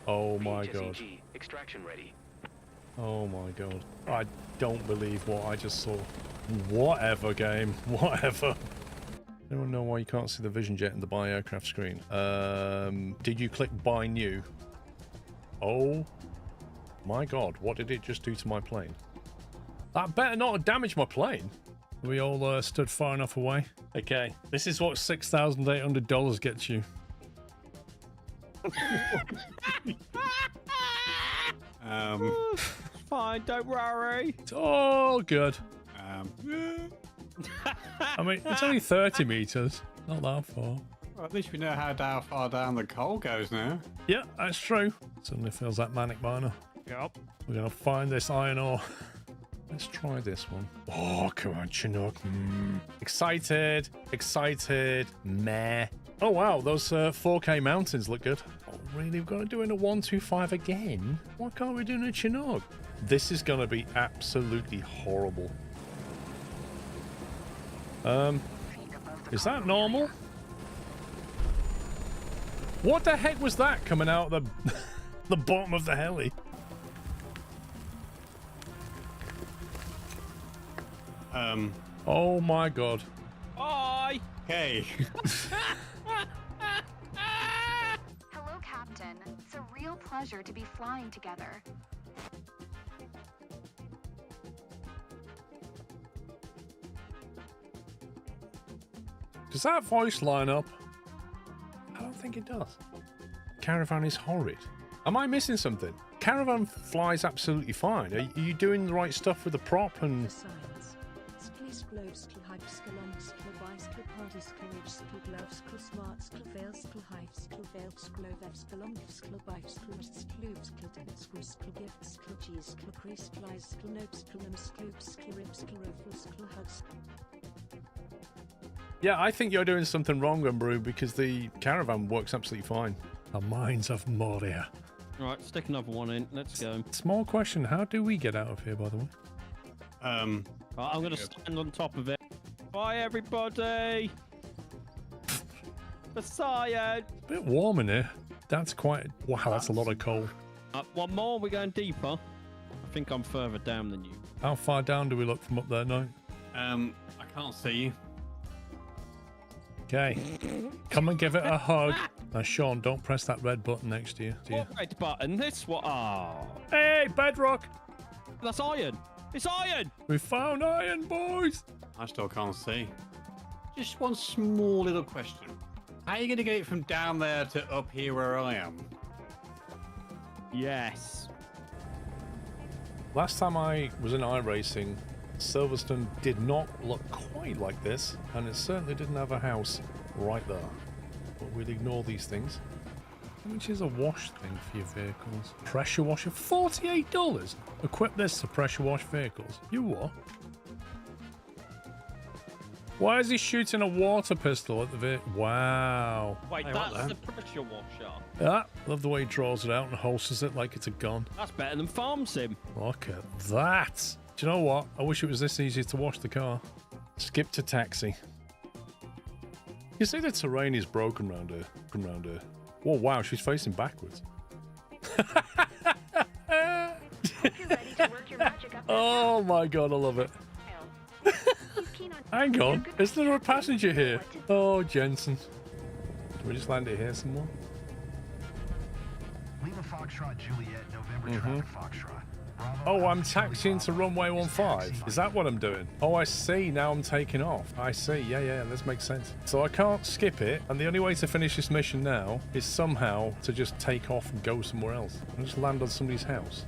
Oh my god. Extraction ready. Oh my god. I don't believe what I just saw. Whatever, game. Whatever. Anyone know why you can't see the vision jet in the buy aircraft screen? Did you click buy new? Oh my god. What did it just do to my plane? That better not have damaged my plane. We all stood far enough away. Okay. This is what $6,800 gets you. It's fine, don't worry. It's all good. I mean, it's only 30 meters. Not that far. Well, at least we know how far down the coal goes now. Yeah, that's true. Suddenly feels like manic miner. Yep. We're going to find this iron ore. Let's try this one. Oh, come on, Chinook. Excited. Excited. Meh. Oh, wow. Those 4K mountains look good. Oh, really? We've got to do it in a 125 again? Why can't we do it in a Chinook? This is going to be absolutely horrible. Is that normal? What the heck was that coming out of the bottom of the heli? Oh my god. Bye. Hey. Hello, Captain. It's a real pleasure to be flying together. Does that voice line up? I don't think it does. Caravan is horrid. Am I missing something? Caravan flies absolutely fine. Are you doing the right stuff with the prop and... Yeah, I think you're doing something wrong, Umbrew, because the Caravan works absolutely fine. The Mines of Moria. Right, stick another one in. Let's go. Small question, how do we get out of here, by the way? I'm going to stand on top of it. Bye, everybody! Messiah! Bit warm in here. That's quite... Wow, that's a lot of coal. One more, we're going deeper. I think I'm further down than you. How far down do we look from up there now? I can't see you. Okay. Come and give it a hug. Now, Sean, don't press that red button next to you. What red button? This one. Oh. Hey, bedrock! That's iron. It's iron! We found iron, boys! I still can't see. Just one small little question. How are you going to get it from down there to up here where I am? Yes. Last time I was in iRacing, Silverstone did not look quite like this, and it certainly didn't have a house right there. But we'll ignore these things. Which is a wash thing for your vehicles. Pressure washer, $48? Equip this to pressure wash vehicles. You what? Why is he shooting a water pistol at the vehicle? Wow. Wait, that's the pressure washer. Yeah, love the way he draws it out and holsters it like it's a gun. That's better than Farm Sim. Look at that. Do you know what? I wish it was this easy to wash the car. Skip to taxi. You see the terrain is broken around here. Oh wow, she's facing backwards. Oh my god, I love it. Hang on, is there a passenger here? Oh, Jensen. Can we just land it here somewhere? Lima Foxtrot Juliet, November traffic Foxtrot. Oh, I'm taxiing to runway 15. Is that what I'm doing? Oh, I see. Now I'm taking off. I see. Yeah, this makes sense. So I can't skip it, and the only way to finish this mission now is somehow to just take off and go somewhere else. And just land on somebody's house.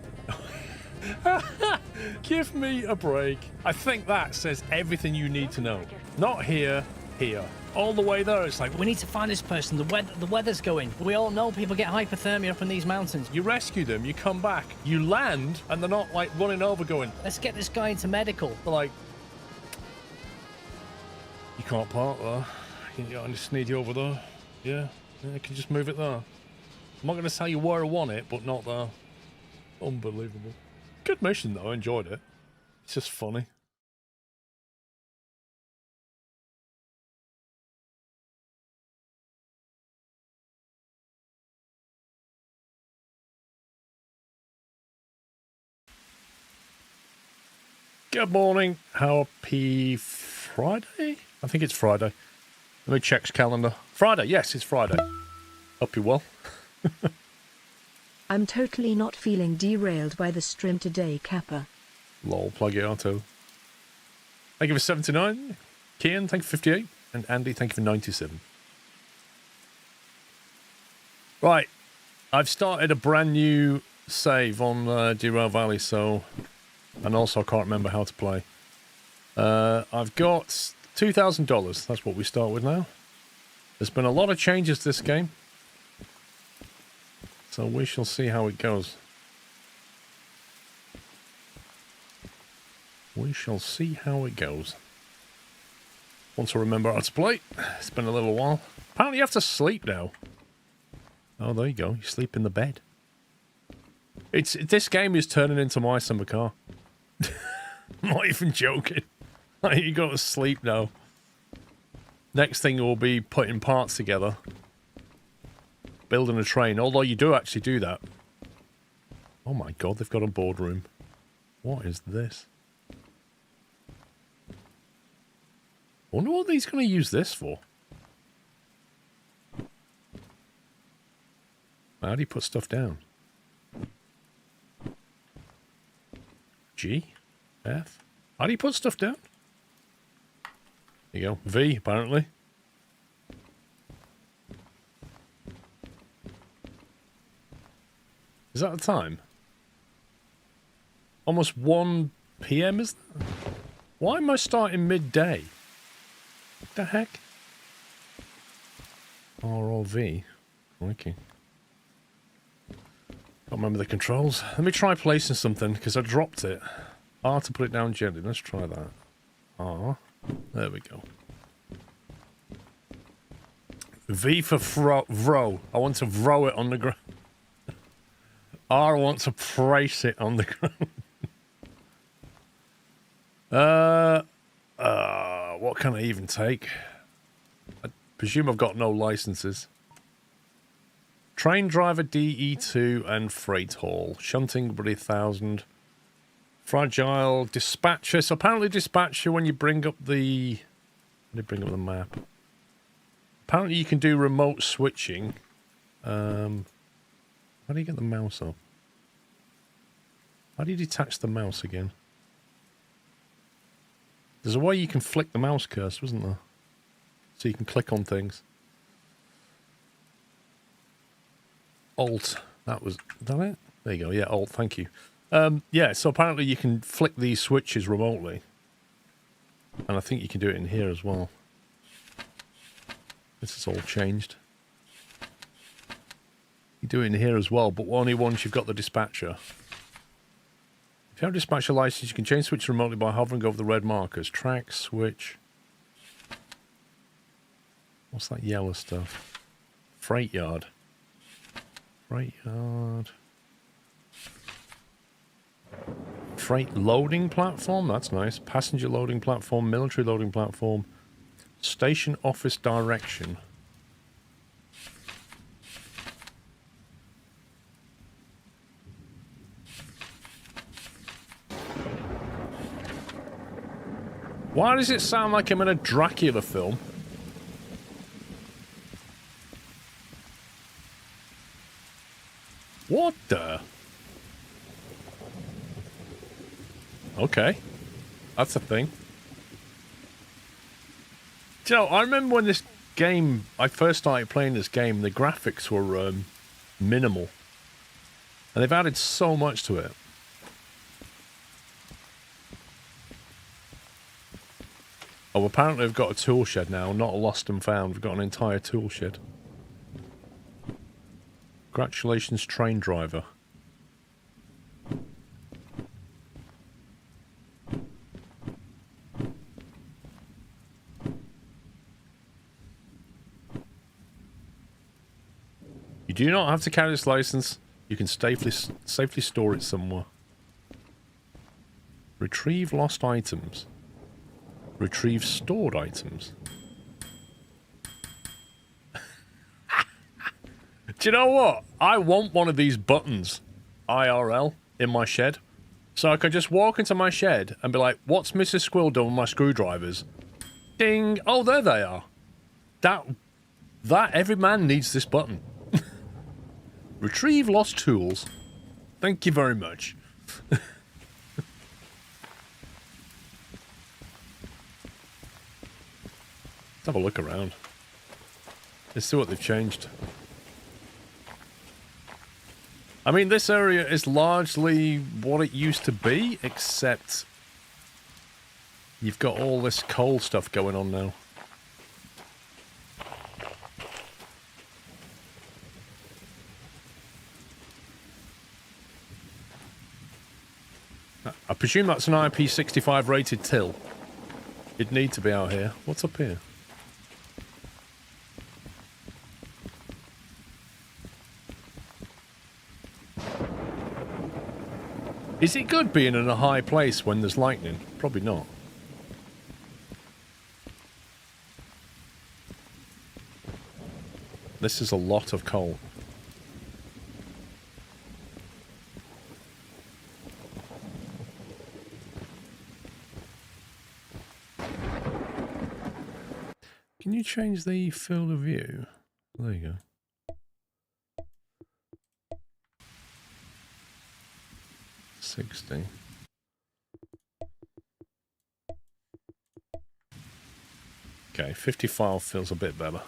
Give me a break. I think that says everything you need to know. Not here, here. All the way there, it's like, we need to find this person. The weather's going. We all know people get hypothermia up in these mountains. you rescue them, you come back, you land, and they're not like running over going, Let's get this guy into medical. they're like, you can't park there. I just need you over there. Yeah, I can just move it there. I'm not going to tell you where I want it, but not there. Unbelievable. Good mission though, I enjoyed it. It's just funny. Good morning. Happy Friday? I think it's Friday. Let me check calendar. Friday, yes, it's Friday. Hope you're well. I'm totally not feeling derailed by the stream today, Kappa. Lol, Plagiato. Thank you for 79. Kian, thank you for 58. And Andy, thank you for 97. Right. I've started a brand new save on Derail Valley, so... And also I can't remember how to play. I've got $2,000. That's what we start with now. There's been a lot of changes to this game. So we shall see how it goes. We shall see how it goes. Once I remember how to play. It's been a little while. Apparently you have to sleep now. Oh, there you go. You sleep in the bed. This game is turning into my summer car. I'm not even joking. Like, you go to sleep now. Next thing will be putting parts together. Building a train. Although you do actually do that. Oh my god, they've got a boardroom. What is this? I wonder what he's going to use this for. How do you put stuff down? G? F? How do you put stuff down? There you go. V, apparently. Is that the time? Almost 1 PM, is that? Why am I starting midday? What the heck? R or V? Okay. Can't remember the controls. Let me try placing something, because I dropped it. R to put it down gently. Let's try that. R. There we go. V for vro. I want to vro it on the ground. R, I want to place it on the ground. What can I even take? I presume I've got no licenses. Train driver DE2 and freight haul. Shunting, 1000. Fragile dispatcher. So apparently dispatcher, when you bring up the... Let me bring up the map. Apparently you can do remote switching. How do you get the mouse up? How do you detach the mouse again? There's a way you can flick the mouse cursor, wasn't there? So you can click on things. Alt. That was... Is that it? There you go. Yeah, Alt. Thank you. Yeah, so apparently you can flick these switches remotely. And I think you can do it in here as well. This is all changed. You do it in here as well, but only once you've got the dispatcher. If you have a dispatcher license, you can change switch remotely by hovering over the red markers. Track, switch. What's that yellow stuff? Freight yard. Freight yard. Freight loading platform. That's nice. Passenger loading platform. Military loading platform. Station office direction. Why does it sound like I'm in a Dracula film? What the? Okay. That's a thing. Do you know, I remember when this game, I first started playing this game, the graphics were minimal. And they've added so much to it. Oh, apparently I've got a tool shed now, not a lost and found. We've got an entire tool shed. Congratulations, train driver. You do not have to carry this license. You can safely store it somewhere. Retrieve lost items. Retrieve stored items. Do you know what? I want one of these buttons, IRL, in my shed. So I could just walk into my shed and be like, what's Mrs. Squill done with my screwdrivers? Ding! Oh, there they are. That every man needs this button. Retrieve lost tools. Thank you very much. Let's have a look around. Let's see what they've changed. I mean, this area is largely what it used to be, except you've got all this coal stuff going on now. I presume that's an IP65 rated till. It'd need to be out here. What's up here? Is it good being in a high place when there's lightning? Probably not. This is a lot of coal. Can you change the field of view? There you go. 60. Okay, 55 feels a bit better.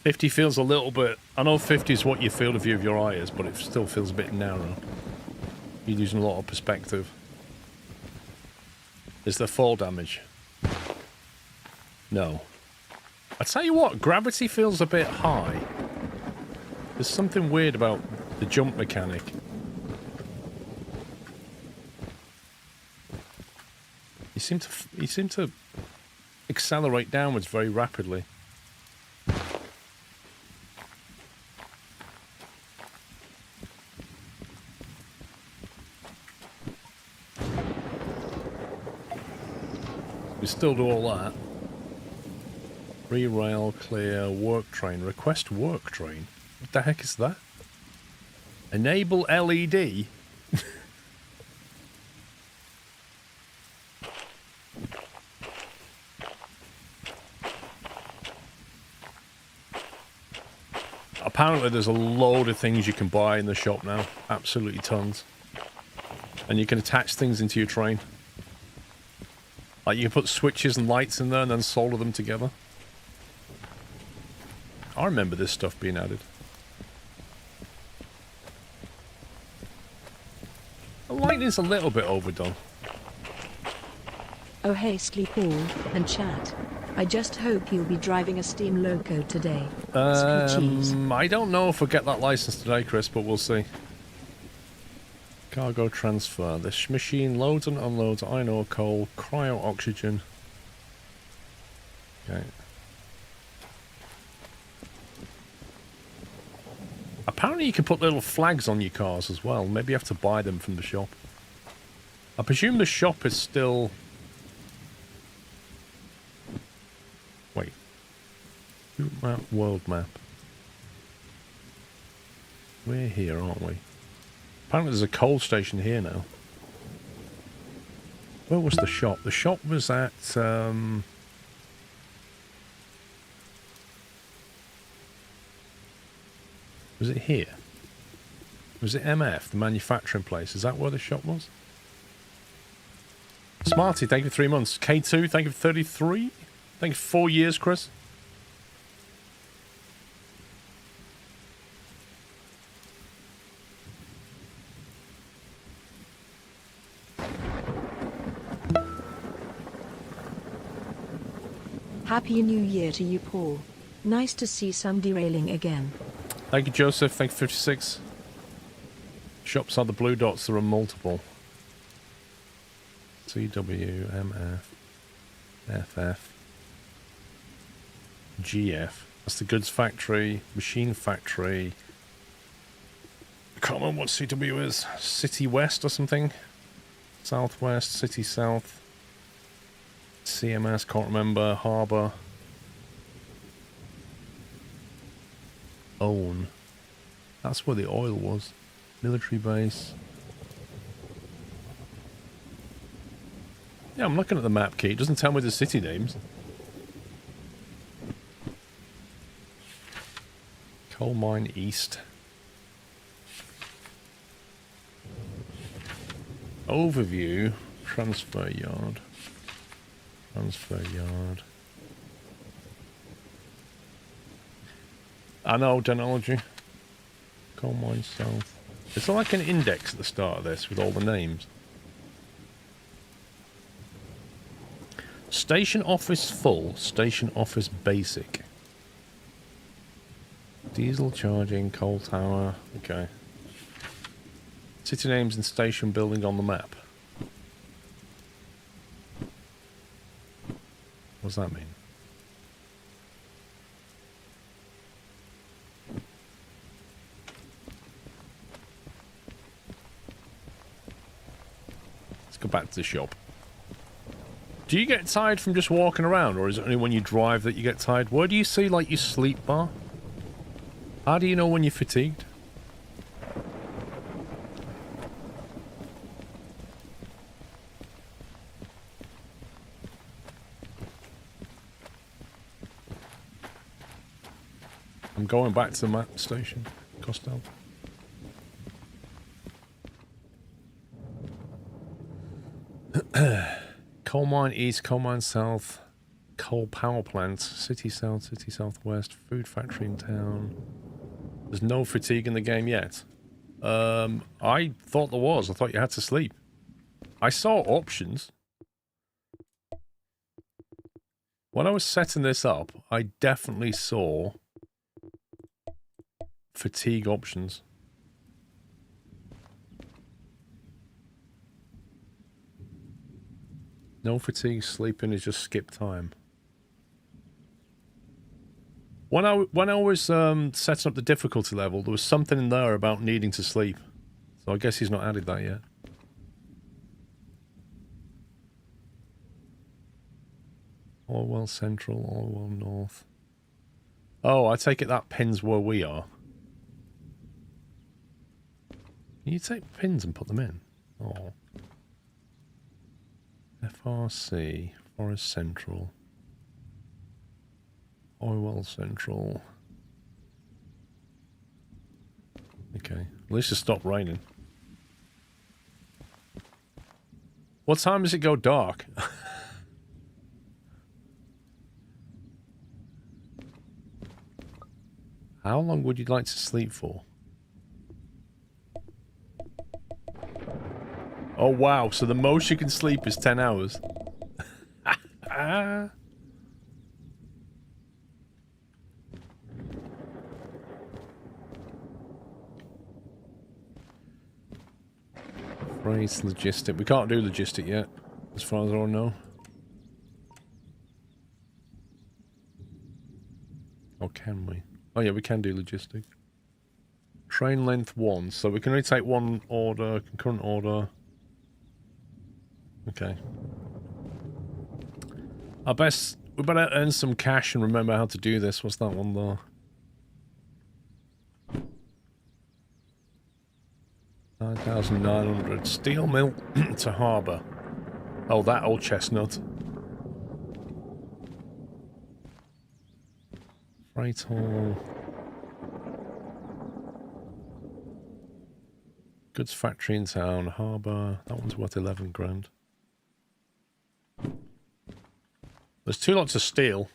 50 feels a little bit... I know 50 is what your field of view of your eye is, but it still feels a bit narrow. You're using a lot of perspective. Is there fall damage? No. I tell you what, gravity feels a bit high. There's something weird about the jump mechanic. You seem to accelerate downwards very rapidly. We still do all that. Re-rail, clear, work train. Request work train. What the heck is that? Enable LED? Apparently there's a load of things you can buy in the shop now. Absolutely tons. And you can attach things into your train. Like you can put switches and lights in there and then solder them together. I remember this stuff being added. The lightning's a little bit overdone. Oh hey Sleep All and chat. I just hope you'll be driving a steam loco today. Sweet cheese. I don't know if we'll get that license today, Chris, but we'll see. Cargo transfer. This machine loads and unloads iron ore, coal, cryo-oxygen. Okay. Apparently you can put little flags on your cars as well. Maybe you have to buy them from the shop. I presume the shop is still... Wait. Route map, world map. We're here, aren't we? Apparently there's a coal station here now. Where was the shop? The shop was at... Was it here? Was it MF, the manufacturing place? Is that where the shop was? Smarty, thank you for 3 months. K2, thank you for 33. Thank you for 4 years, Chris. Happy New Year to you, Paul. Nice to see some derailing again. Thank you, Joseph. Thank you, 56. Shops are the blue dots. There are multiple. CW, MF, FF, GF. That's the goods factory, machine factory. I can't remember what CW is. City West or something? Southwest, City South. CMS, can't remember. Harbour. Own. That's where the oil was. Military base. Yeah, I'm looking at the map key. It doesn't tell me the city names. Coal mine east. Overview. Transfer yard. Transfer yard. I know, Denology. Coal mine south. It's like an index at the start of this with all the names. Station office full. Station office basic. Diesel charging. Coal tower. Okay. City names and station building on the map. What does that mean? Let's go back to the shop. Do you get tired from just walking around, or is it only when you drive that you get tired? Where do you see, like, your sleep bar? How do you know when you're fatigued? I'm going back to the map station. Costel. Coal mine east, coal mine south, coal power plant, city south, city southwest, food factory in town. There's no fatigue in the game yet. I thought there was. I thought you had to sleep. I saw options. When I was setting this up, I definitely saw fatigue options. No fatigue, sleeping is just skip time. When I was setting up the difficulty level, there was something in there about needing to sleep. So I guess he's not added that yet. Orwell Central, Orwell North. Oh, I take it that pins where we are. Can you take pins and put them in? Oh. FRC, Forest Central, Orwell Central. Okay, at least it stopped raining. What time does it go dark? How long would you like to sleep for? Oh wow, so the most you can sleep is 10 hours. Freight, logistic. We can't do logistic yet, as far as I know. Or can we? Oh yeah, we can do logistic. Train length 1, so we can only take one order, concurrent order. Okay. We better earn some cash and remember how to do this. What's that one though? 9,900. Steel mill to harbour. Oh, that old chestnut. Freight hall. Goods factory in town. Harbour. That one's worth 11 grand. There's 2 lots of steel.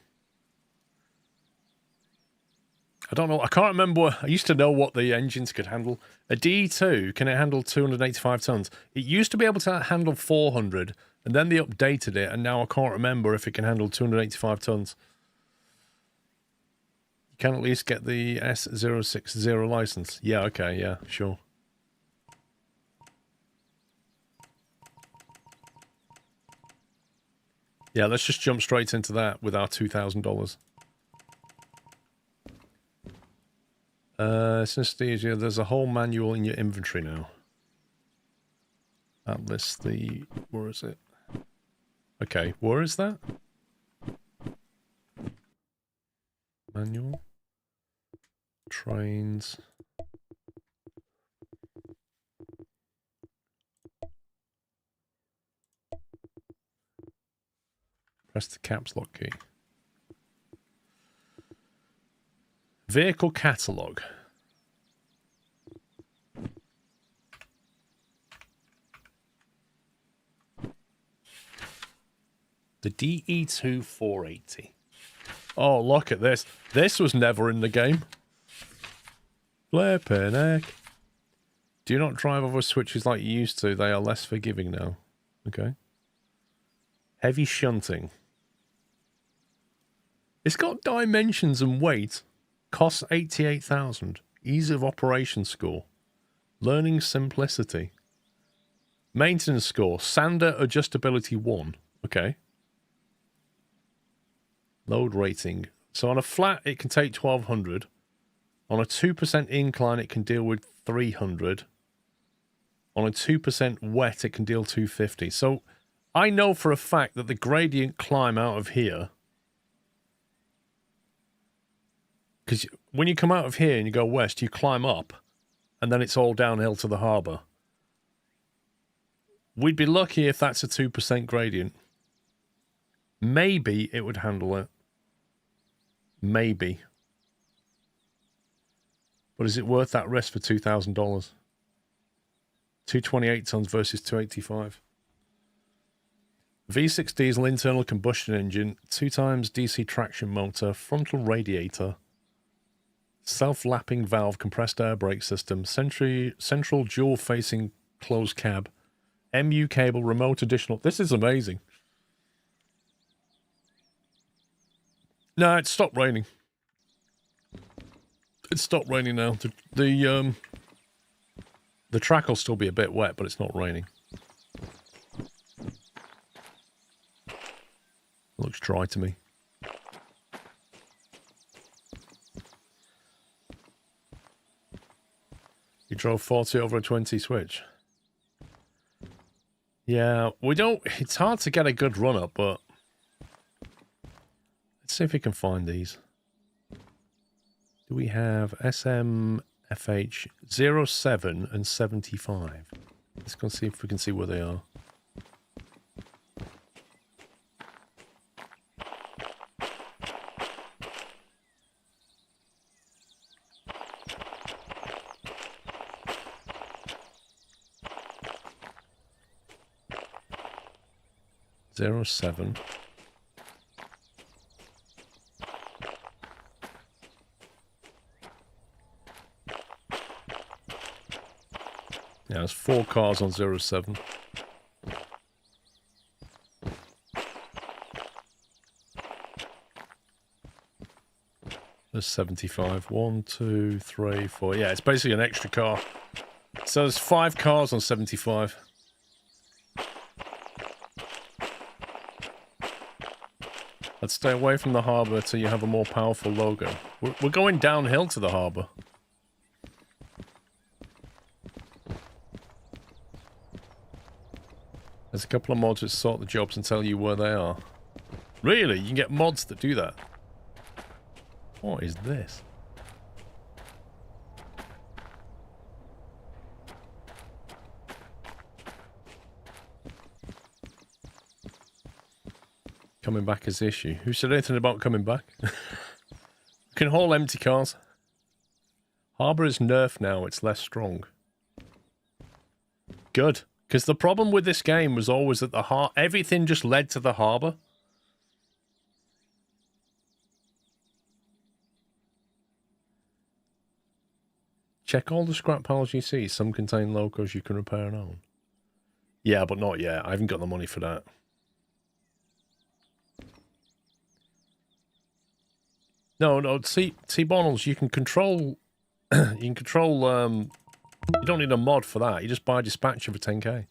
I don't know. I can't remember. I used to know what the engines could handle. A D2, can it handle 285 tons? It used to be able to handle 400, and then they updated it, and now I can't remember if it can handle 285 tons. You can at least get the S060 license. Yeah, okay, yeah, sure. Yeah, let's just jump straight into that with our $2,000. Synesthesia, there's a whole manual in your inventory now. That lists the... where is it? Okay, where is that? Manual. Trains. Press the caps lock key. Vehicle catalog. The DE2 480. Oh, look at this. This was never in the game. Flippin' heck. Do not drive over switches like you used to. They are less forgiving now. Okay. Heavy shunting. It's got dimensions and weight. Costs 88,000. Ease of operation score. Learning simplicity. Maintenance score. Sander adjustability 1. Okay. Load rating. So on a flat, it can take 1,200. On a 2% incline, it can deal with 300. On a 2% wet, it can deal 250. So I know for a fact that the gradient climb out of here, because when you come out of here and you go west, you climb up, and then it's all downhill to the harbour. We'd be lucky if that's a 2% gradient. Maybe it would handle it. Maybe. But is it worth that risk for $2,000? 228 tons versus 285. V6 diesel internal combustion engine, 2 times DC traction motor, frontal radiator, self-lapping valve, compressed air brake system, central dual-facing closed cab, MU cable, remote additional. This is amazing. No, it stopped raining. It stopped raining now. The track will still be a bit wet, but it's not raining. Looks dry to me. You drove 40 over a 20 switch. Yeah, we don't... It's hard to get a good run-up, but... Let's see if we can find these. Do we have SMFH 07 and 75? Let's go see if we can see where they are. Zero 07. Yeah, there's 4 cars on 07. There's 75. 1, 2, 3, 4. Yeah, it's basically an extra car. So there's 5 cars on 75. Let's stay away from the harbour till you have a more powerful logo. We're going downhill to the harbour. There's a couple of mods that sort the jobs and tell you where they are. Really? You can get mods that do that? What is this? Coming back is the issue. Who said anything about coming back? We can haul empty cars. Harbour is nerfed now. It's less strong. Good. Because the problem with this game was always that everything just led to the harbour. Check all the scrap piles you see. Some contain locos you can repair and own. Yeah, but not yet. I haven't got the money for that. No, T-Bonals, you can control... you don't need a mod for that. You just buy a dispatcher for 10k.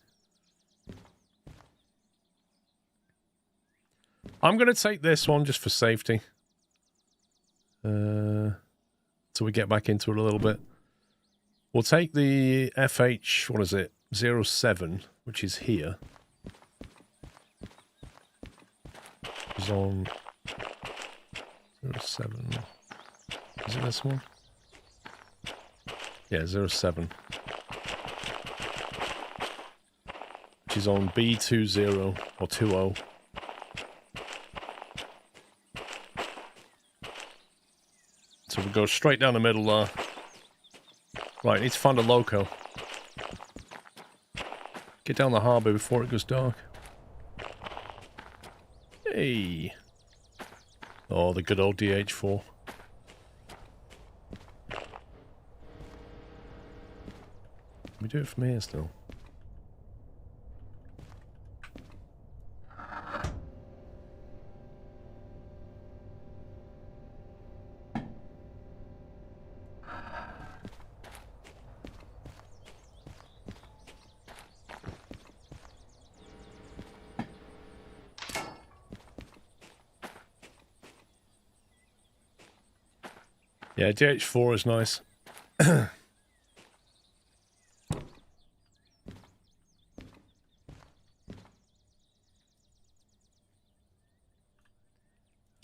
I'm going to take this one just for safety. Till we get back into it a little bit. We'll take the FH, what is it? 07, which is here. It's on 07. Is it this one? Yeah, 07. Which is on B20 or 20. So we go straight down the middle there. Right, need to find a loco. Get down the harbour before it goes dark. Hey! Oh, the good old DH4. Can we do it from here still? Yeah, DH4 is nice.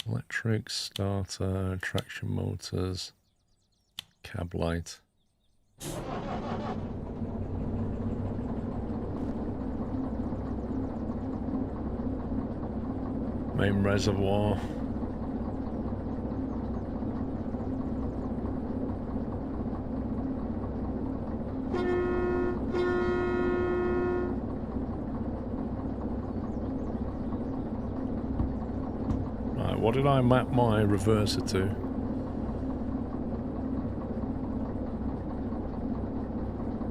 Electric, starter, traction motors, cab light. Main reservoir. What did I map my reverser to?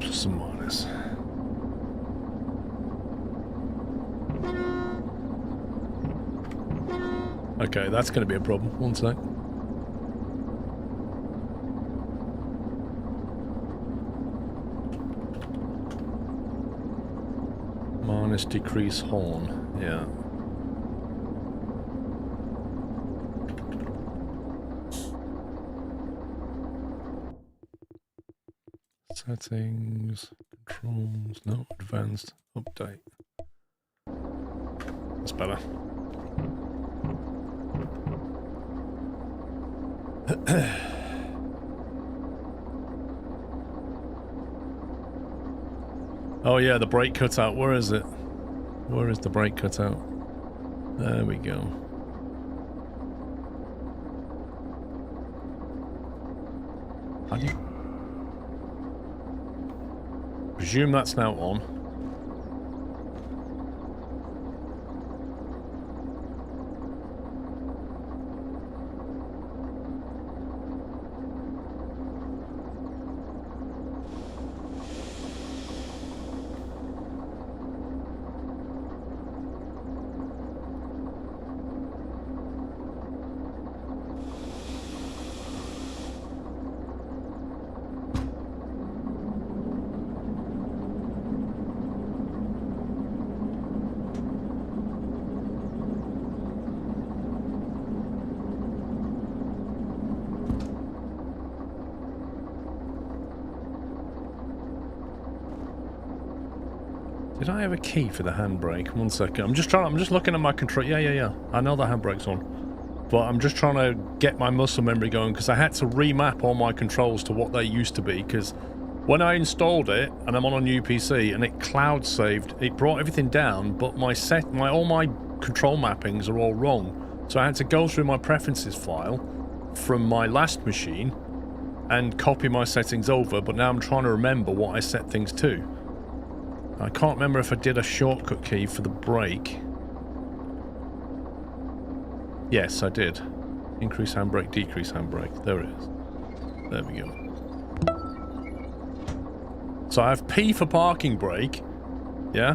Plus and minus. Okay, that's going to be a problem. One sec. Minus decrease horn. Yeah. Settings, controls, no, advanced, update. That's better. Oh yeah, the brake cutout, where is it? Where is the brake cutout? There we go. How do you... Presume that's now on. Did I have a key for the handbrake? One second. I'm just looking at my control. Yeah. I know the handbrake's on. But I'm just trying to get my muscle memory going because I had to remap all my controls to what they used to be because when I installed it and I'm on a new PC and it cloud saved, it brought everything down, but all my control mappings are all wrong. So I had to go through my preferences file from my last machine and copy my settings over, but now I'm trying to remember what I set things to. I can't remember if I did a shortcut key for the brake. Yes, I did. Increase handbrake, decrease handbrake. There it is. There we go. So I have P for parking brake. Yeah?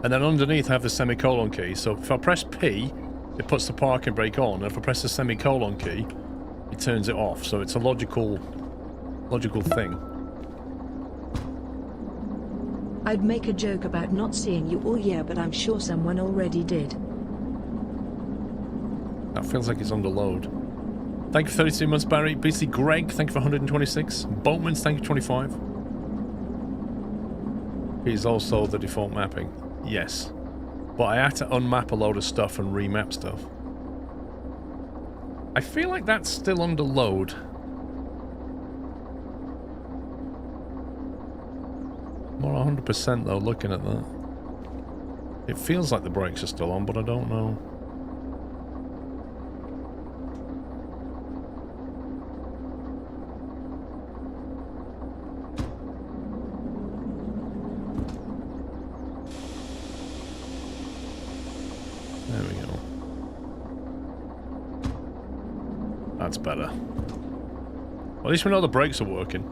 And then underneath I have the semicolon key. So if I press P, it puts the parking brake on. And if I press the semicolon key, it turns it off. So it's a logical thing. I'd make a joke about not seeing you all year, but I'm sure someone already did. That feels like it's under load. Thank you for 32 months, Barry. BC Greg, thank you for 126. Boatman's, thank you 25. He's also the default mapping. Yes. But I had to unmap a load of stuff and remap stuff. I feel like that's still under load. More 100% though, looking at that. It feels like the brakes are still on, but I don't know. That's better. Well, at least we know the brakes are working.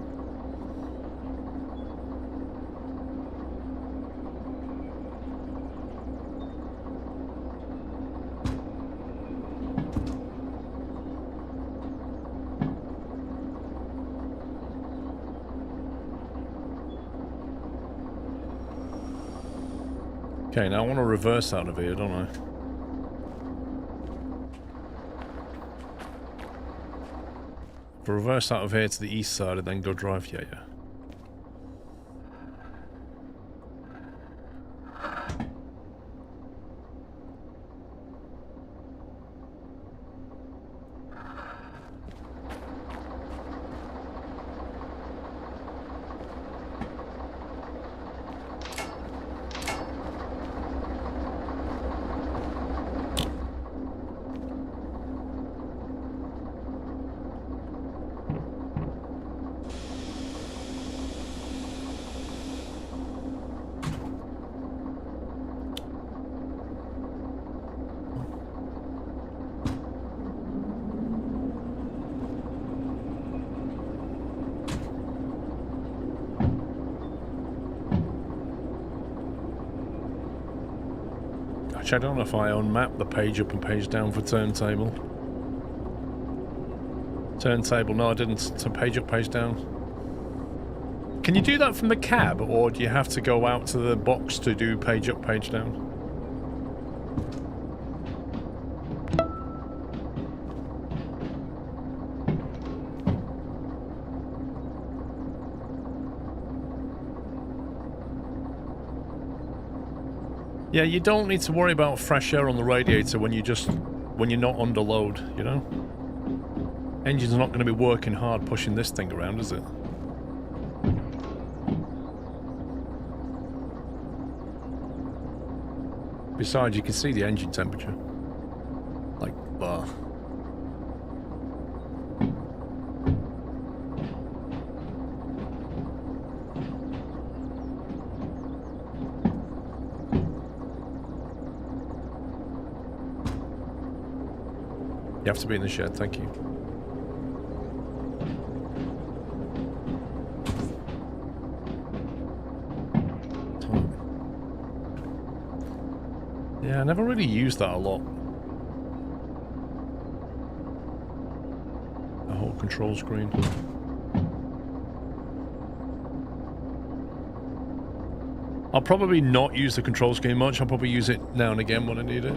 Okay, now I want to reverse out of here, don't I? Reverse out of here to the east side and then go drive. Yeah. I don't know if I unmap the page up and page down for turntable. Turntable, no I didn't. So page up, page down. Can you do that from the cab, or do you have to go out to the box to do page up, page down? Yeah, you don't need to worry about fresh air on the radiator when you're not under load, you know? Engine's not going to be working hard pushing this thing around, is it? Besides, you can see the engine temperature. Like, bar. You have to be in the shed, thank you. Yeah, I never really used that a lot. The whole control screen. I'll probably not use the control screen much. I'll probably use it now and again when I need it.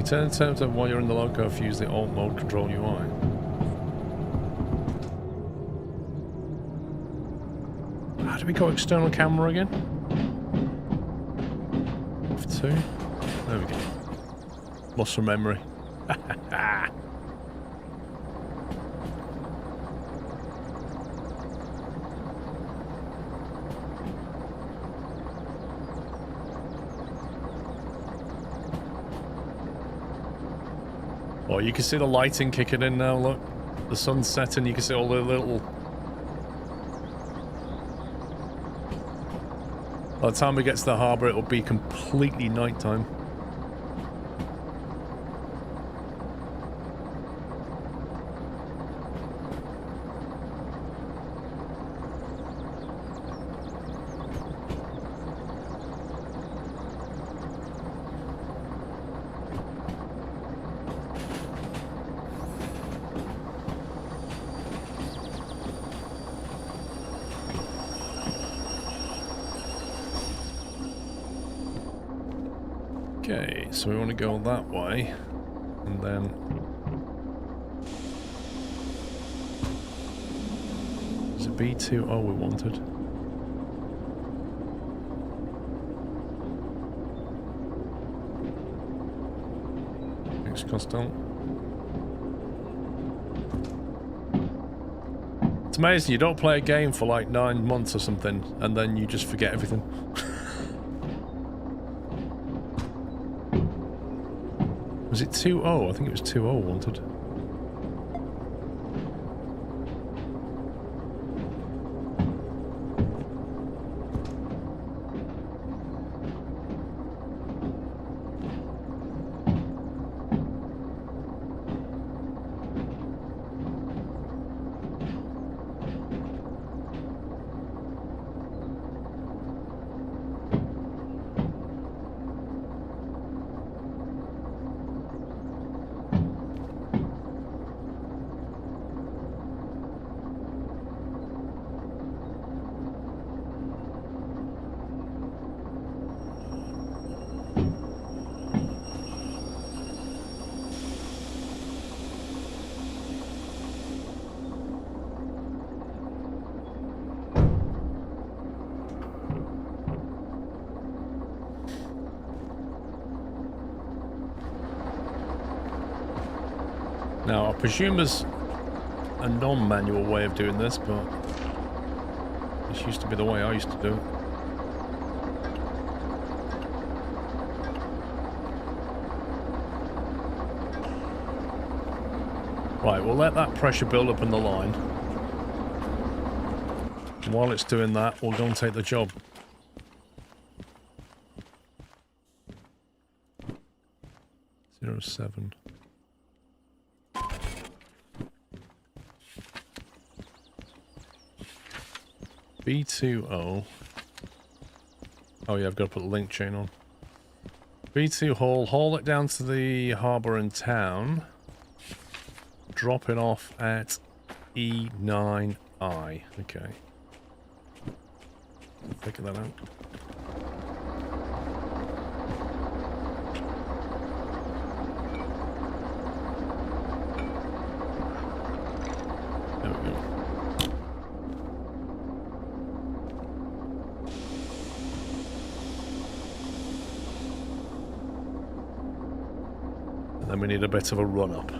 Turn turntable while you're in the loco if you use the alt mode control UI. How do we go external camera again? F2. There we go. Lost some memory. Oh, you can see the lighting kicking in now, look. The sun's setting, you can see all the little... By the time we get to the harbour, it'll be completely nighttime. Okay, so we want to go that way, and then... Is it B2? Oh, we wanted. Thanks, Costel. It's amazing, you don't play a game for like 9 months or something, and then you just forget everything. Was it 2-0? I think it was 2-0 wanted. Now, I presume there's a non-manual way of doing this, but this used to be the way I used to do it. Right, we'll let that pressure build up in the line. And while it's doing that, we'll go and take the job. .07. B20. Oh yeah, I've got to put the link chain on. B2 haul it down to the harbour and town. Drop it off at E9I. Okay. Figure that out. There we go. And then we need a bit of a run-up.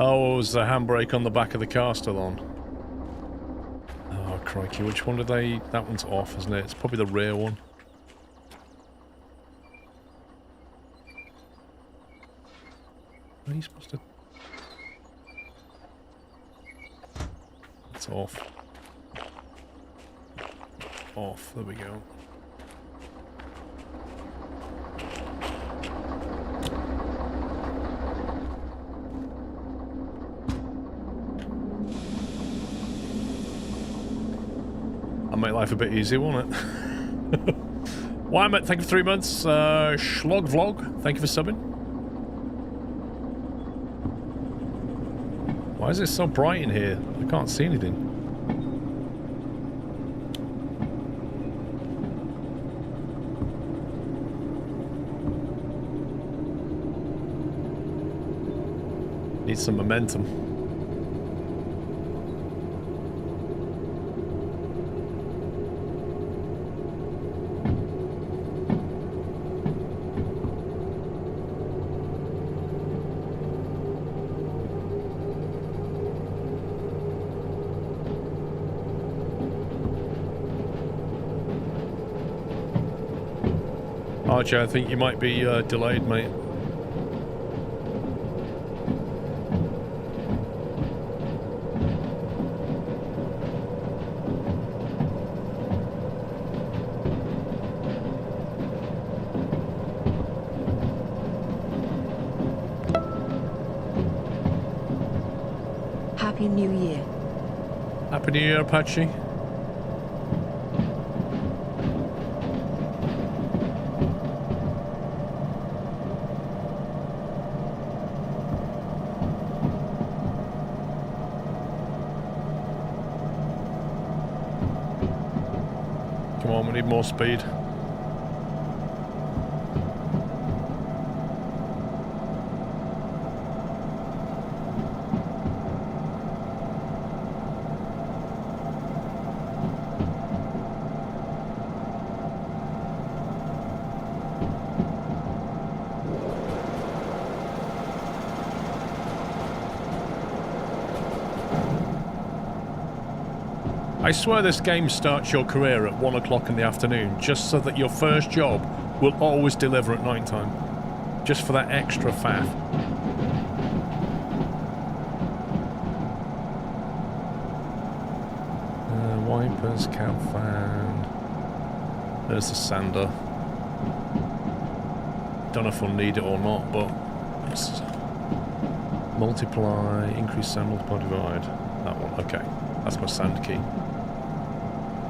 Oh, was the handbrake on the back of the car still on? Oh, crikey. Which one did they... That one's off, isn't it? It's probably the rear one. Are you supposed to... It's off. Off. There we go. Make life a bit easier, won't it? Wymet, thank you for 3 months. Schlog Vlog, thank you for subbing. Why is it so bright in here? I can't see anything. Need some momentum. Archer, I think you might be delayed, mate. Happy New Year. Happy New Year, Apache. need more speed. I swear this game starts your career at 1 o'clock in the afternoon just so that your first job will always deliver at night time. Just for that extra faff. Wipers, cab fan. There's the sander. Don't know if we'll need it or not, but it's multiply, increase sand, multiply, divide. That one, okay. That's my sand key.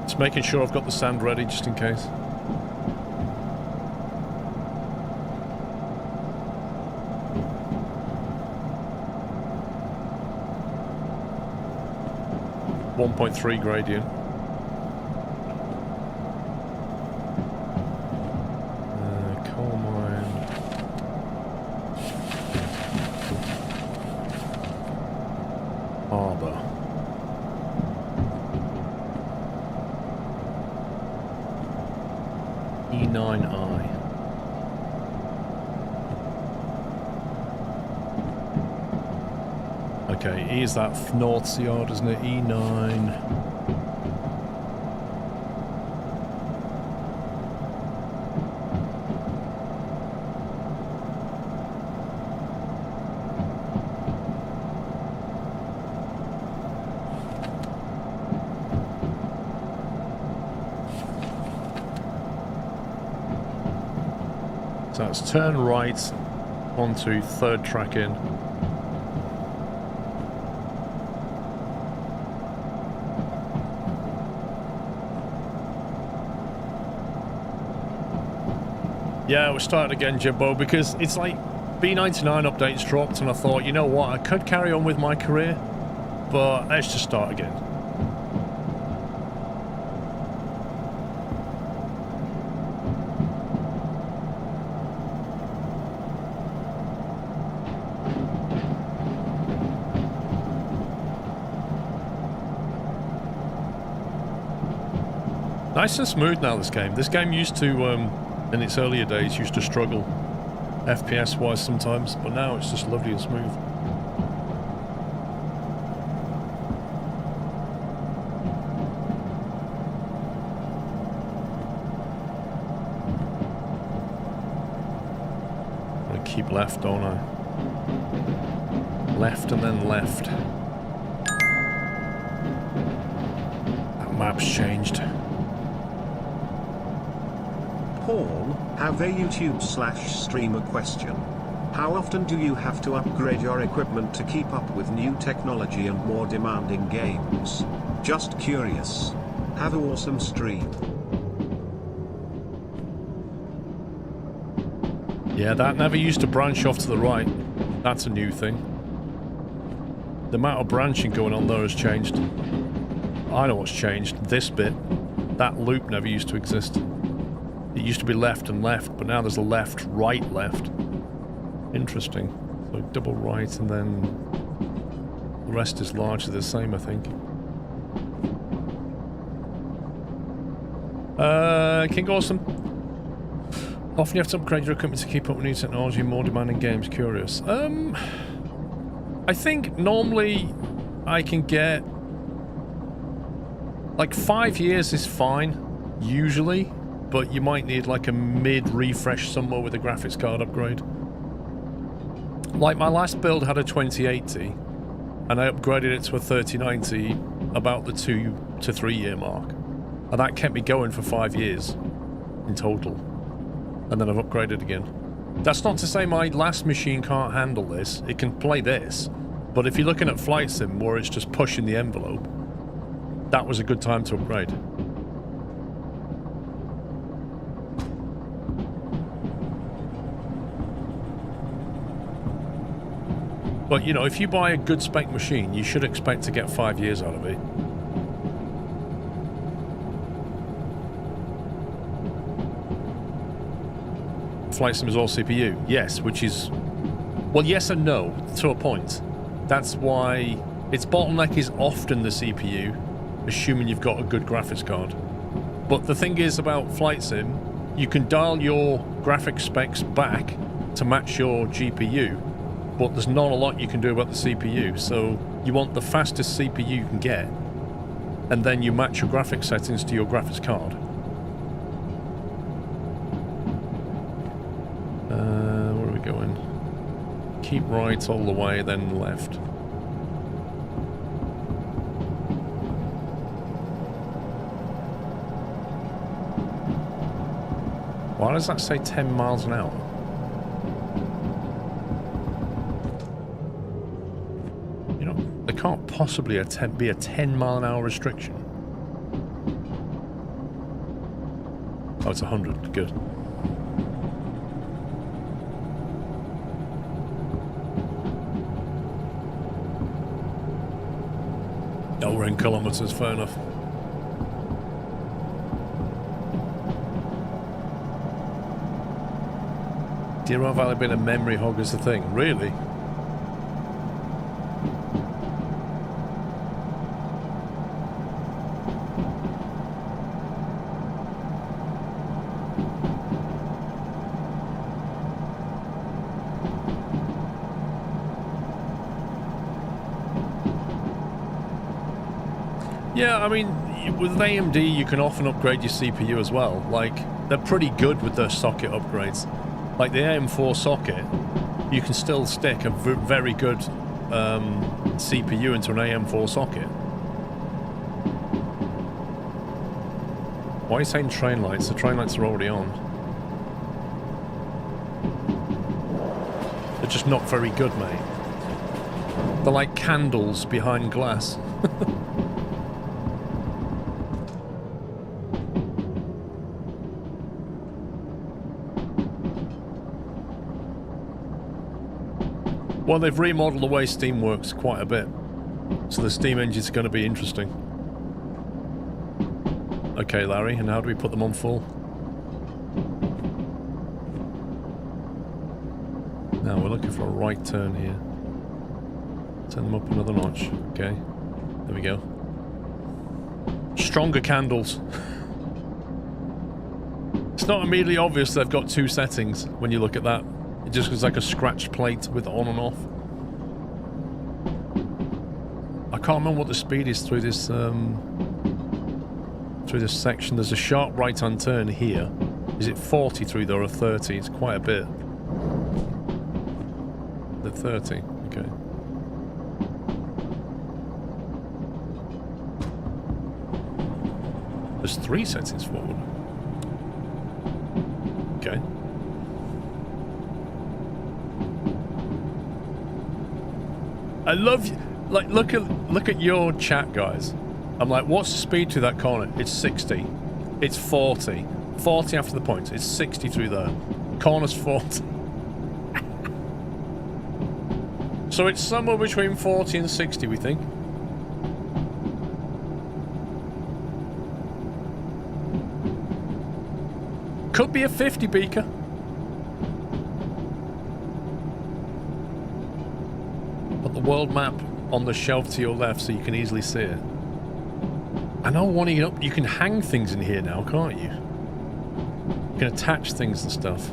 Just making sure I've got the sand ready just in case. .3 gradient. Coal mine. Harbour. E9I. Okay, E is that North Yard, isn't it? E9. So that's turn right onto third track in. Yeah, we're starting again, Jimbo, because it's like B99 updates dropped and I thought, you know what, I could carry on with my career, but let's just start again. Nice and smooth now, this game. This game used to, in its earlier days, used to struggle FPS-wise sometimes, but now it's just lovely and smooth. I'm gonna keep left, don't I? Left and then left. That map's changed. Paul, have a YouTube/streamer question. How often do you have to upgrade your equipment to keep up with new technology and more demanding games? Just curious. Have an awesome stream. Yeah, that never used to branch off to the right. That's a new thing. The amount of branching going on there has changed. I know what's changed. This bit. That loop never used to exist. It used to be left and left, but now there's a left, right, left. Interesting. So double right, and then the rest is largely the same, I think. King Awesome. Often you have to upgrade your equipment to keep up with new technology and more demanding games. Curious. I think normally I can get... like 5 years is fine, usually. But you might need like a mid-refresh somewhere with a graphics card upgrade. Like my last build had a 2080, and I upgraded it to a 3090 about the 2 to 3 year mark. And that kept me going for 5 years in total. And then I've upgraded again. That's not to say my last machine can't handle this. It can play this. But if you're looking at Flight Sim where it's just pushing the envelope, that was a good time to upgrade. But, you know, if you buy a good spec machine, you should expect to get 5 years out of it. Flight Sim is all CPU? Yes, which is... Well, yes and no, to a point. That's why its bottleneck is often the CPU, assuming you've got a good graphics card. But the thing is about Flight Sim, you can dial your graphics specs back to match your GPU, but there's not a lot you can do about the CPU. So you want the fastest CPU you can get, and then you match your graphics settings to your graphics card. Where are we going? Keep right all the way, then left. Why does that say 10 miles an hour? You know, there can't possibly be a 10 mile an hour restriction. Oh, it's 100. Good. Oh, we're in kilometers, fair enough. Deer Valley being a memory hog is the thing. Really? Yeah, I mean, with AMD, you can often upgrade your CPU as well. Like, they're pretty good with their socket upgrades. Like the AM4 socket, you can still stick a very good CPU into an AM4 socket. Why are you saying train lights? The train lights are already on. They're just not very good, mate. They're like candles behind glass. Well, they've remodeled the way Steam works quite a bit, so the Steam engine's going to be interesting. Okay, Larry, and how do we put them on full? Now we're looking for a right turn here. Turn them up another notch. Okay, there we go. Stronger candles. It's not immediately obvious they've got two settings when you look at that. It just looks like a scratch plate with on and off. I can't remember what the speed is through this section. There's a sharp right-hand turn here. Is it 40 through there or 30? It's quite a bit. The 30. Okay. There's 3 settings forward. Okay. I love you. Like, look at your chat, guys. I'm like, what's the speed to that corner? It's 60. It's 40. 40 after the point. It's 60 through there. Corner's 40. So it's somewhere between 40 and 60, we think. Could be a 50 beaker. Put the world map on the shelf to your left so you can easily see it. I know wanting it up, you can hang things in here now, can't you? You can attach things and stuff.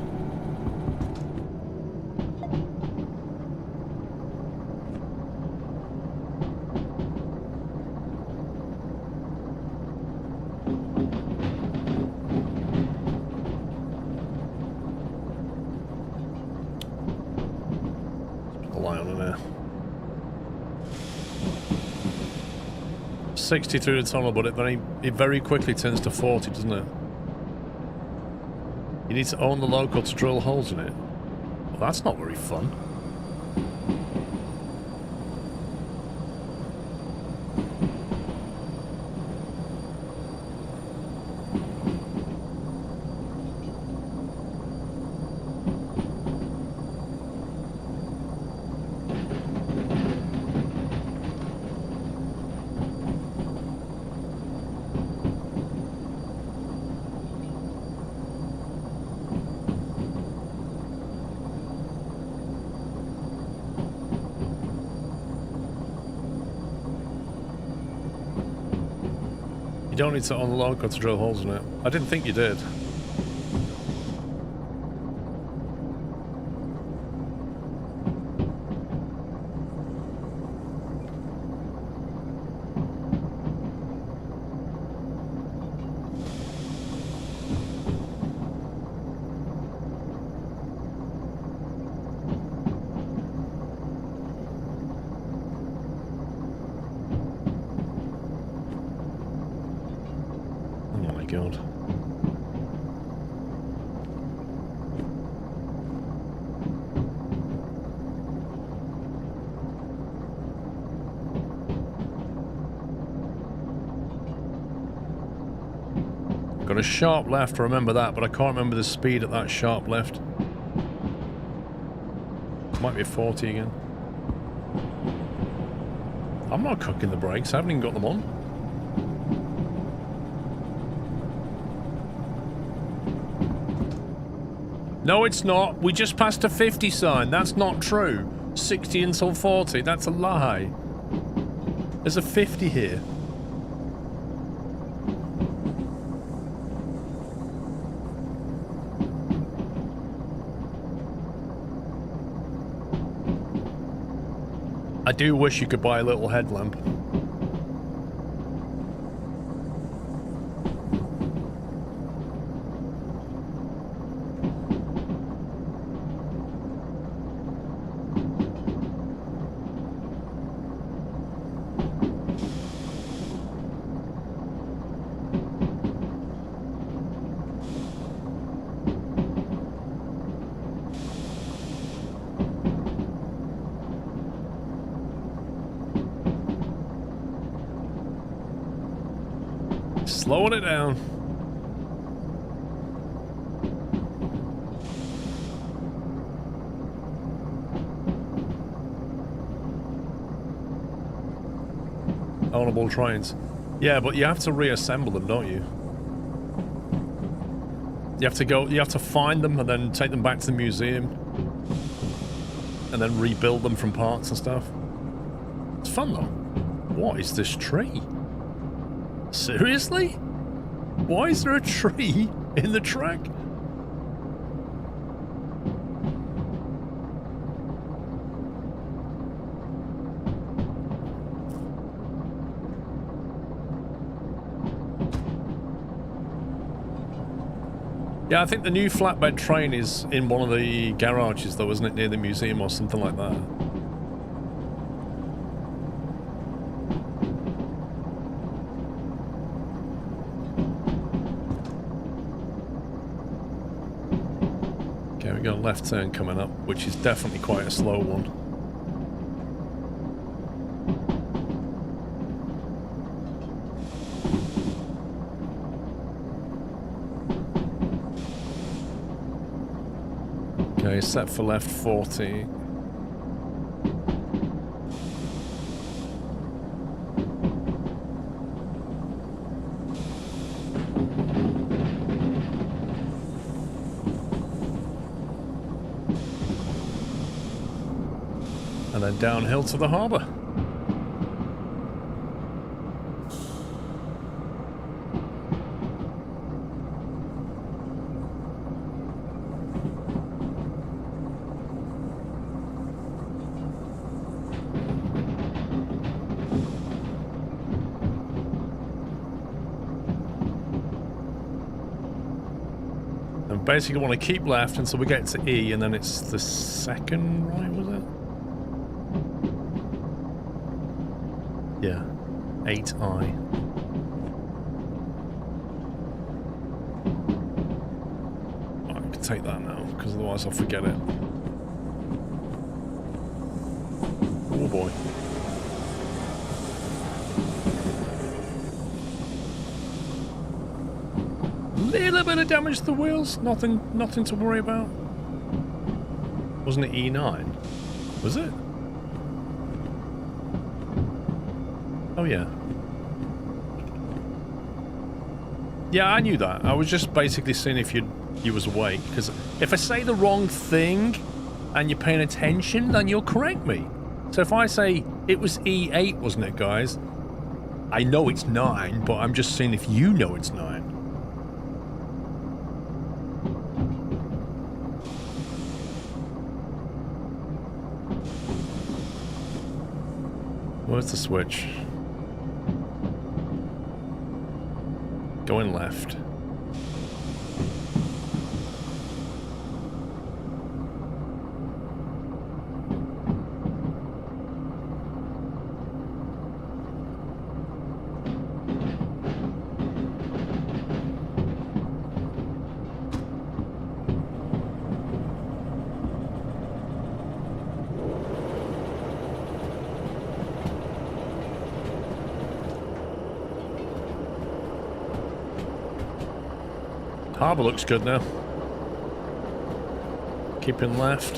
Put the light on in there. 60 through the tunnel, but it very quickly turns to 40, doesn't it? You need to own the local to drill holes in it. Well, that's not very fun. You don't need to on the loco to drill holes in it. I didn't think you did. God. Got a sharp left, I remember that, but I can't remember the speed at that sharp left. Might be a 40 again. I'm not cooking the brakes, I haven't even got them on. No, it's not. We just passed a 50 sign. That's not true. 60 until 40. That's a lie. There's a 50 here. I do wish you could buy a little headlamp. Slowing it down. Ownable trains. Yeah, but you have to reassemble them, don't you? You have to find them and then take them back to the museum. And then rebuild them from parts and stuff. It's fun though. What is this tree? Seriously? Why is there a tree in the track? Yeah, I think the new flatbed train is in one of the garages though, isn't it? Near the museum or something like that. Got a left turn coming up, which is definitely quite a slow one. Okay, set for left 40. And then downhill to the harbour. And basically want to keep left until we get to E, and then it's the second right, was it? Yeah, 8I. I can take that now, because otherwise I'll forget it. Oh boy. Little bit of damage to the wheels, nothing to worry about. Wasn't it E9? Was it? Oh yeah. Yeah, I knew that. I was just basically seeing if you was awake, because if I say the wrong thing and you're paying attention, then you'll correct me. So if I say it was E8, wasn't it, guys? I know it's 9, but I'm just saying if you know it's 9. Where's the switch? Going left. Harbour looks good now. Keeping left.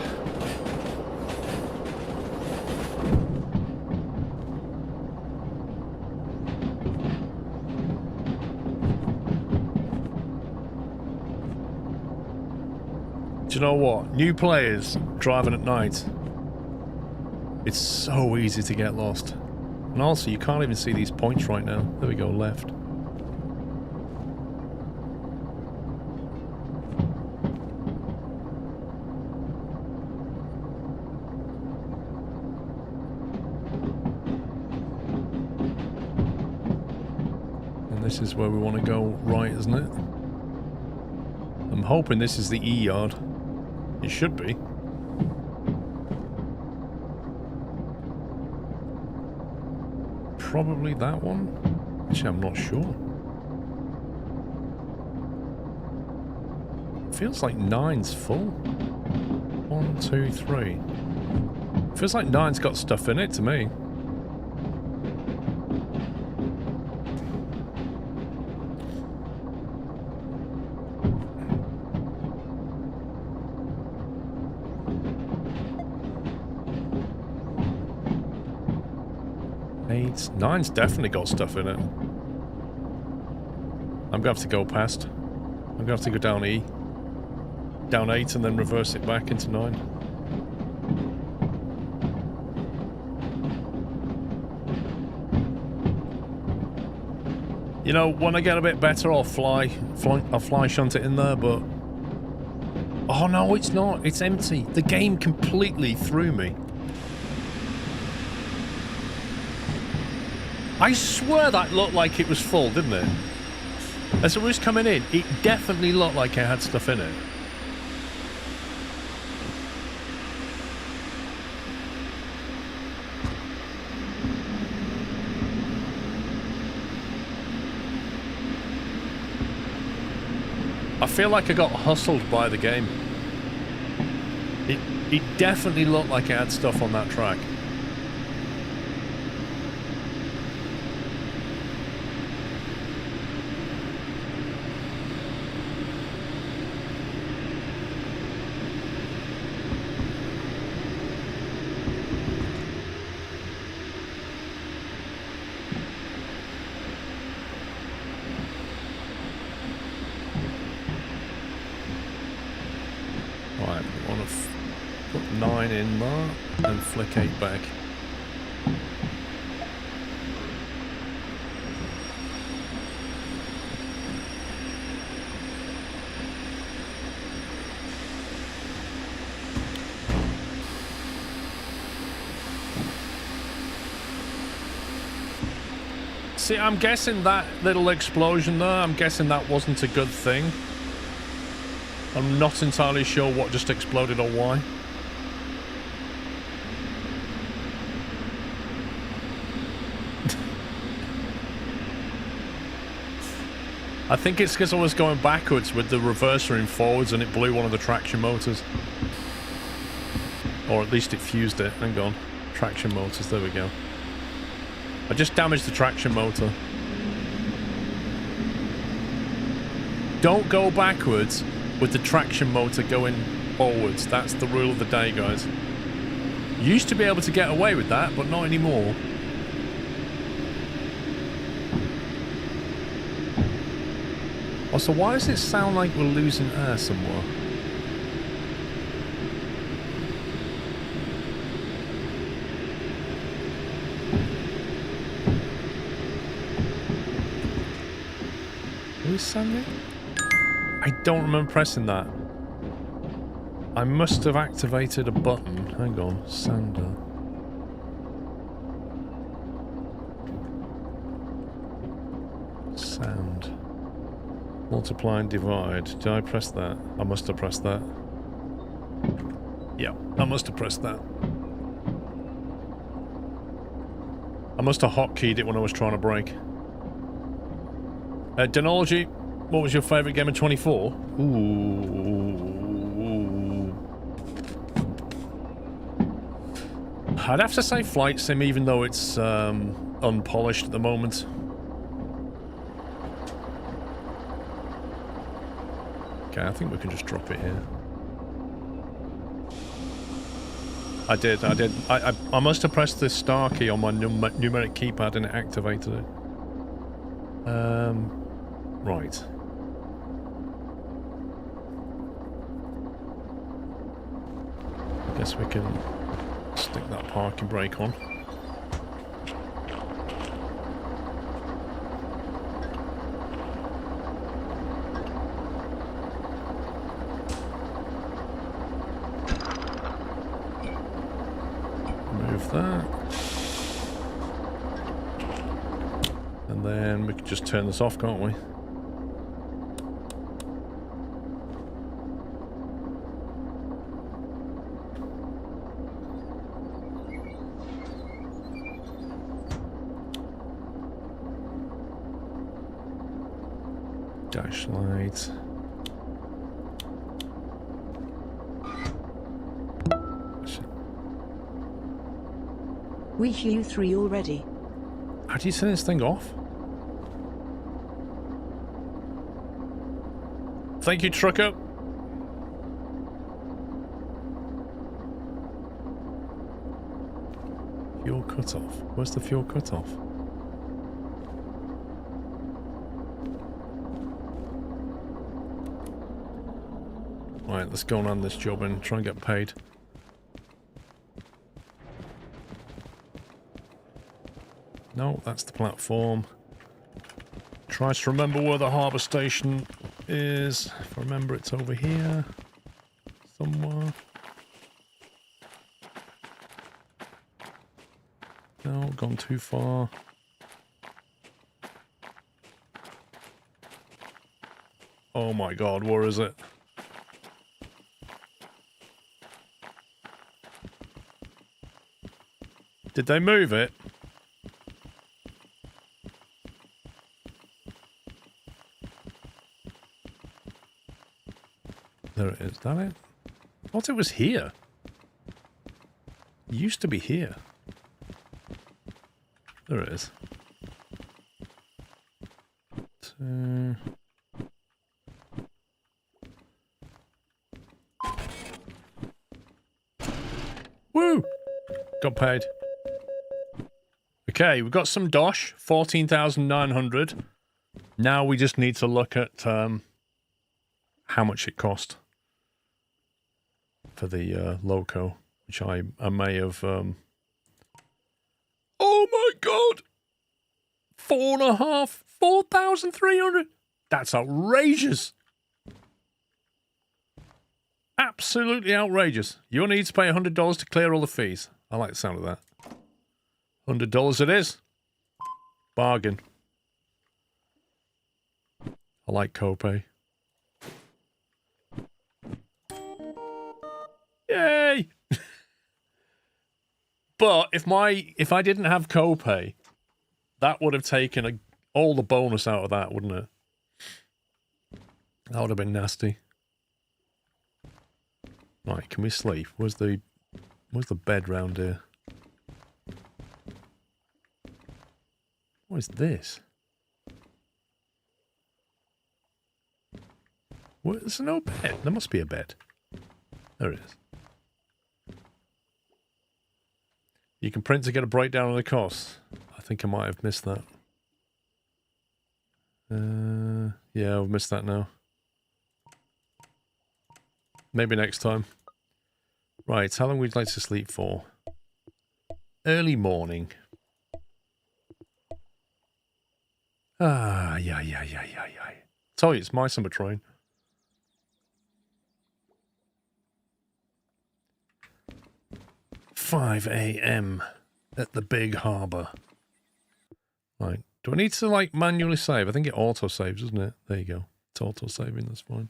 Do you know what? New players driving at night. It's so easy to get lost. And also, you can't even see these points right now. There we go, left. This is where we want to go right, isn't it? I'm hoping this is the E yard. It should be. Probably that one. Actually, I'm not sure. Feels like 9's full. 1, 2, 3. Feels like 9's got stuff in it to me. Nine's definitely got stuff in it. I'm gonna have to go past. I'm gonna have to go down E. Down 8 and then reverse it back into 9. You know, when I get a bit better, I'll fly shunt it in there, but... Oh no, it's not. It's empty. The game completely threw me. I swear that looked like it was full, didn't it? As it was coming in, it definitely looked like it had stuff in it. I feel like I got hustled by the game. It definitely looked like it had stuff on that track. In there and flick 8 back. See, I'm guessing that little explosion there, I'm guessing that wasn't a good thing. I'm not entirely sure what just exploded or why. I think it's because I was going backwards with the reverser in forwards and it blew one of the traction motors. Or at least it fused it. Hang on. Traction motors, there we go. I just damaged the traction motor. Don't go backwards with the traction motor going forwards. That's the rule of the day, guys. You used to be able to get away with that, but not anymore. Also, why does it sound like we're losing air somewhere? we sanding? I don't remember pressing that. I must have activated a button. Hang on, sander. Sand. Multiply and divide. Did I press that? I must have pressed that. Yeah, I must have pressed that. I must have hotkeyed it when I was trying to break. Denology, what was your favourite game of 24? Ooh. I'd have to say Flight Sim, even though it's unpolished at the moment. Okay, I think we can just drop it here. I did. I must have pressed the star key on my numeric keypad and it activated it. Right. I guess we can stick that parking brake on. That, and then we can just turn this off, can't we? Dash light. We hear you 3 already. How do you turn this thing off? Thank you, trucker. Fuel cutoff. Where's the fuel cutoff? Right, let's go on this job and try and get paid. No, that's the platform. Try to remember where the harbour station is. If I remember, it's over here. Somewhere. No, gone too far. Oh my god, where is it? Did they move it? There it is. Is that it? I thought it was here. It used to be here. There it is. Woo! Got paid. Okay, we've got some dosh. 14,900. Now we just need to look at how much it cost for the loco, which I may have. Oh my god! 4.5, 4,300. That's outrageous. Absolutely outrageous. You'll need to pay $100 to clear all the fees. I like the sound of that. $100 it is. Bargain. I like copay. Yay! But if I didn't have copay, that would have taken all the bonus out of that, wouldn't it? That would have been nasty. Right, can we sleep? Where's the bed round here? What is this? What, there's no bed. There must be a bed. There it is. You can print to get a breakdown of the costs. I think I might have missed that. Yeah, I've missed that now. Maybe next time. Right, how long would you like to sleep for? Early morning. Yeah. Tell you, it's my summer train. "5 a.m. at the big harbour." Right. Do I need to, like, manually save? I think it auto-saves, doesn't it? There you go. It's auto-saving, that's fine.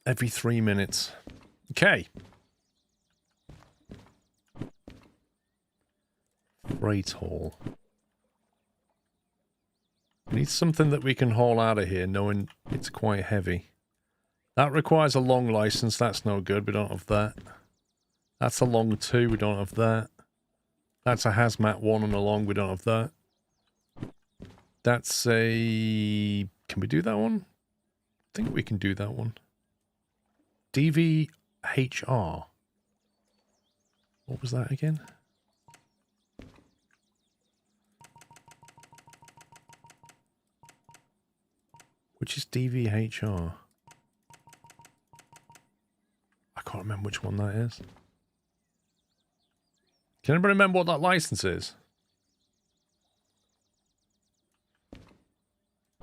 Every 3 minutes. Okay. Freight haul. We need something that we can haul out of here, knowing it's quite heavy. That requires a long license. That's no good. We don't have that. That's a long 2. We don't have that. That's a hazmat 1 and a long. We don't have that. That's a... Can we do that one? I think we can do that one. DVHR. What was that again? Which is DVHR? I can't remember which one that is. Can anybody remember what that license is?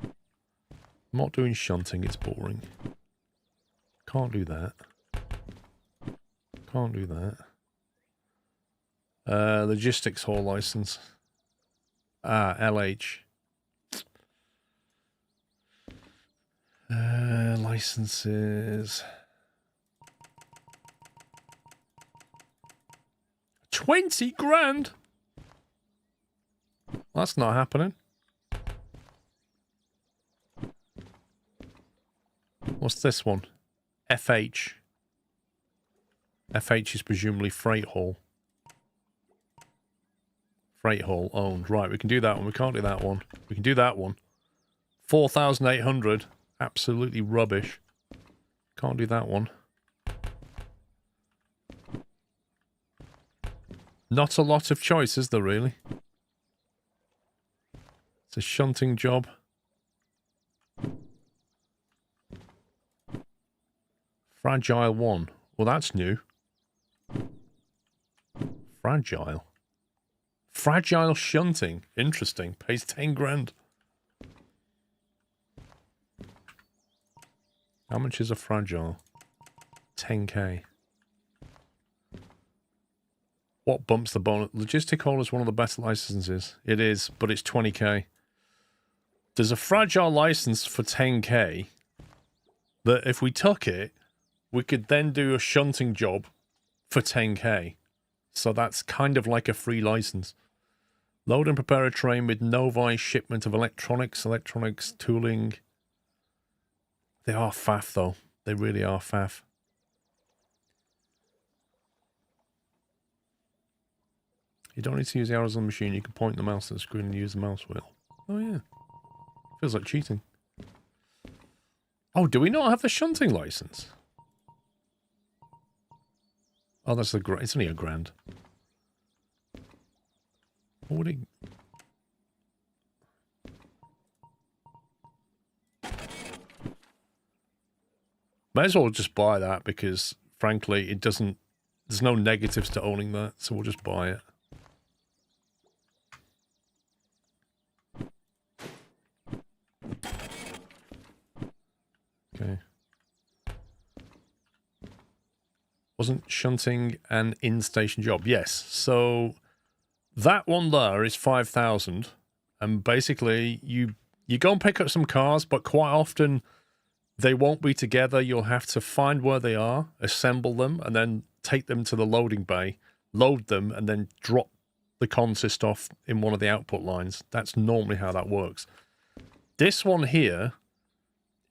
I'm not doing shunting, it's boring. Can't do that. Can't do that. Logistics haul license. Ah, LH. Licenses. 20 grand? That's not happening. What's this one? FH. FH is presumably freight haul. Freight haul owned. Right, we can do that one. We can't do that one. We can do that one. 4,800. Absolutely rubbish. Can't do that one. Not a lot of choice, is there really? It's a shunting job. Fragile 1. Well, that's new. Fragile. Fragile shunting. Interesting. Pays 10 grand. How much is a fragile? 10k. What bumps the bonus? Logistic haul is one of the best licenses. It is, but it's 20k. There's a fragile license for 10k that if we took it, we could then do a shunting job for 10k. So that's kind of like a free license. Load and prepare a train with Novi shipment of electronics, tooling. They are faff though. They really are faff. You don't need to use the arrows on the machine. You can point the mouse at the screen and use the mouse wheel. Oh yeah. Feels like cheating. Oh, do we not have the shunting license? Oh, that's the it's only a grand. What would it... May as well just buy that because, frankly, it doesn't... There's no negatives to owning that, so we'll just buy it. Okay. Wasn't shunting an in-station job? Yes. So that one there is 5,000, and basically you go and pick up some cars, but quite often they won't be together. You'll have to find where they are, assemble them, and then take them to the loading bay, load them, and then drop the consist off in one of the output lines. That's normally how that works. This one here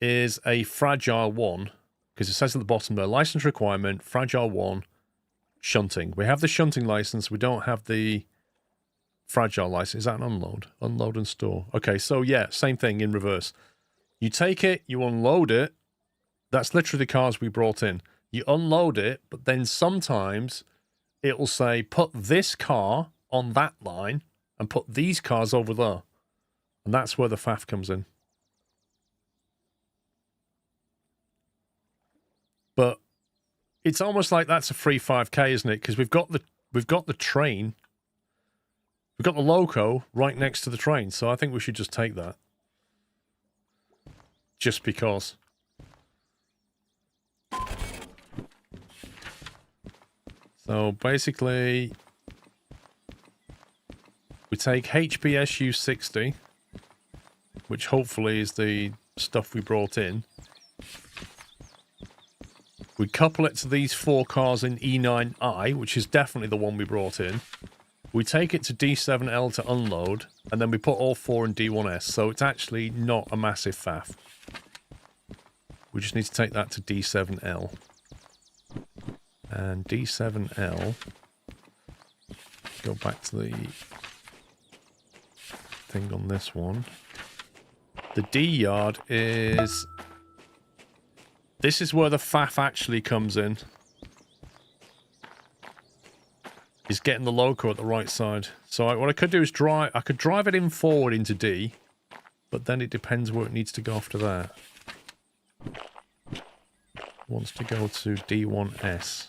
is a fragile 1, because it says at the bottom there, license requirement, fragile 1, shunting. We have the shunting license. We don't have the fragile license. Is that an unload? Unload and store. Okay, so yeah, same thing in reverse. You take it, you unload it. That's literally the cars we brought in. You unload it, but then sometimes it will say, put this car on that line and put these cars over there. And that's where the faff comes in. But it's almost like that's a free 5k, isn't it? Because we've got the train, we've got the loco right next to the train, so I think we should just take that. just because. So basically, we take HBSU 60, which hopefully is the stuff we brought in. We couple it to these 4 cars in E9I, which is definitely the one we brought in. We take it to D7L to unload, and then we put all 4 in D1S, so it's actually not a massive faff. We just need to take that to D7L. And D7L, go back to the thing on this one. The D yard is... This is where the faff actually comes in. Is getting the loco at the right side. So what I could do is drive... I could drive it in forward into D, but then it depends where it needs to go after that. Wants to go to D1S.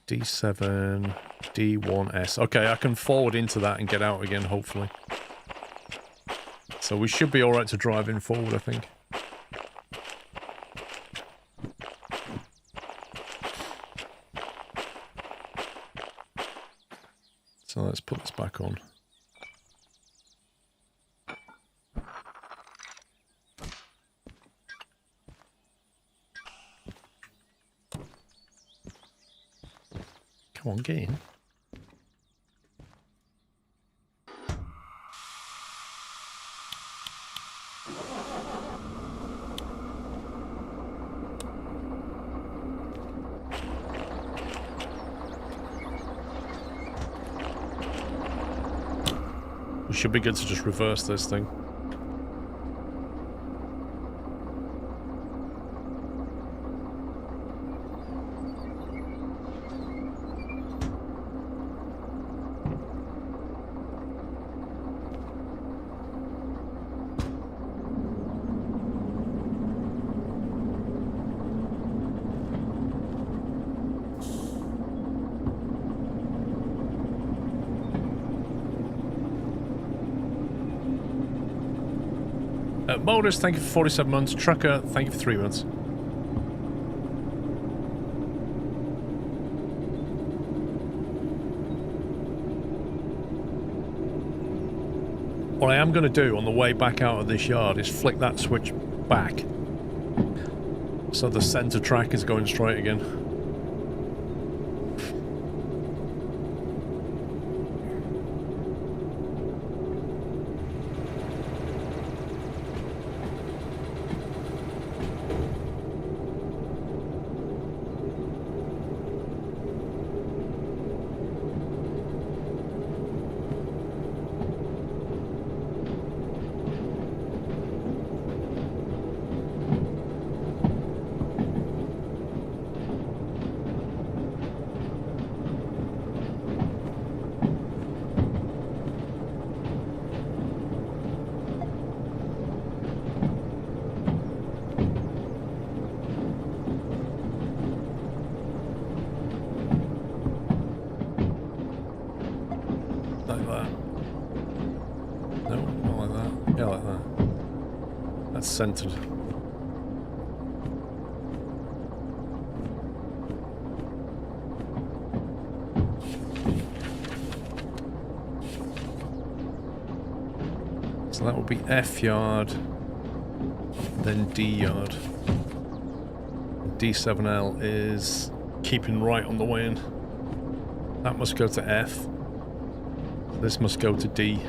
D7, D1S. Okay, I can forward into that and get out again, hopefully. So we should be alright to drive in forward, I think. So let's put this back on. Come on, get in. We should be good to just reverse this thing. Boulders, thank you for 47 months. Trucker, thank you for 3 months. What I am going to do on the way back out of this yard is flick that switch back. So the centre track is going straight again. Centered. So that will be F yard, then D yard. D7L is keeping right on the way in. That must go to F. This must go to D.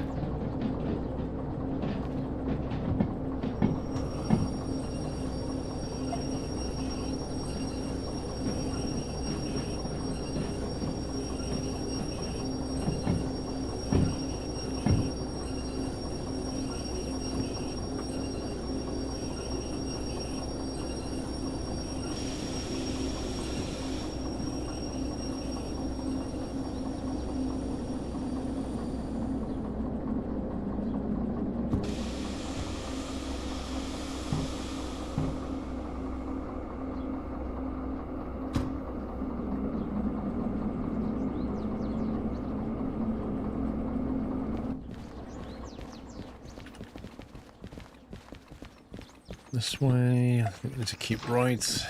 This way. I think we need to keep right.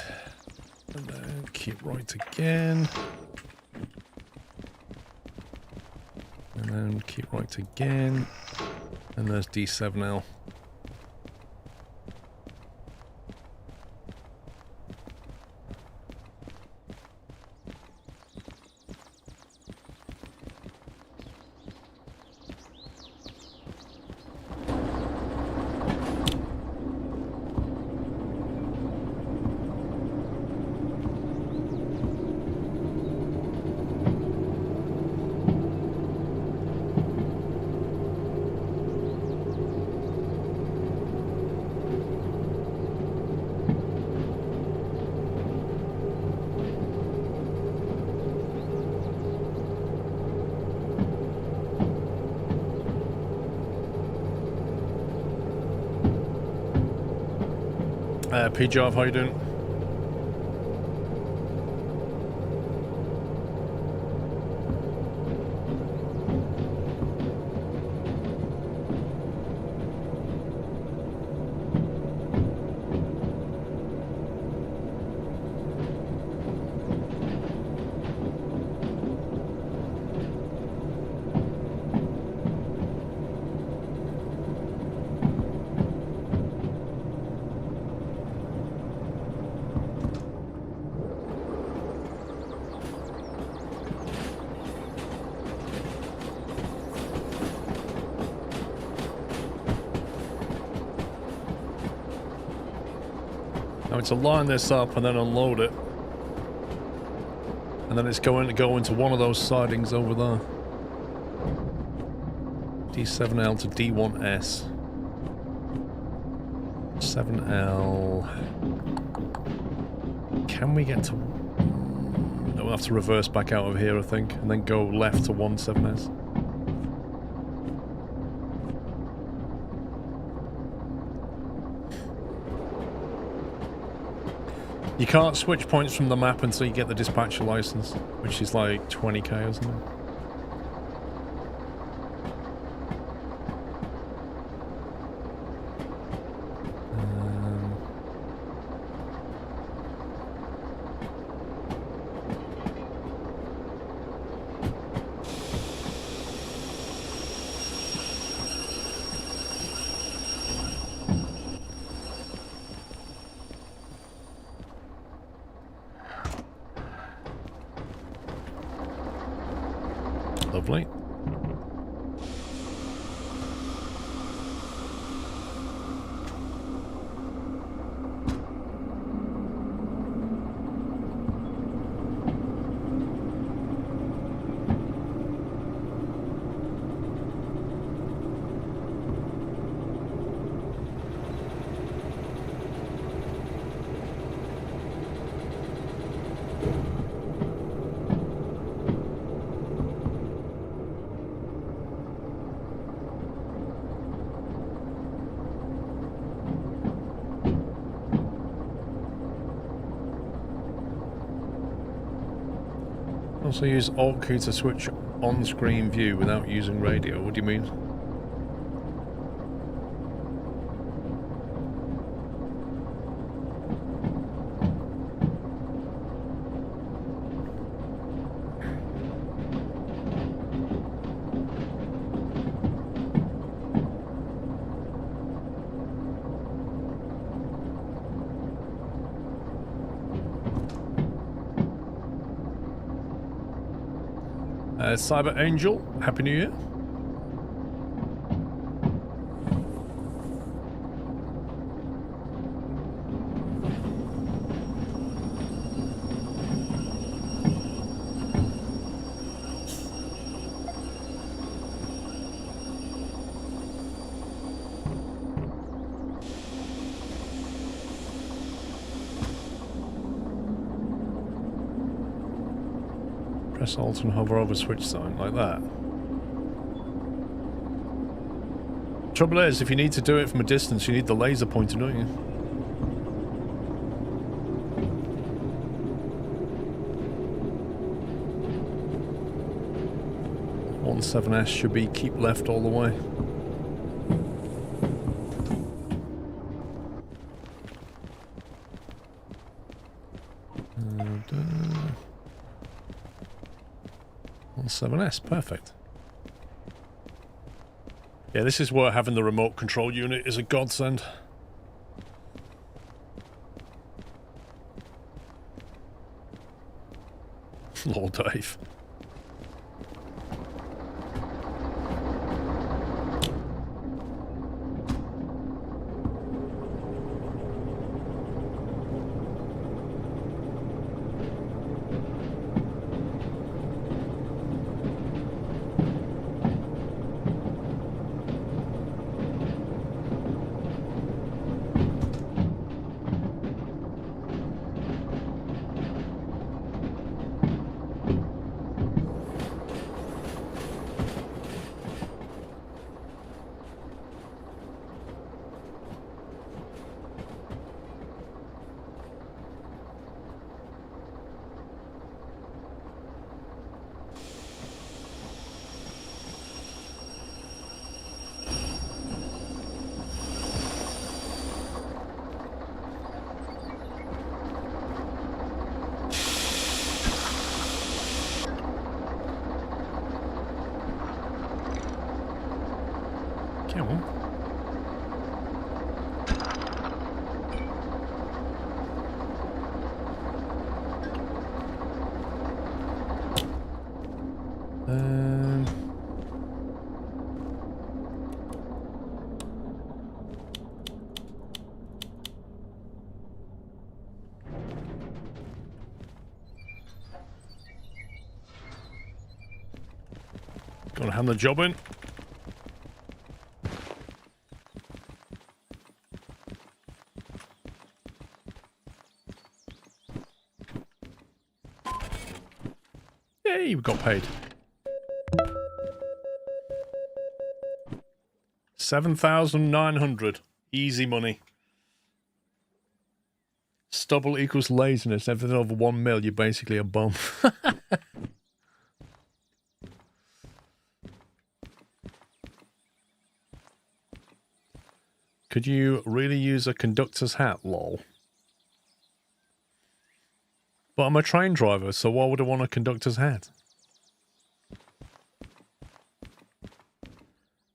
And then keep right again. And then keep right again. And there's D7L. PJov, how you doing? To line this up and then unload it, and then it's going to go into one of those sidings over there. D7L to D1S. 7L. Can we get to... No, we'll have to reverse back out of here, I think, and then go left to 17S. You can't switch points from the map until you get the dispatcher license, which is like 20k or something. Lovely. Also use Alt-Q to switch on-screen view without using radio. What do you mean? Cyber Angel, Happy New Year. Press Alt and hover over switch sign like that. Trouble is, if you need to do it from a distance, you need the laser pointer, don't you? One 7S should be keep left all the way. 7S, perfect. Yeah, this is where having the remote control unit is a godsend. Lord Dave. Come on. Gotta hand the job in. Yay, we got paid. 7,900. Easy money. Stubble equals laziness. Everything over 1 mil, you're basically a bum. Could you really use a conductor's hat, lol? But I'm a train driver, so why would I want a conductor's hat?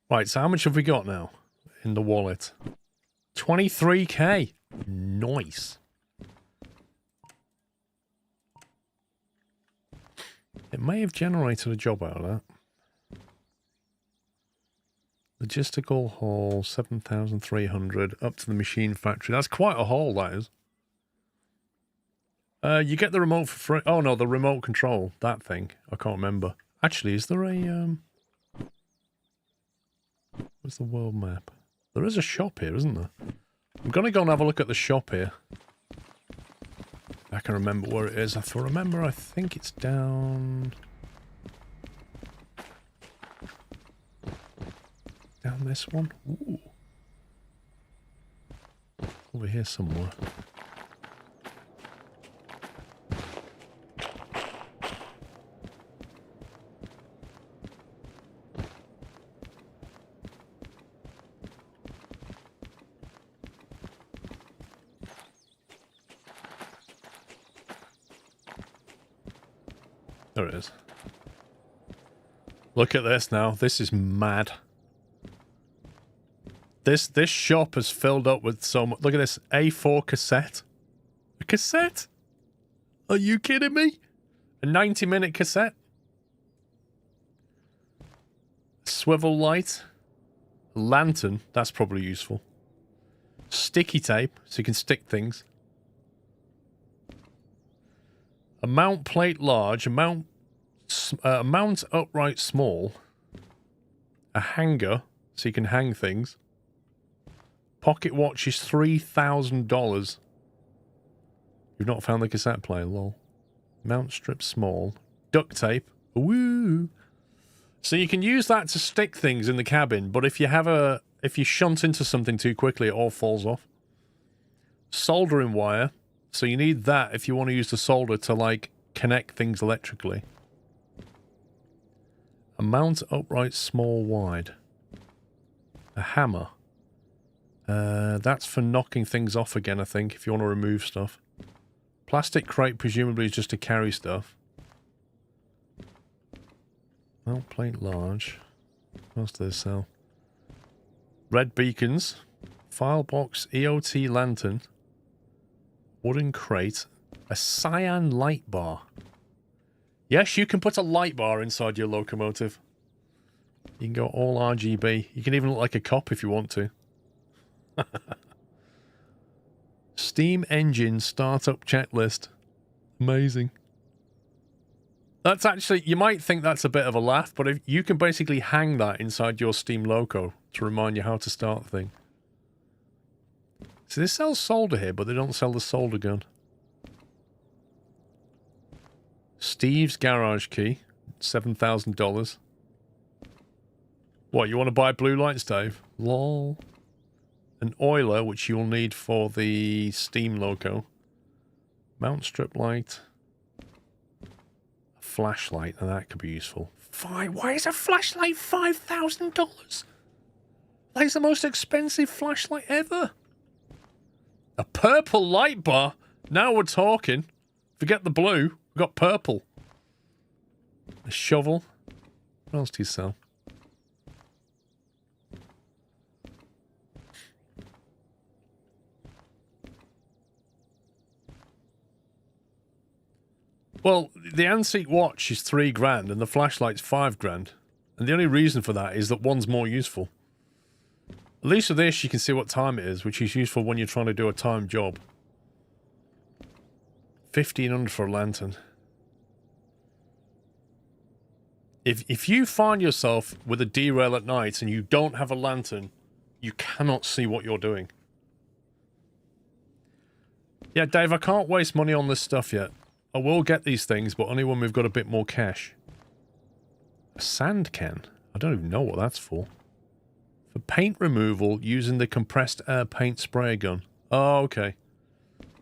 Right, so how much have we got now in the wallet? 23k. Nice. It may have generated a job out of that. Logistical haul, 7,300 up to the machine factory. That's quite a haul, that is. You get the remote for free. Oh no, the remote control, that thing. I can't remember. Actually, is there a where's the world map? There is a shop here, isn't there? I'm gonna go and have a look at the shop here. I can remember where it is. I think it's down this one. Ooh. Over here somewhere. There it is. Look at this now. This is mad. This shop has filled up with so much. Look at this A4 cassette. A cassette? Are you kidding me? A 90-minute cassette? Swivel light. Lantern. That's probably useful. Sticky tape, so you can stick things. A mount plate large. A mount upright small. A hanger, so you can hang things. Pocket watch is $3,000. You've not found the cassette player, lol. Mount strip small. Duct tape. Woo! So you can use that to stick things in the cabin, but if you shunt into something too quickly, it all falls off. Soldering wire. So you need that if you want to use the solder to, like, connect things electrically. A mount upright small wide. A hammer. That's for knocking things off again, I think, if you want to remove stuff. Plastic crate presumably is just to carry stuff. Well, plate large. What else do they sell? Red beacons. File box, EOT lantern. Wooden crate. A cyan light bar. Yes, you can put a light bar inside your locomotive. You can go all RGB. You can even look like a cop if you want to. Steam engine startup checklist. Amazing. That's actually, you might think that's a bit of a laugh, but if you can basically hang that inside your Steam Loco to remind you how to start the thing. See, they sell solder here, but they don't sell the solder gun. Steve's garage key, $7,000. What, you want to buy blue lights, Dave? Lol. An oiler, which you'll need for the Steam Loco. Mount strip light. A flashlight, and that could be useful. Why is a flashlight $5,000? That is the most expensive flashlight ever. A purple light bar? Now we're talking. Forget the blue. We've got purple. A shovel. What else do you sell? Well, the antique watch is $3,000 and the flashlight's $5,000. And the only reason for that is that one's more useful. At least with this, you can see what time it is, which is useful when you're trying to do a timed job. 1,500 for a lantern. If you find yourself with a derail at night and you don't have a lantern, you cannot see what you're doing. Yeah, Dave, I can't waste money on this stuff yet. I will get these things, but only when we've got a bit more cash. A sand can? I don't even know what that's for. For paint removal using the compressed air paint spray gun. Oh, okay.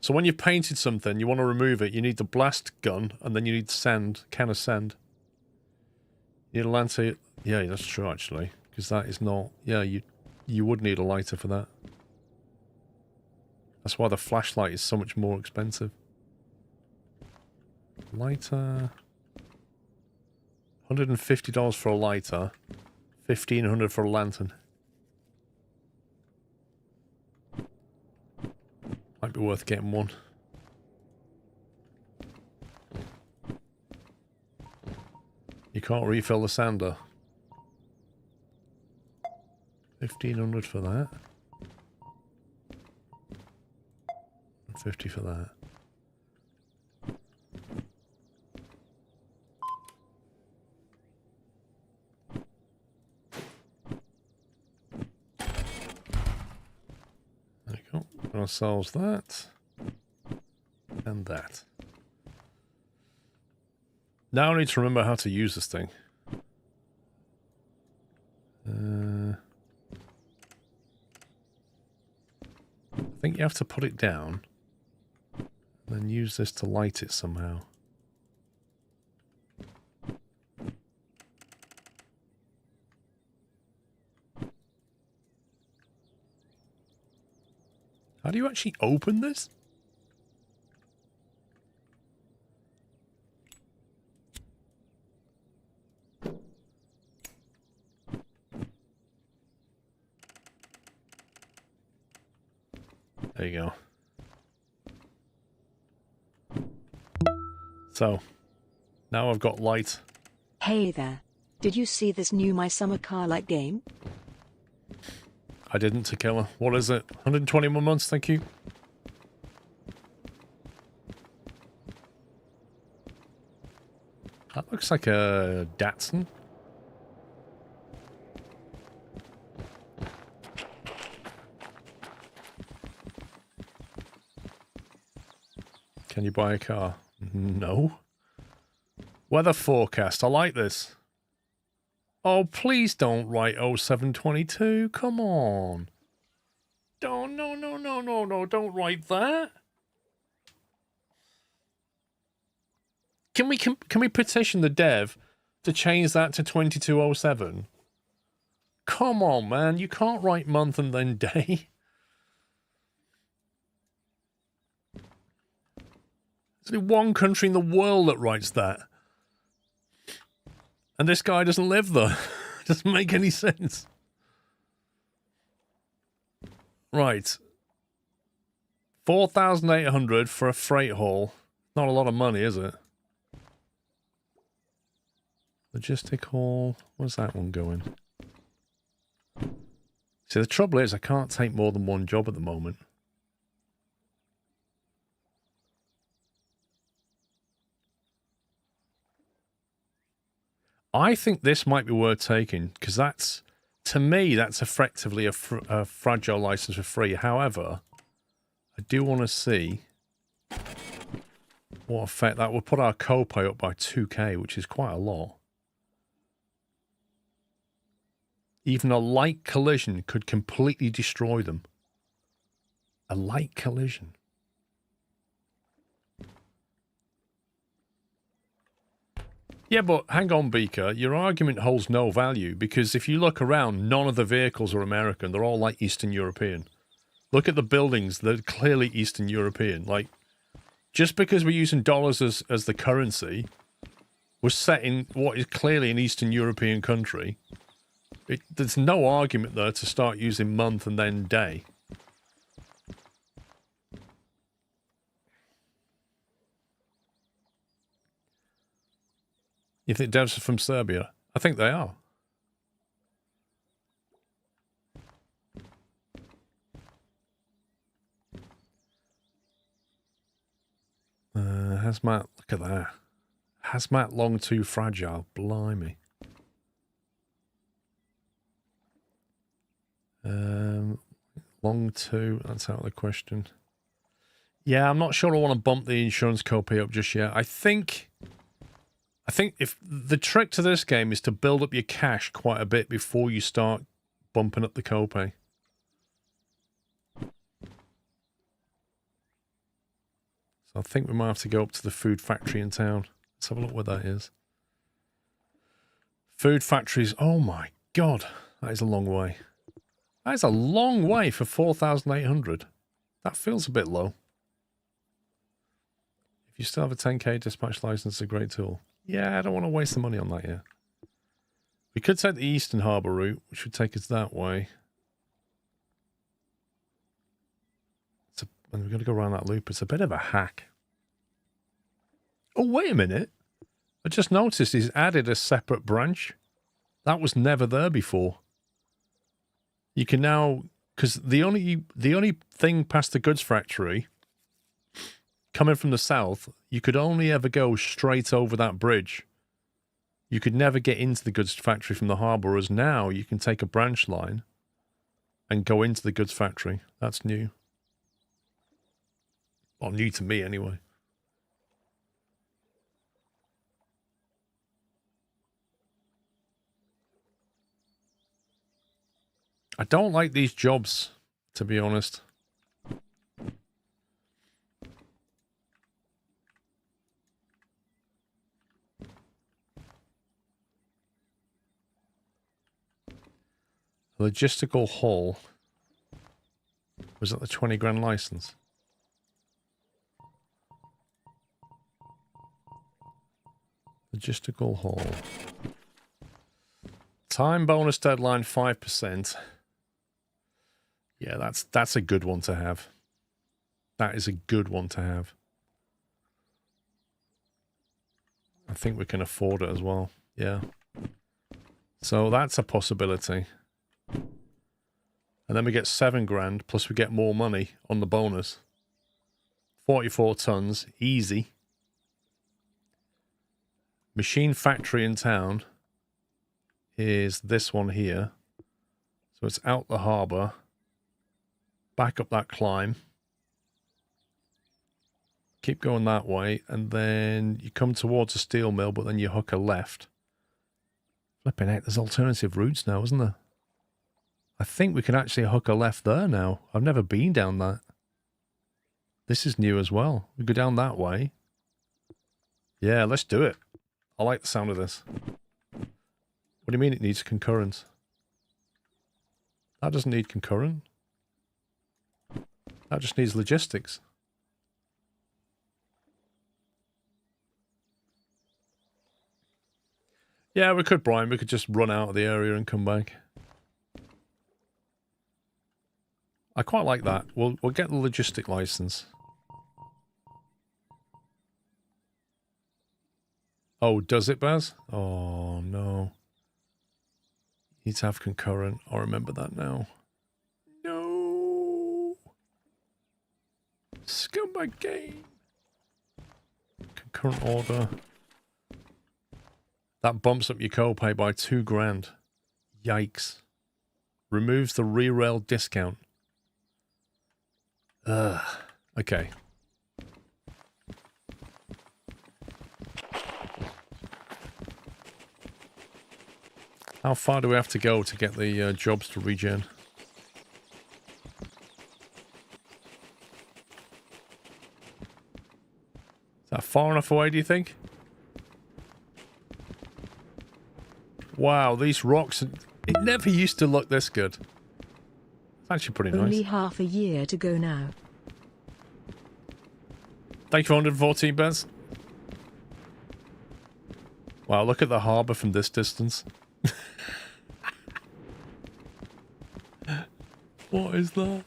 So when you've painted something, you want to remove it, you need the blast gun, and then you need sand, can of sand. You need a lantern. Yeah, that's true, actually. Because that is not... Yeah, you would need a lighter for that. That's why the flashlight is so much more expensive. Lighter... $150 for a lighter. $1,500 for a lantern. Might be worth getting one. You can't refill the sander. $1,500 for that. $50 for that. There we go. Got ourselves that. And that. Now I need to remember how to use this thing. I think you have to put it down. And then use this to light it somehow. How do you actually open this? There you go. So, now I've got light. Hey there. Did you see this new My Summer Car Light game? I didn't, Tequila. What is it? 121 months, thank you. That looks like a Datsun. Can you buy a car? No. Weather forecast. I like this. Oh, please don't write 0722. Come on. Don't, no. Don't write that. Can we petition the dev to change that to 2207? Come on, man. You can't write month and then day. There's only one country in the world that writes that. And this guy doesn't live there. Doesn't make any sense. Right. 4,800 for a freight haul. Not a lot of money, is it? Logistic haul. Where's that one going? See, the trouble is I can't take more than one job at the moment. I think this might be worth taking, because that's, to me, that's effectively a fragile license for free. However, I do want to see what effect that would put our copay up by 2k, which is quite a lot. Even a light collision could completely destroy them. A light collision. Yeah, but hang on, Beaker. Your argument holds no value, because if you look around, none of the vehicles are American. They're all like Eastern European. Look at the buildings. They're clearly Eastern European. Like, just because we're using dollars as the currency, we're set in what is clearly an Eastern European country. There's no argument there to start using month and then day. You think devs are from Serbia? I think they are. Hazmat, look at that. Hazmat long too fragile. Blimey. Long too, that's out of the question. Yeah, I'm not sure I want to bump the insurance copay up just yet. I think if the trick to this game is to build up your cash quite a bit before you start bumping up the copay. So I think we might have to go up to the food factory in town. Let's have a look where that is. Food factories. Oh my God. That is a long way. That is a long way for 4,800. That feels a bit low. If you still have a 10k dispatch license, it's a great tool. Yeah, I don't want to waste the money on that yet. We could take the Eastern Harbour route, which would take us that way. And we're going to go around that loop. It's a bit of a hack. Oh, wait a minute. I just noticed he's added a separate branch. That was never there before. You can now, because the only thing past the goods factory coming from the south, you could only ever go straight over that bridge. You could never get into the goods factory from the harbour, as now you can take a branch line and go into the goods factory. That's new. Well, new to me anyway. I don't like these jobs, to be honest. Logistical haul. Was that the 20 grand license? Logistical haul. Time bonus deadline 5%. Yeah, that's a good one to have. That is a good one to have. I think we can afford it as well. Yeah. So that's a possibility. And then we get 7 grand, plus we get more money on the bonus. 44 tons, easy. Machine factory in town is this one here. So it's out the harbour. Back up that climb. Keep going that way, and then you come towards a steel mill, but then you hook a left. Flipping heck, there's alternative routes now, isn't there? I think we can actually hook a left there now. I've never been down that. This is new as well. We go down that way. Yeah, let's do it. I like the sound of this. What do you mean it needs concurrent? That doesn't need concurrent. That just needs logistics. Yeah, we could, Brian. We could just run out of the area and come back. I quite like that. We'll get the logistic license. Oh, does it, Baz? Oh, no. Need to have concurrent. I remember that now. No. Scumbag game. Concurrent order. That bumps up your co-pay by $2,000. Yikes. Removes the re-rail discount. Ugh. Okay. How far do we have to go to get the jobs to regen? Is that far enough away, do you think? Wow, these rocks... It never used to look this good. It's actually pretty nice. Only half a year to go now. Thank you for 114, Bez. Wow, look at the harbour from this distance. What is that?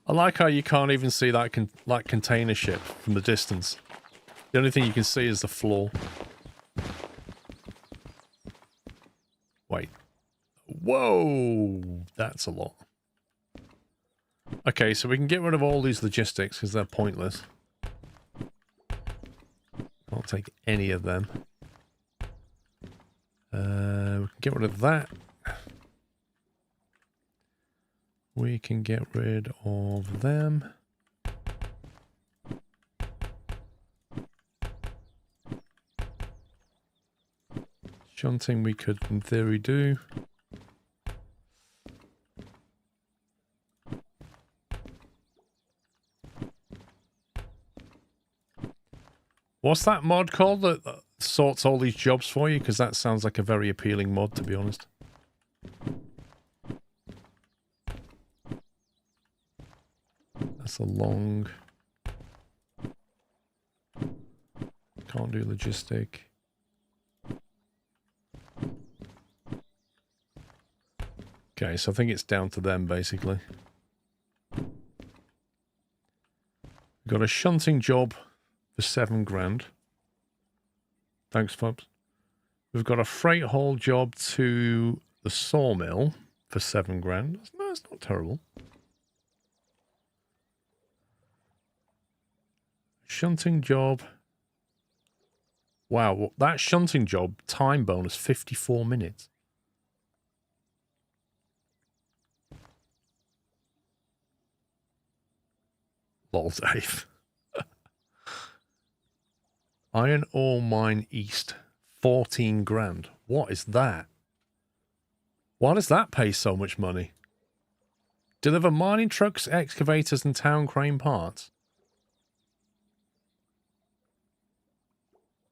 I like how you can't even see that container ship from the distance. The only thing you can see is the floor. Wait. Whoa! That's a lot. Okay, so we can get rid of all these logistics because they're pointless. I'll take any of them. We can get rid of that. We can get rid of them. Shunting we could in theory do. What's that mod called that sorts all these jobs for you? Because that sounds like a very appealing mod, to be honest. That's a long... Can't do logistic. Okay, so I think it's down to them, basically. We've got a shunting job for $7,000. Thanks, Fubs. We've got a freight haul job to the sawmill for $7,000. That's not terrible. Shunting job. Wow, that shunting job, time bonus, 54 minutes. Lol, Dave. Iron ore mine east, $14,000. What is that? Why does that pay so much money? Deliver mining trucks, excavators, and town crane parts.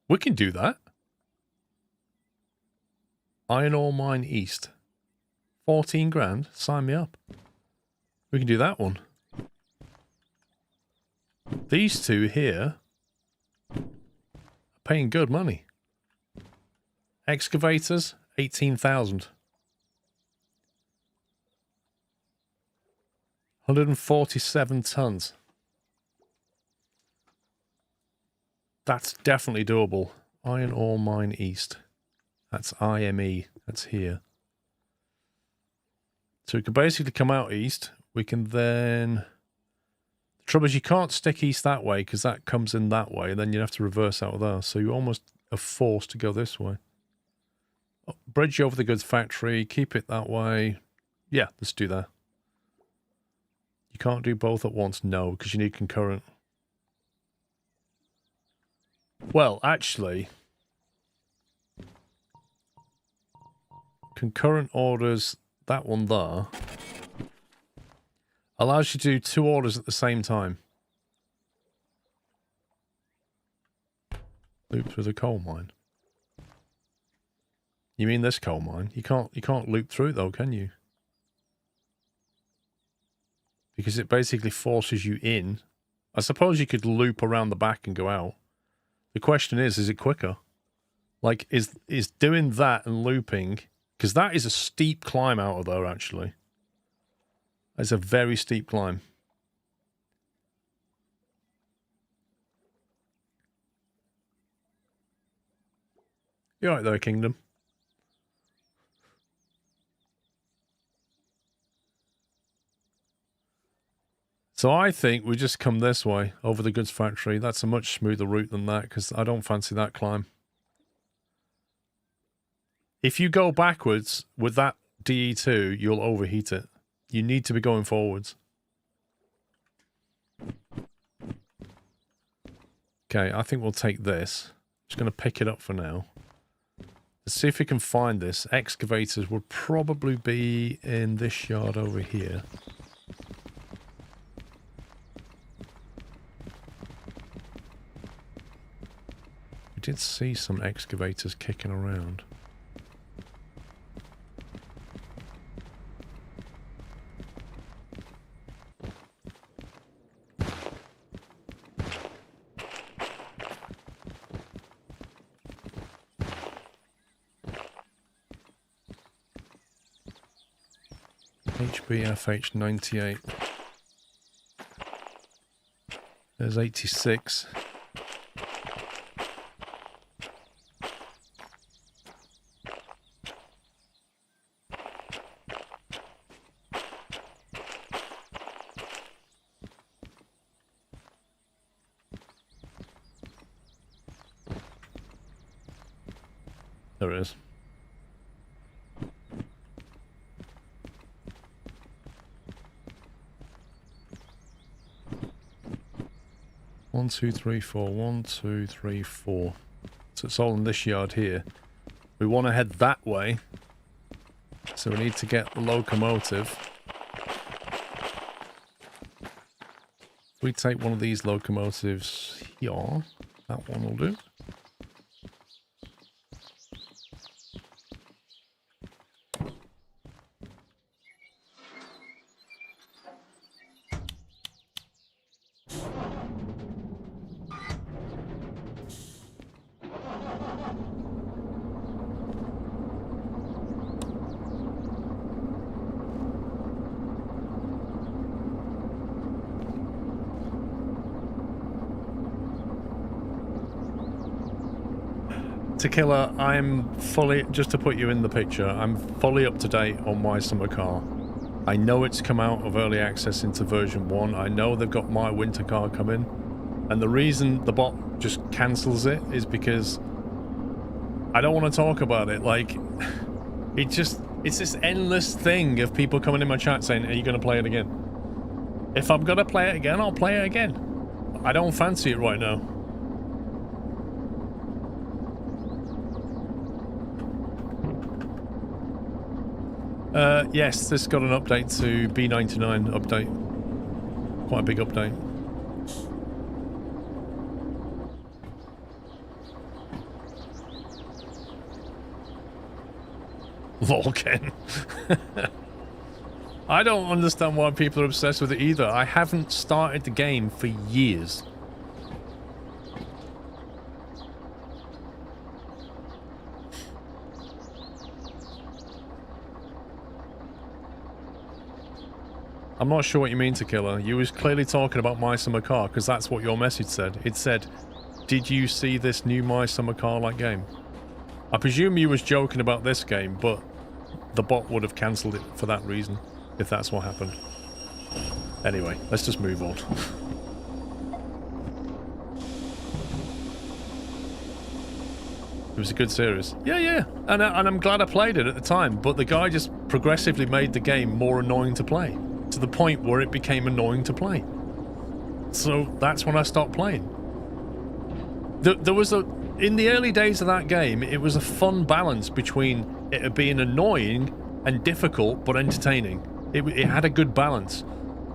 We can do that. Iron ore mine east, $14,000. Sign me up. We can do that one. These two here are paying good money. Excavators, 18,000. 147 tons. That's definitely doable. Iron ore mine east. That's IME. That's here. So we can basically come out east. We can then... Trouble is you can't stick east that way because that comes in that way, and then you have to reverse out of there. So you almost are forced to go this way. Bridge over the goods factory, keep it that way. Yeah, let's do that. You can't do both at once, no, because you need concurrent. Well, actually, concurrent orders, that one there. Allows you to do 2 orders at the same time. Loop through the coal mine. You mean this coal mine? You can't loop through it though, can you? Because it basically forces you in. I suppose you could loop around the back and go out. The question is it quicker? Like, is doing that and looping... Because that is a steep climb out of there, actually. It's a very steep climb. You alright there, Kingdom? So I think we just come this way, over the goods factory. That's a much smoother route than that, because I don't fancy that climb. If you go backwards with that DE2, you'll overheat it. You need to be going forwards. Okay, I think we'll take this. Just going to pick it up for now. Let's see if we can find this. Excavators would probably be in this yard over here. We did see some excavators kicking around. HBFH98. There's 86. There it is. One, two, three, four. 1, 2, 3, 4. So it's all in this yard here. We want to head that way. So we need to get the locomotive. If we take one of these locomotives here, that one will do. Killer, I'm fully, just to put you in the picture, I'm fully up to date on my summer car. I know it's come out of early access into version 1. I know they've got my winter car coming. And the reason the bot just cancels it is because I don't want to talk about it. Like, it's this endless thing of people coming in my chat saying, are you going to play it again? If I'm going to play it again, I'll play it again. I don't fancy it right now. Yes, this got an update to B99 update. Quite a big update. Lorcan. I don't understand why people are obsessed with it either. I haven't started the game for years. I'm not sure what you mean, Tequila. You was clearly talking about My Summer Car, because that's what your message said. It said, did you see this new My Summer Car-like game? I presume you was joking about this game, but the bot would have cancelled it for that reason, if that's what happened. Anyway, let's just move on. It was a good series. Yeah. And I'm glad I played it at the time, but the guy just progressively made the game more annoying to play. To the point where it became annoying to play. So that's when I stopped playing. There was in the early days of that game, it was a fun balance between it being annoying and difficult but entertaining. It had a good balance.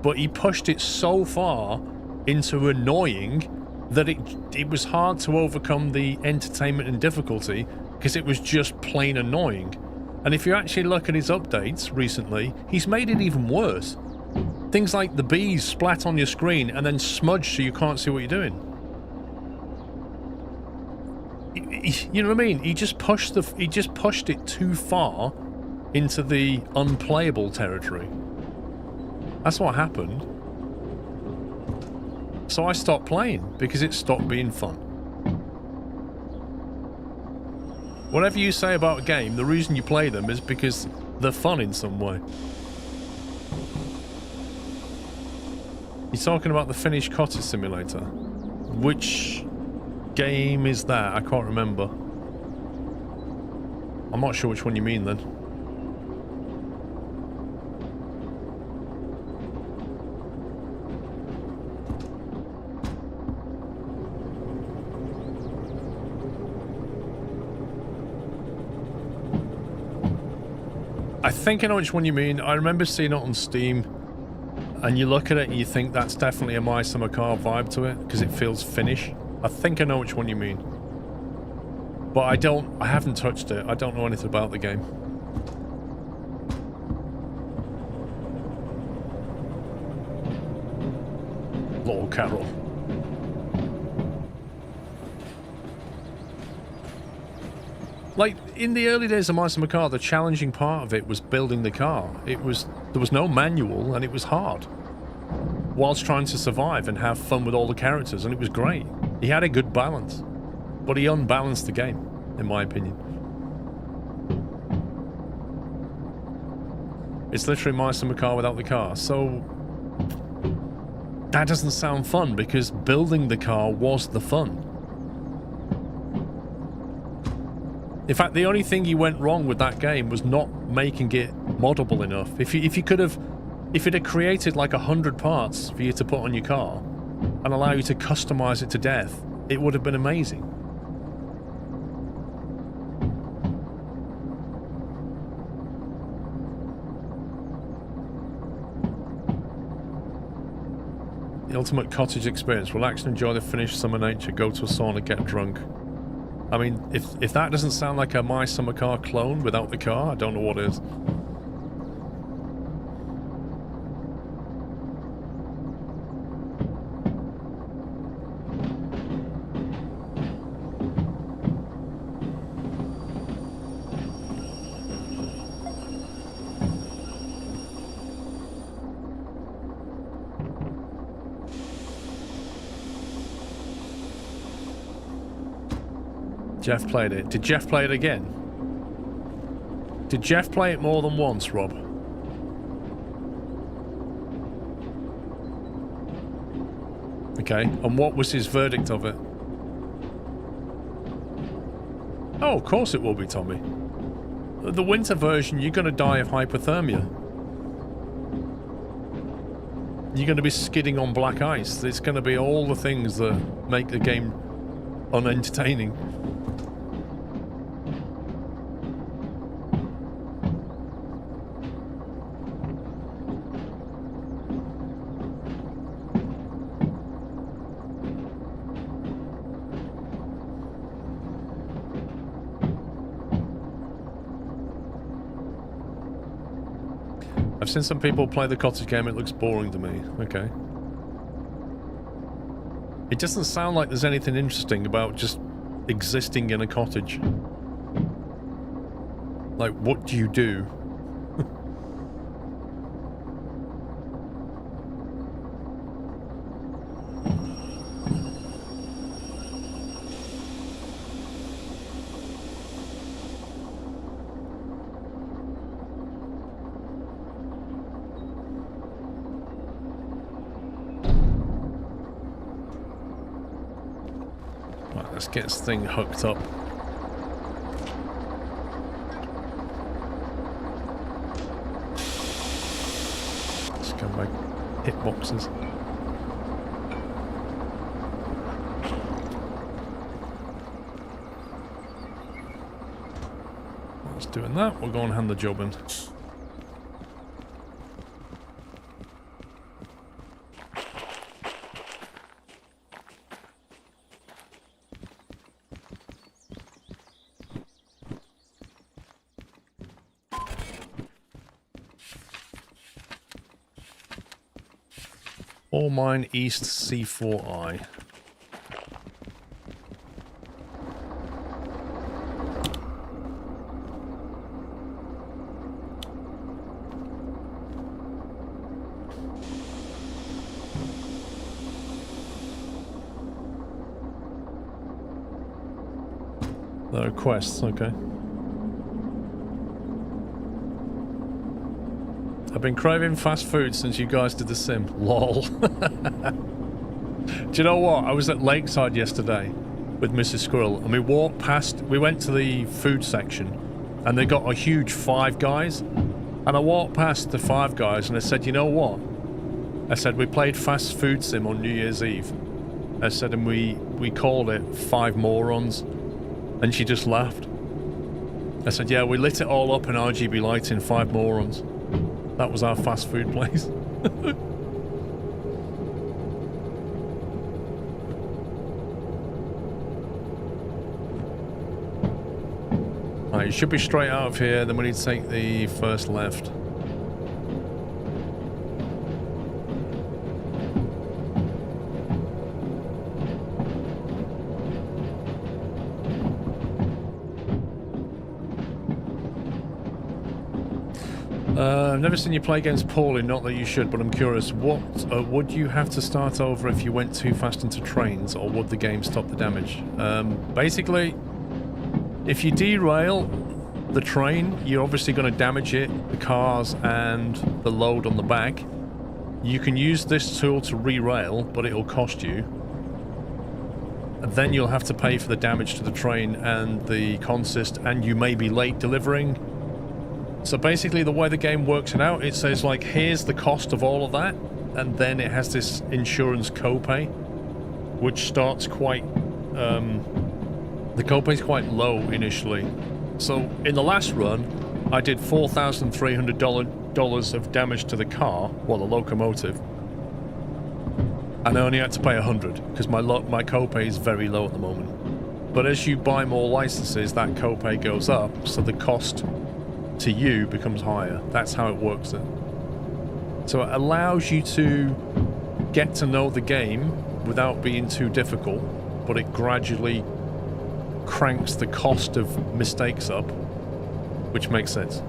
But he pushed it so far into annoying that it was hard to overcome the entertainment and difficulty, because it was just plain annoying. And if you actually look at his updates recently, he's made it even worse. Things like the bees splat on your screen and then smudge so you can't see what you're doing. You know what I mean? He just pushed it too far into the unplayable territory. That's what happened. So I stopped playing because it stopped being fun. Whatever you say about a game, the reason you play them is because they're fun in some way. He's talking about the Finnish Cottage Simulator. Which game is that? I can't remember. I'm not sure which one you mean then. I think I know which one you mean. I remember seeing it on Steam, and you look at it and you think that's definitely a My Summer Car vibe to it, because it feels Finnish. I think I know which one you mean. But I haven't touched it. I don't know anything about the game. Lord Carol. Like, in the early days of My Summer Car, the challenging part of it was building the car. There was no manual, and it was hard. Whilst trying to survive and have fun with all the characters, and it was great. He had a good balance. But he unbalanced the game, in my opinion. It's literally My Summer Car without the car, so... that doesn't sound fun, because building the car was the fun. In fact, the only thing you went wrong with that game was not making it moddable enough. If it had created like 100 parts for you to put on your car and allow you to customize it to death, it would have been amazing. The ultimate cottage experience. Relax and enjoy the Finnish summer nature. Go to a sauna, get drunk. I mean, if that doesn't sound like a My Summer Car clone without the car, I don't know what is. Jeff played it. Did Jeff play it again? Did Jeff play it more than once, Rob? Okay, and what was his verdict of it? Oh, of course it will be, Tommy. The winter version, you're going to die of hypothermia. You're going to be skidding on black ice. It's going to be all the things that make the game unentertaining. I've seen some people play the cottage game, it looks boring to me. Okay. It doesn't sound like there's anything interesting about just existing in a cottage. Like, what do you do? Let's get this thing hooked up. Let's go back hitboxes. Whilst doing that, we'll go and hand the job in. Ore mine East C4I. There are quests, okay. I've been craving fast food since you guys did the sim. LOL. Do you know what? I was at Lakeside yesterday with Mrs. Squirrel and we walked past, we went to the food section and they got a huge Five Guys. And I walked past the Five Guys and I said, you know what? I said, we played fast food sim on New Year's Eve. I said, and we called it Five Morons. And she just laughed. I said, yeah, we lit it all up in RGB lighting, Five Morons. That was our fast food place. Right, you should be straight out of here, then we need to take the first left. I've never seen you play against poorly, not that you should, but I'm curious, what would you have to start over if you went too fast into trains, or would the game stop the damage? Basically, if you derail the train, you're obviously going to damage it, the cars, and the load on the back. You can use this tool to re-rail, but it'll cost you. And then you'll have to pay for the damage to the train and the consist, and you may be late delivering. So basically the way the game works it out, it says like, here's the cost of all of that, and then it has this insurance copay, which starts quite, the copay's quite low initially. So in the last run, I did $4,300 of damage to the car, well, the locomotive, and I only had to pay 100 because my copay is very low at the moment. But as you buy more licenses, that copay goes up, so the cost to you becomes higher. That's how it works then. So it allows you to get to know the game without being too difficult, but it gradually cranks the cost of mistakes up, which makes sense.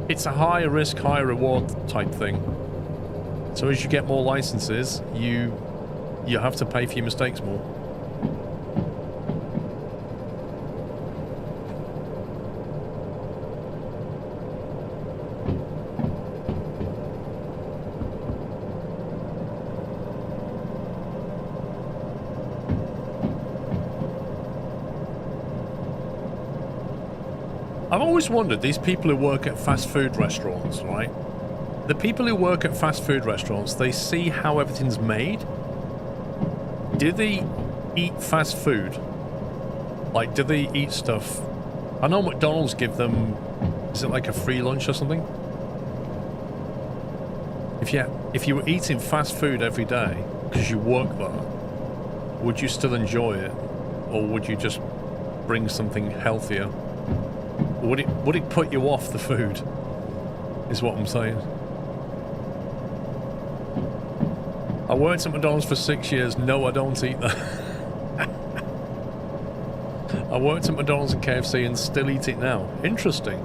It's a higher risk, higher reward type thing. So as you get more licenses, you have to pay for your mistakes more. I've always wondered, these people who work at fast food restaurants, right? The people who work at fast food restaurants, they see how everything's made. Do they eat fast food? Like, do they eat stuff? I know McDonald's give them, is it like a free lunch or something? If you were eating fast food every day because you work there, would you still enjoy it? Or would you just bring something healthier? Would it put you off the food, is what I'm saying. I worked at McDonald's for 6 years. No, I don't eat that. I worked at McDonald's and KFC and still eat it now. Interesting.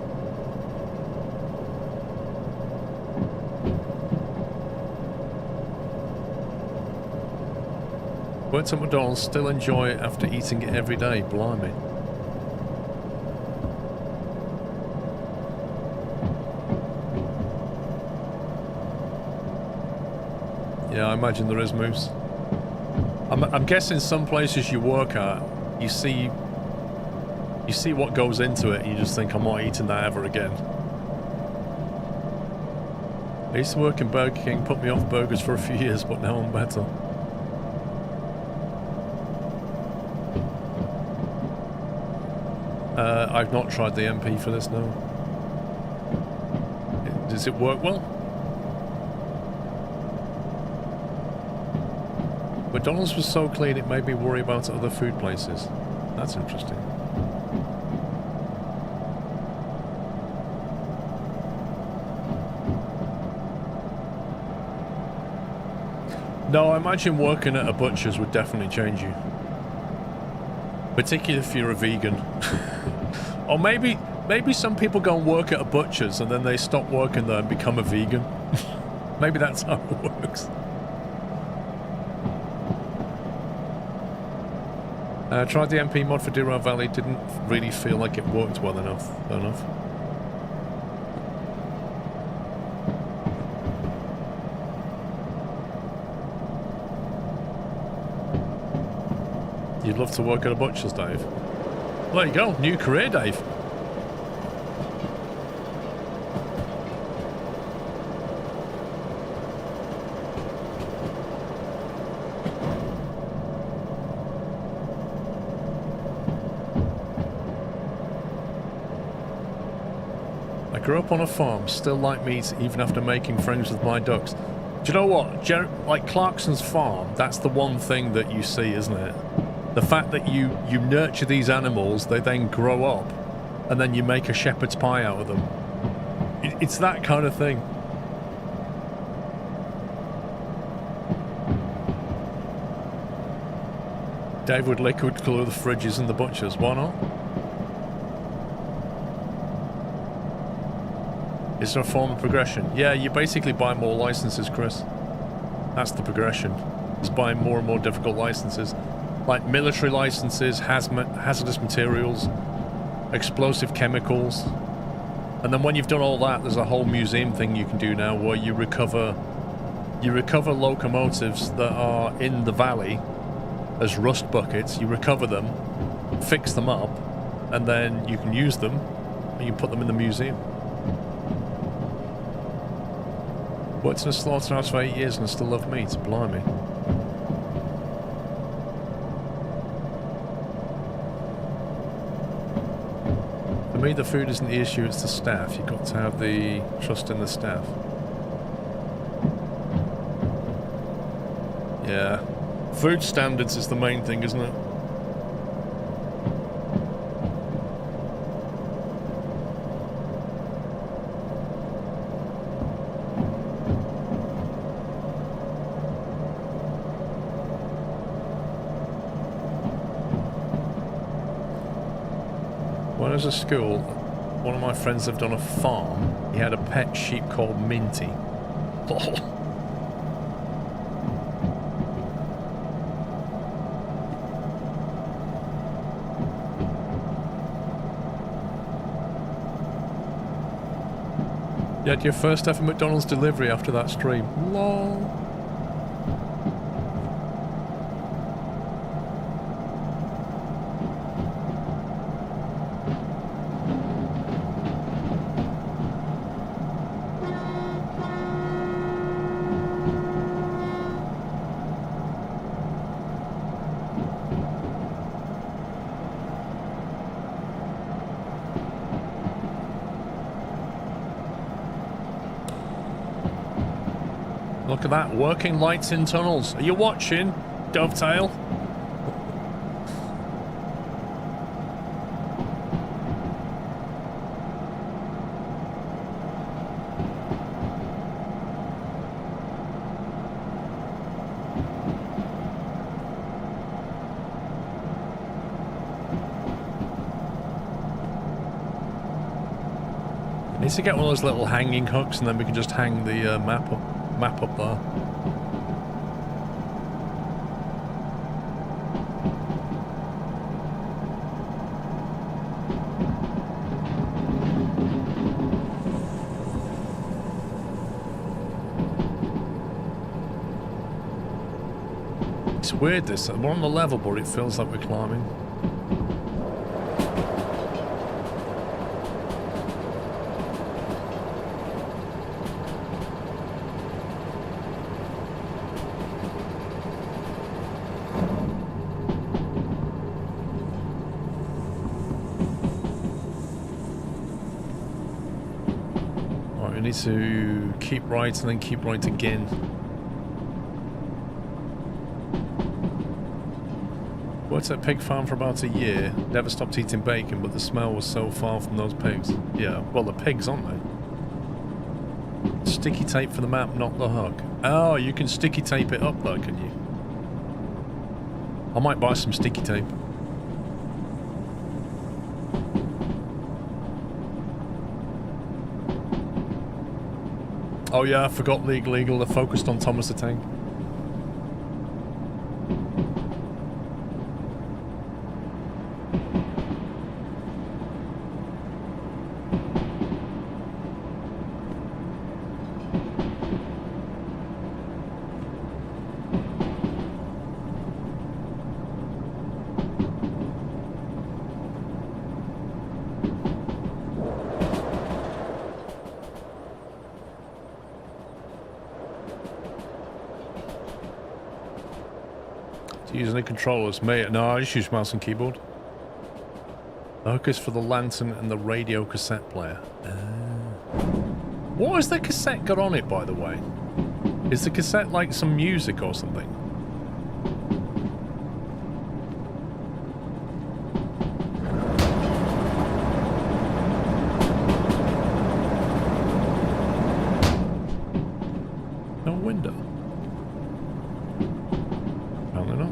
Worked at McDonald's, still enjoy it after eating it every day. Blimey. Yeah, I imagine there is, Moose. I'm guessing some places you work at, you see what goes into it and you just think, I'm not eating that ever again. I used to work in Burger King, put me off burgers for a few years, but now I'm better. I've not tried the MP for this, no. Does it work well? McDonald's was so clean it made me worry about other food places. That's interesting. No, I imagine working at a butcher's would definitely change you. Particularly if you're a vegan. Or maybe some people go and work at a butcher's and then they stop working there and become a vegan. Maybe that's how it works. Tried the MP mod for Derailing Valley, didn't really feel like it worked well enough. Fair enough. You'd love to work at a butcher's, Dave. Well, there you go, new career, Dave. I grew up on a farm, still like meat even after making friends with my ducks. Do you know what? Like Clarkson's farm, that's the one thing that you see, isn't it? The fact that you nurture these animals, they then grow up, and then you make a shepherd's pie out of them. It's that kind of thing. Dave would liquid colour the fridges and the butchers. Why not? Is there a form of progression? Yeah, you basically buy more licenses, Chris. That's the progression. It's buying more and more difficult licenses. Like military licenses, hazardous materials, explosive chemicals. And then when you've done all that, there's a whole museum thing you can do now where you recover locomotives that are in the valley as rust buckets. You recover them, fix them up, and then you can use them and you put them in the museum. Worked in a slaughterhouse for 8 years and I still love meat. Blimey. For me, the food isn't the issue, it's the staff. You've got to have the trust in the staff. Yeah. Food standards is the main thing, isn't it? When I was at school, one of my friends lived on a farm. He had a pet sheep called Minty. You had your first ever McDonald's delivery after that stream. Lol. Look at that, working lights in tunnels. Are you watching, Dovetail? Need to get one of those little hanging hooks and then we can just hang the map up there. It's weird this, we're on the level but it feels like we're climbing. To keep right and then keep right again. Worked at a pig farm for about a year. Never stopped eating bacon, but the smell was so far from those pigs. Yeah, well, the pigs, aren't they? Sticky tape for the map, not the hook. Oh, you can sticky tape it up though, can you? I might buy some sticky tape. Oh yeah, I forgot Legal. They're focused on Thomas the Tank. Using the controllers, mate. No, I just use mouse and keyboard. The hook is for the lantern and the radio cassette player. What has the cassette got on it, by the way? Is the cassette like some music or something? No window. Apparently not.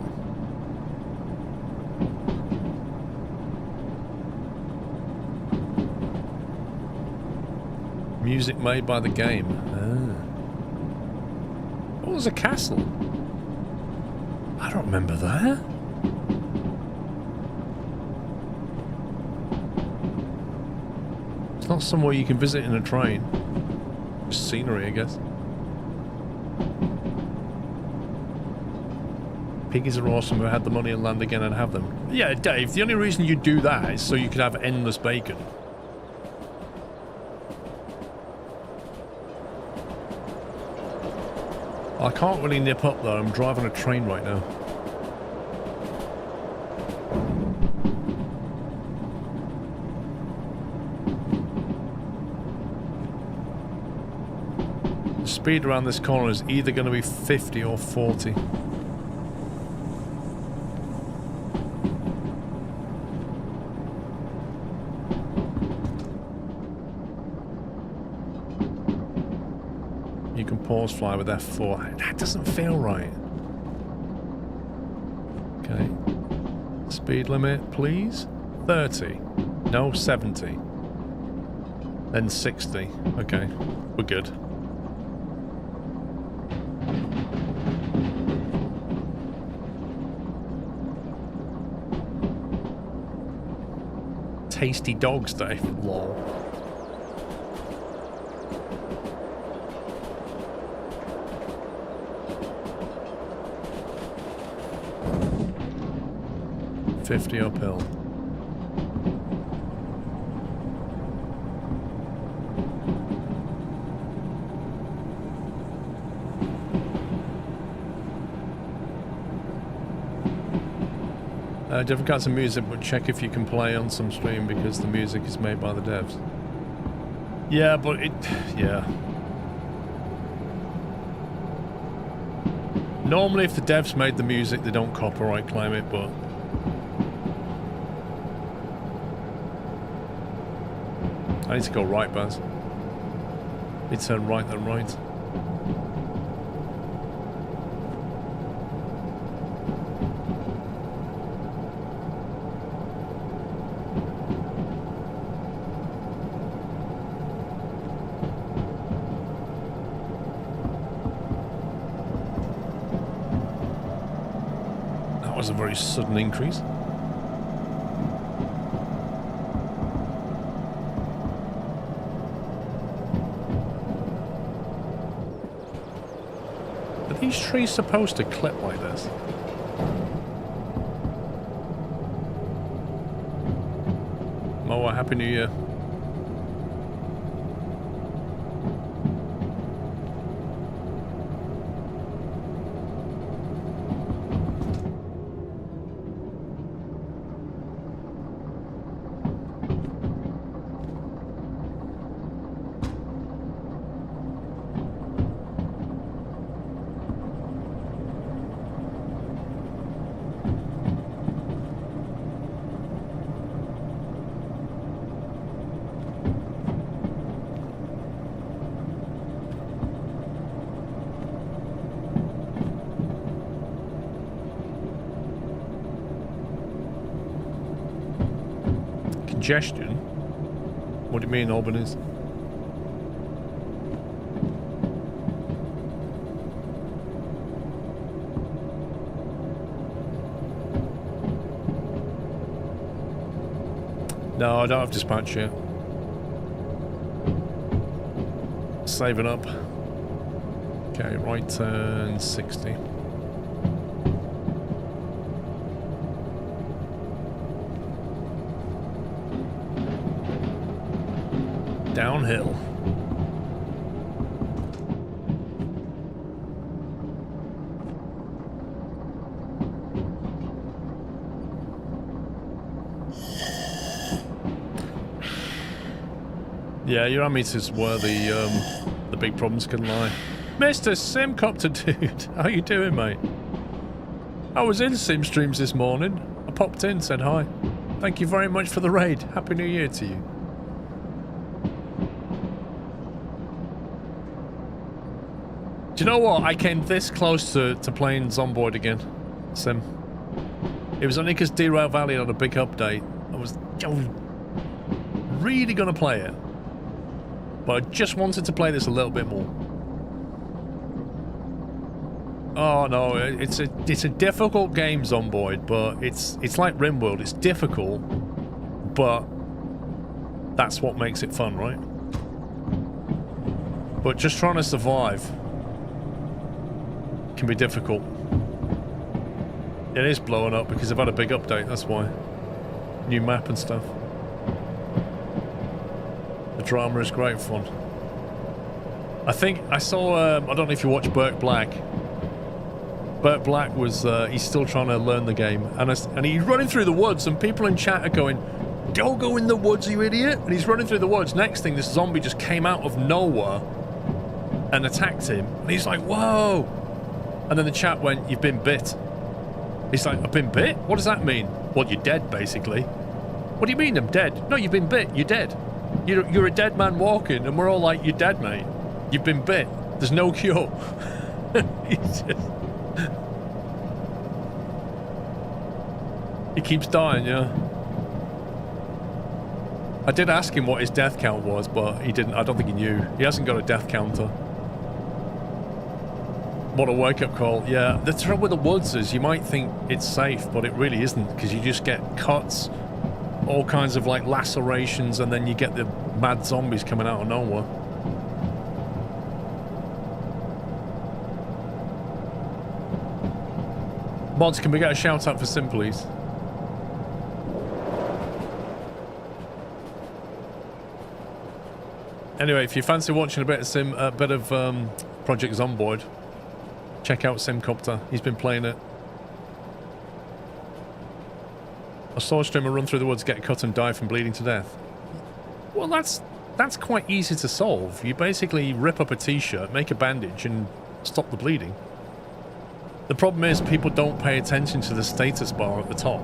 Music made by the game. What was a castle? I don't remember that. It's not somewhere you can visit in a train. Just scenery, I guess. Piggies are awesome. If I had the money and land again, I'd have them. Yeah, Dave, the only reason you do that is so you could have endless bacon. I can't really nip up though, I'm driving a train right now. The speed around this corner is either going to be 50 or 40. You can pause fly with F4. That doesn't feel right. Okay. Speed limit, please. 30. No, 70. Then 60. Okay. We're good. Tasty dogs, Dave. Lol. $50 uphill. Different kinds of music, but check if you can play on some stream because the music is made by the devs. Yeah, but it... yeah. Normally if the devs made the music, they don't copyright claim it, but... I need to go right, Baz. Need to turn right, then right. That was a very sudden increase. Are these trees supposed to clip like this? Moa, Happy New Year. suggestion. What do you mean, Albanese? No, I don't have dispatch yet. Saving up. Okay, right turn 60. Downhill. Yeah, your ammeter's where the big problems can lie. Mr. Simcopter dude, how you doing, mate? I was in Sim Streams this morning. I popped in, said hi. Thank you very much for the raid. Happy New Year to you. Do you know what? I came this close to playing Zomboid again, Sim. It was only because Derail Valley had a big update. I was really going to play it. But I just wanted to play this a little bit more. Oh no, it's a difficult game, Zomboid, but it's like RimWorld. It's difficult, but that's what makes it fun, right? But just trying to survive can be difficult. It is blowing up because they've had a big update, that's why. New map and stuff. The drama is great fun. I think I saw, I don't know if you watch Burt Black. Burt Black was, he's still trying to learn the game. And he's running through the woods and people in chat are going, don't go in the woods, you idiot. And he's running through the woods. Next thing, this zombie just came out of nowhere and attacked him. And he's like, whoa. And then the chat went, you've been bit. He's like, I've been bit? What does that mean? Well, you're dead, basically. What do you mean I'm dead? No, you've been bit. You're dead. You're a dead man walking, and we're all like, you're dead, mate. You've been bit. There's no cure. He keeps dying, yeah. I did ask him what his death count was, but he didn't. I don't think he knew. He hasn't got a death counter. What a wake-up call. Yeah, the trouble with the woods is you might think it's safe, but it really isn't, because you just get cuts, all kinds of like lacerations, and then you get the mad zombies coming out of nowhere. Mods, can we get a shout out for Sim, please? Anyway, if you fancy watching a bit of Sim, a bit of Project Zomboid, check out Simcopter. He's been playing it. I saw a streamer run through the woods, get cut and die from bleeding to death. Well, that's quite easy to solve. You basically rip up a t-shirt, make a bandage, and stop the bleeding. The problem is people don't pay attention to the status bar at the top,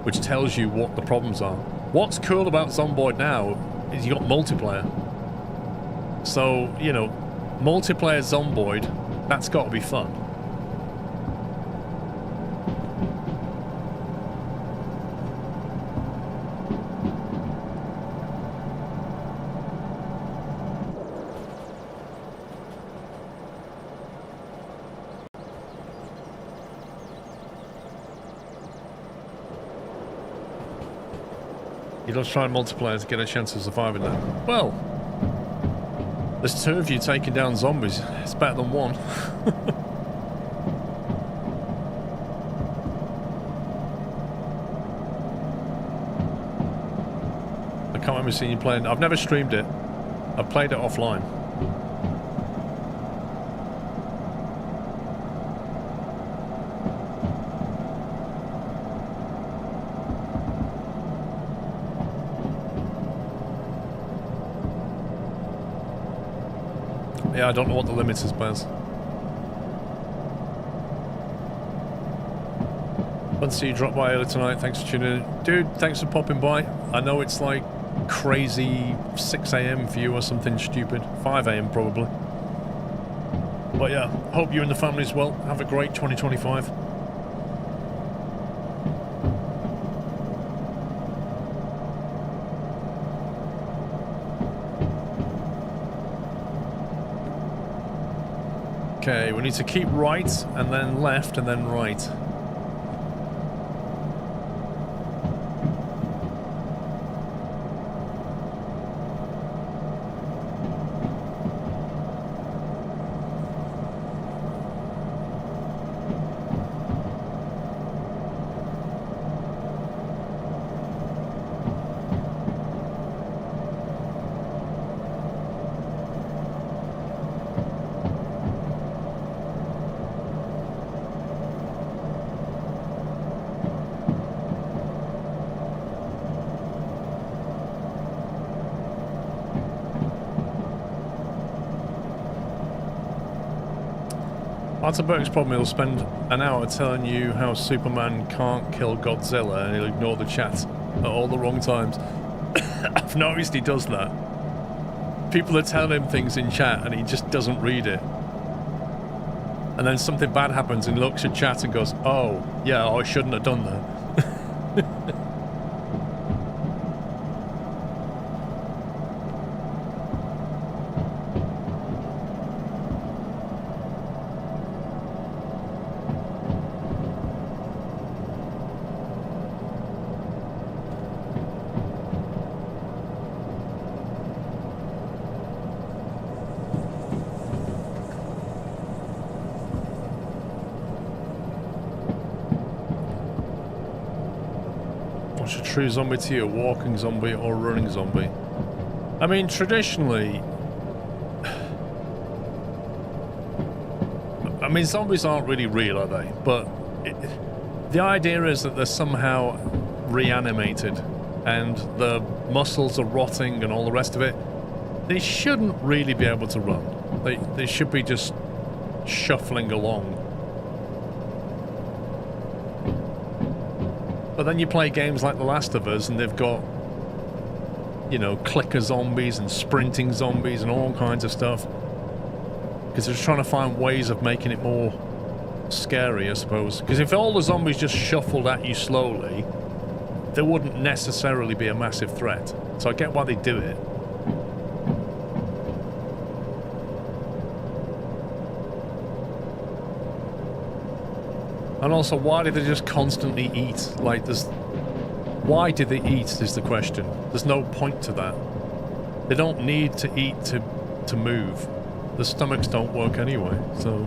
which tells you what the problems are. What's cool about Zomboid now is you got multiplayer. So, you know, multiplayer Zomboid, that's got to be fun. You don't try multiplayer to get a chance of surviving that. Well, there's two of you taking down zombies. It's better than one. I can't remember seeing you playing. I've never streamed it. I've played it offline. Yeah, I don't know what the limit is, Baz. Let's see you drop by early tonight. Thanks for tuning in. Dude, thanks for popping by. I know it's like crazy 6 AM for you or something stupid. 5 AM probably. But yeah, hope you and the family as well. Have a great 2025. Okay, we need to keep right, and then left, and then right. Atterberg's problem, he'll spend an hour telling you how Superman can't kill Godzilla and he'll ignore the chat at all the wrong times. I've noticed he does that. People are telling him things in chat and he just doesn't read it. And then something bad happens and he looks at chat and goes, oh, yeah, I shouldn't have done that. What's a true zombie to you? A walking zombie or a running zombie? I mean, traditionally... I mean, zombies aren't really real, are they? But the idea is that they're somehow reanimated and the muscles are rotting and all the rest of it. They shouldn't really be able to run. They should be just shuffling along. But then you play games like The Last of Us and they've got, you know, clicker zombies and sprinting zombies and all kinds of stuff. Because they're just trying to find ways of making it more scary, I suppose. Because if all the zombies just shuffled at you slowly, there wouldn't necessarily be a massive threat. So I get why they do it. And also, why do they just constantly eat? Like, why do they eat is the question. There's no point to that. They don't need to eat to move. The stomachs don't work anyway, so...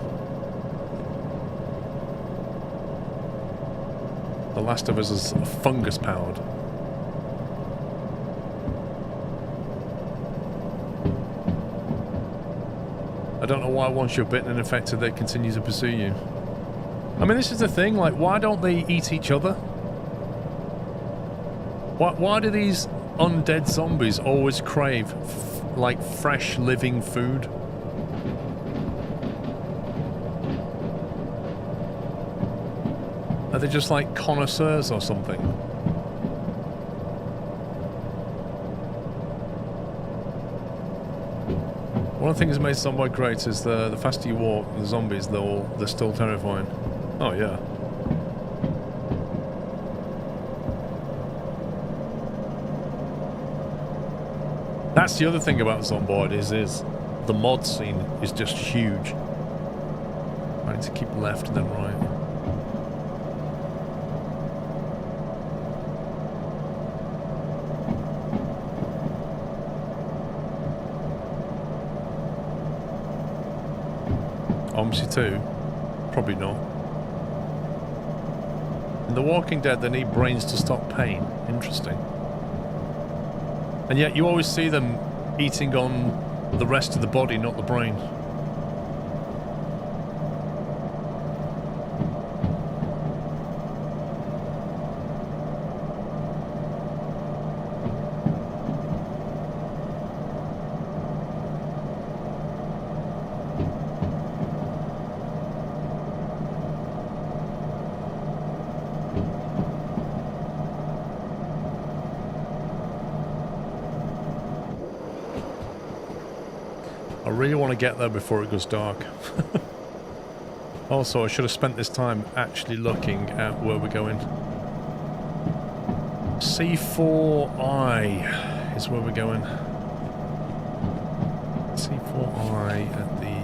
The Last of Us is fungus powered. I don't know why once you're bitten and infected they continue to pursue you. I mean, this is the thing, like, why don't they eat each other? Why do these undead zombies always crave, like, fresh, living food? Are they just, like, connoisseurs or something? One of the things that makes Zombie great is the faster you walk, the zombies, they're still terrifying. Oh, yeah. That's the other thing about Zomboid is the mod scene is just huge. I need to keep left and then right. OMSI 2? Probably not. In The Walking Dead, they need brains to stop pain. Interesting. And yet you always see them eating on the rest of the body, not the brain. I really want to get there before it goes dark. Also, I should have spent this time actually looking at where we're going. C4I is where we're going. C4I at the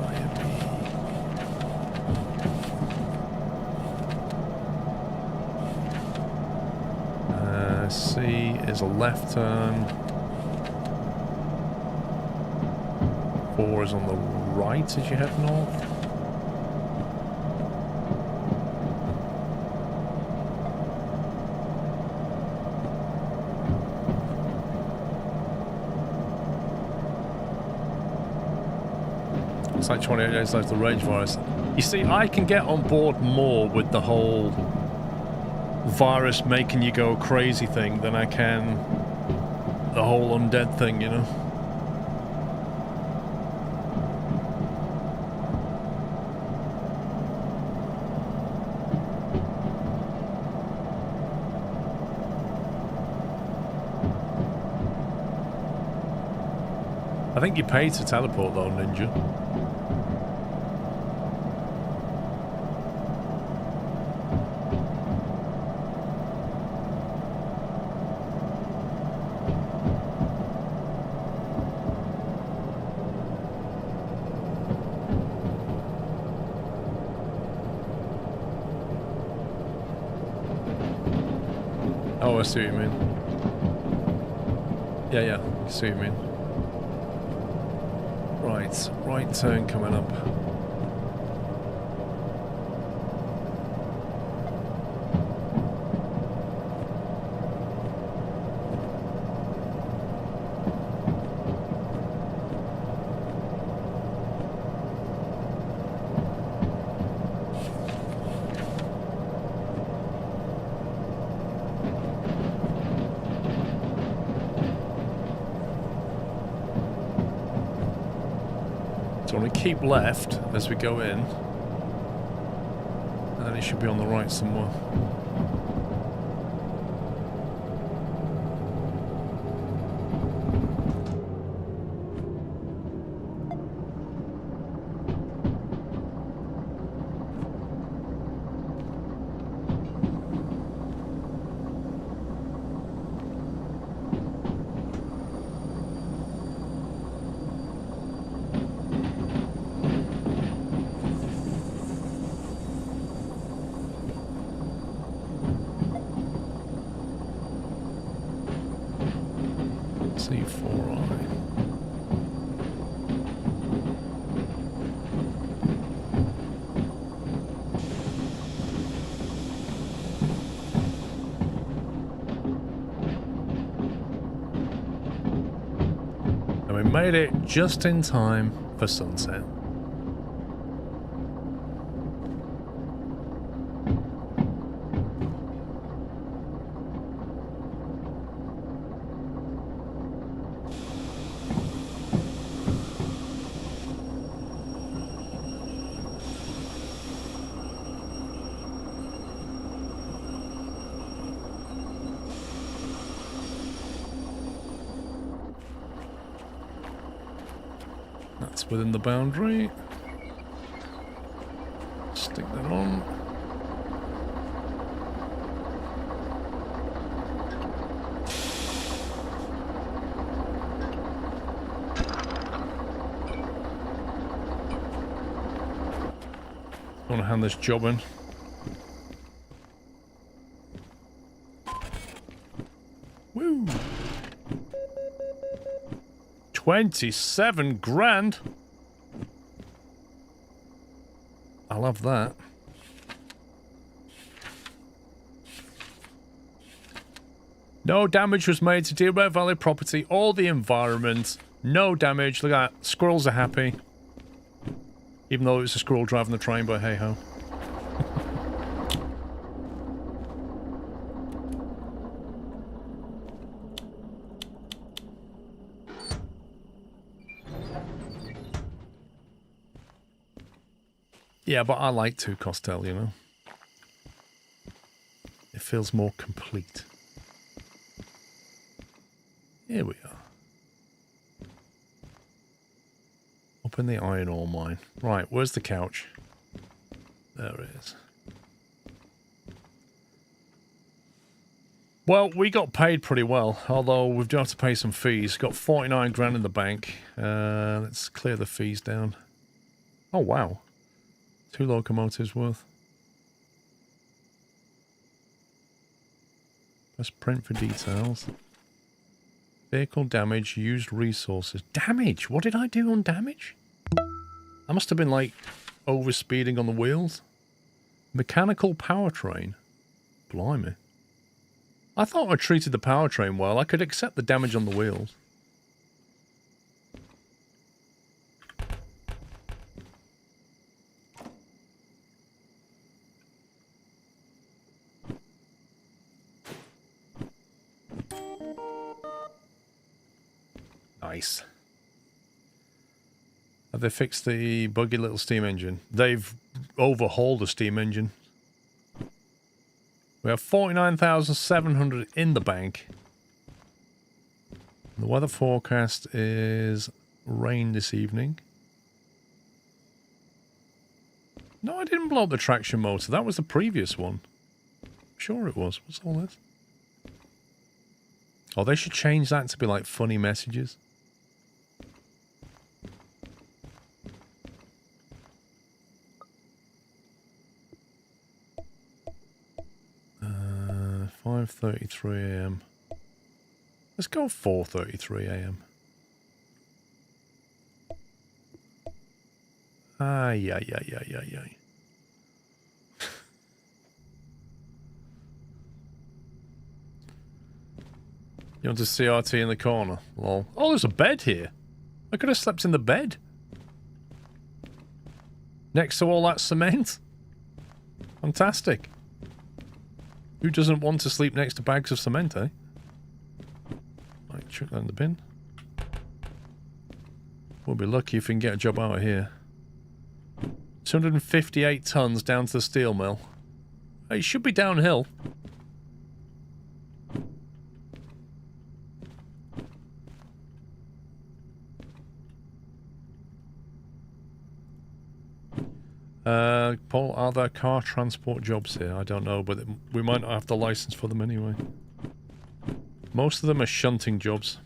IMP. C is a left turn. 4 is on the right as you head north. It's like 28 days left the rage virus. You see, I can get on board more with the whole virus making you go crazy thing than I can the whole undead thing, you know? I think you pay to teleport though, Ninja. Oh, I see what you mean. Yeah, I see what you mean. Right turn coming up. So I'm going to keep left as we go in, and then it should be on the right somewhere. C4I. And we made it just in time for sunset. That's within the boundary. Stick that on. I want to hand this job in. Woo! 27 grand. I love that. No damage was made to Deer Valley property or the environment. No damage. Look at that. Squirrels are happy. Even though it was a squirrel driving the train, but hey ho. Yeah, but I like to Costel, you know. It feels more complete. Here we are. Up in the iron ore mine. Right, where's the couch? There it is. Well, we got paid pretty well, although we do have to pay some fees. Got 49 grand in the bank. Let's clear the fees down. Oh, wow. 2 locomotives worth. Let's print for details. Vehicle damage, used resources. Damage? What did I do on damage? I must have been like overspeeding on the wheels. Mechanical powertrain. Blimey. I thought I treated the powertrain well. I could accept the damage on the wheels. Nice. Have they fixed the buggy little steam engine? They've overhauled the steam engine. We have 49,700 in the bank. The weather forecast is rain this evening. No, I didn't blow up the traction motor. That was the previous one. Sure it was. What's all this? Oh, they should change that to be like funny messages. Uh, 5:33 a.m. Let's go 4:33 a.m. Yeah. You want a CRT in the corner? Lol. Oh, there's a bed here. I could have slept in the bed. Next to all that cement. Fantastic. Who doesn't want to sleep next to bags of cement, eh? Right, chuck that in the bin. We'll be lucky if we can get a job out of here. 258 tons down to the steel mill. Hey, it should be downhill. Paul, are there car transport jobs here? I don't know, but we might not have the license for them anyway. Most of them are shunting jobs.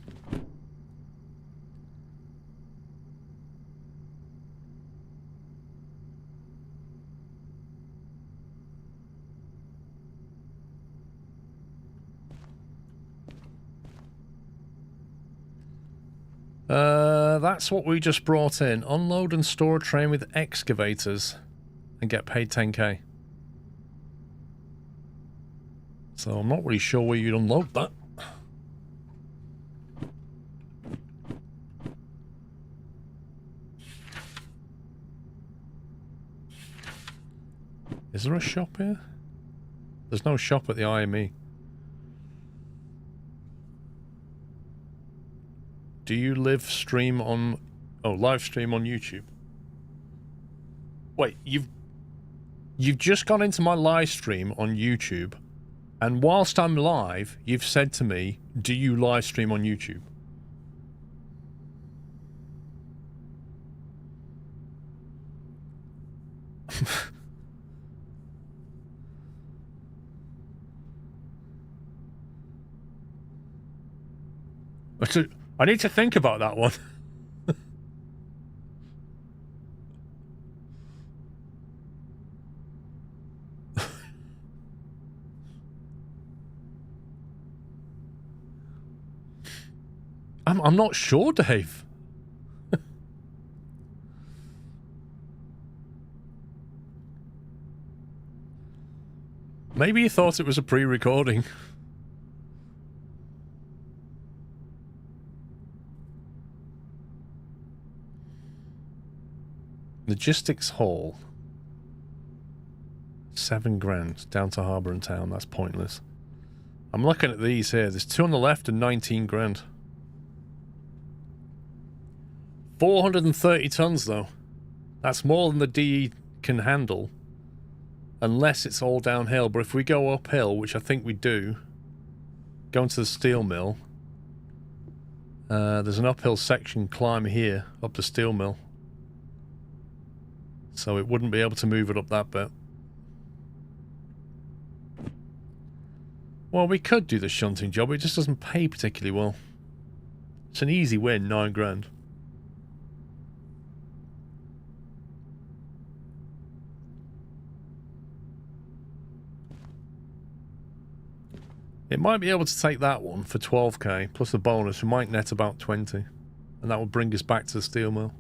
That's what we just brought in. Unload and store a train with excavators and get paid 10k. So I'm not really sure where you'd unload that. Is there a shop here? There's no shop at the IME. Do you live stream on... Oh, live stream on YouTube? Wait, you've just gone into my live stream on YouTube, and whilst I'm live, you've said to me, do you live stream on YouTube? I need to think about that one. I'm not sure, Dave. Maybe you thought it was a pre-recording. Logistics Hall. 7 grand down to Harbour and Town. That's pointless. I'm looking at these here. There's 2 on the left and 19 grand. 430 tons though. That's more than the DE can handle. Unless it's all downhill. But if we go uphill, which I think we do, going to the steel mill, there's an uphill section climb here up the steel mill. So it wouldn't be able to move it up that bit. Well, we could do the shunting job, it just doesn't pay particularly well. It's an easy win, 9 grand. It might be able to take that one for 12k plus a bonus. We might net about 20. And that will bring us back to the steel mill.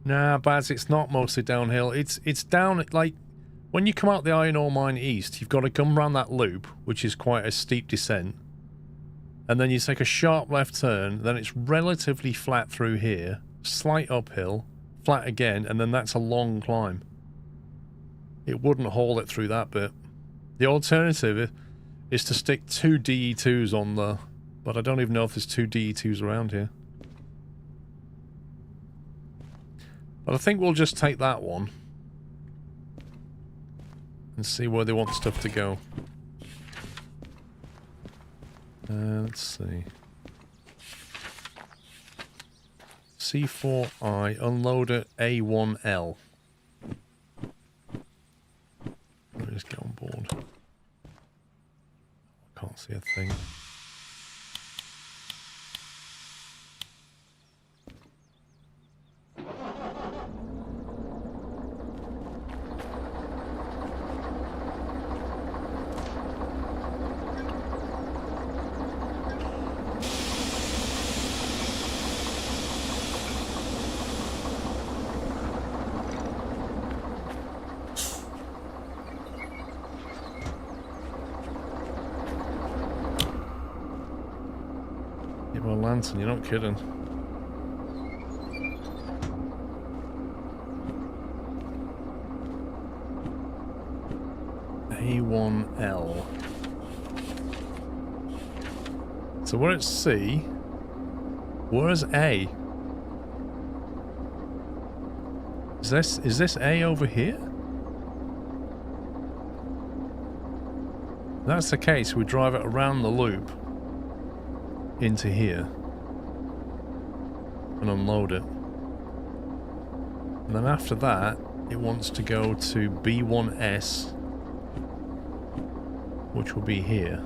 Nah, Baz, it's not mostly downhill. It's down, like, when you come out the iron ore mine east, you've got to come around that loop, which is quite a steep descent. And then you take a sharp left turn, then it's relatively flat through here, slight uphill, flat again, and then that's a long climb. It wouldn't haul it through that bit. The alternative is to stick 2 DE2s on the... But I don't even know if there's 2 DE2s around here. But I think we'll just take that one. And see where they want stuff to go. Let's see. C4I, unload at A1L. Let me just get on board. I can't see a thing. Lantern, you're not kidding. A1L. So we're at C. Where's A? Is this A over here? If that's the case, we drive it around the loop into here and unload it. And then after that, it wants to go to B1S, which will be here.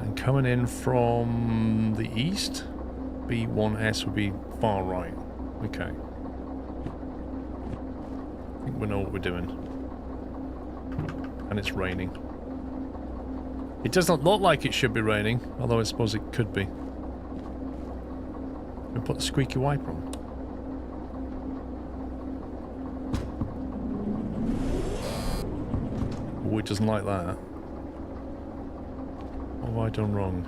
And coming in from the east, B1S would be far right. Okay. I think we know what we're doing. And it's raining. It doesn't look like it should be raining, although I suppose it could be. We put the squeaky wiper on. Oh, it doesn't like that. What have I done wrong?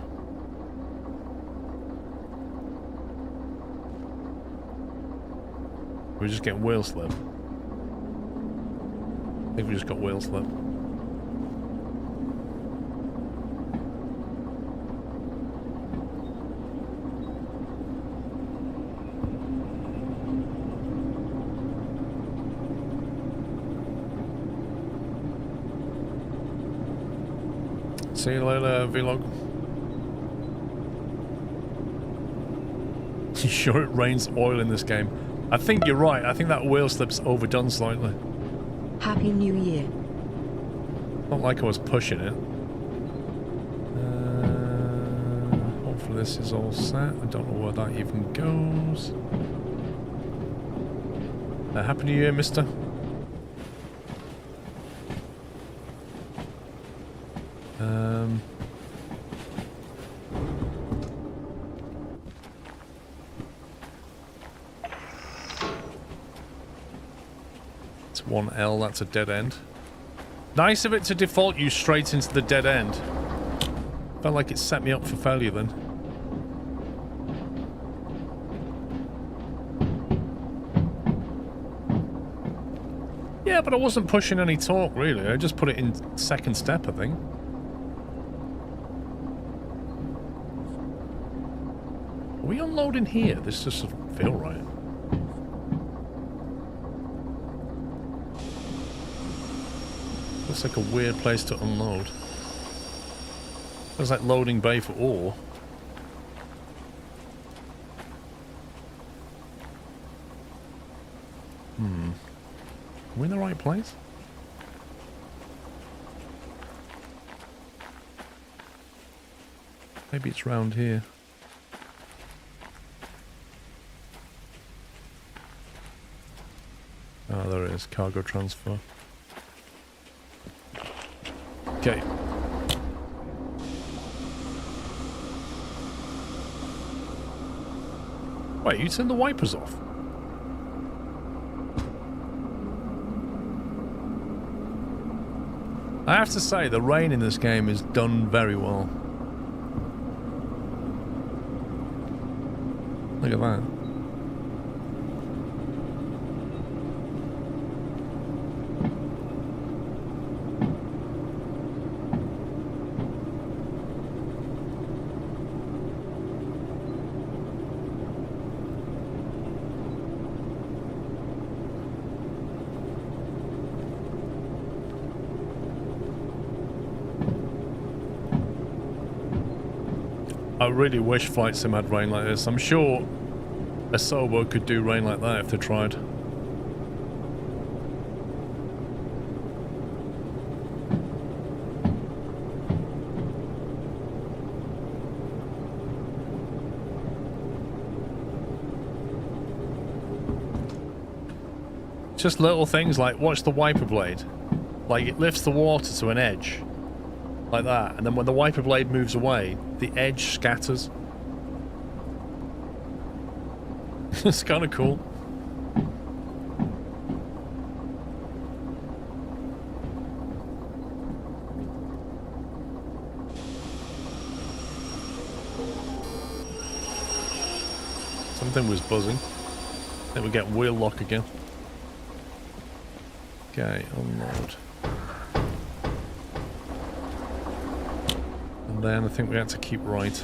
We're just getting wheel slip. I think we just got wheel slip. See you later, Vlog. You sure it rains oil in this game? I think you're right. I think that wheel slip's overdone slightly. Happy New Year. Not like I was pushing it. Hopefully this is all set. I don't know where that even goes. Happy New Year, mister. It's 1L, that's a dead end. Nice of it to default you straight into the dead end. Felt like it set me up for failure then. Yeah, but I wasn't pushing any torque really. I just put it in second step, I think. Are we unloading here? This just doesn't feel right. Looks like a weird place to unload. Looks like loading bay for ore. Are we in the right place? Maybe it's round here. Oh, there it is. Cargo transfer. Okay. Wait, you turned the wipers off? I have to say, the rain in this game is done very well. Look at that. I really wish Flight Sim had rain like this. I'm sure a Sobo could do rain like that if they tried. Just little things like, watch the wiper blade. Like, it lifts the water to an edge. Like that. And then when the wiper blade moves away, the edge scatters. It's kind of cool. Something was buzzing. Then we get wheel lock again. Okay, unload. And then I think we had to keep right.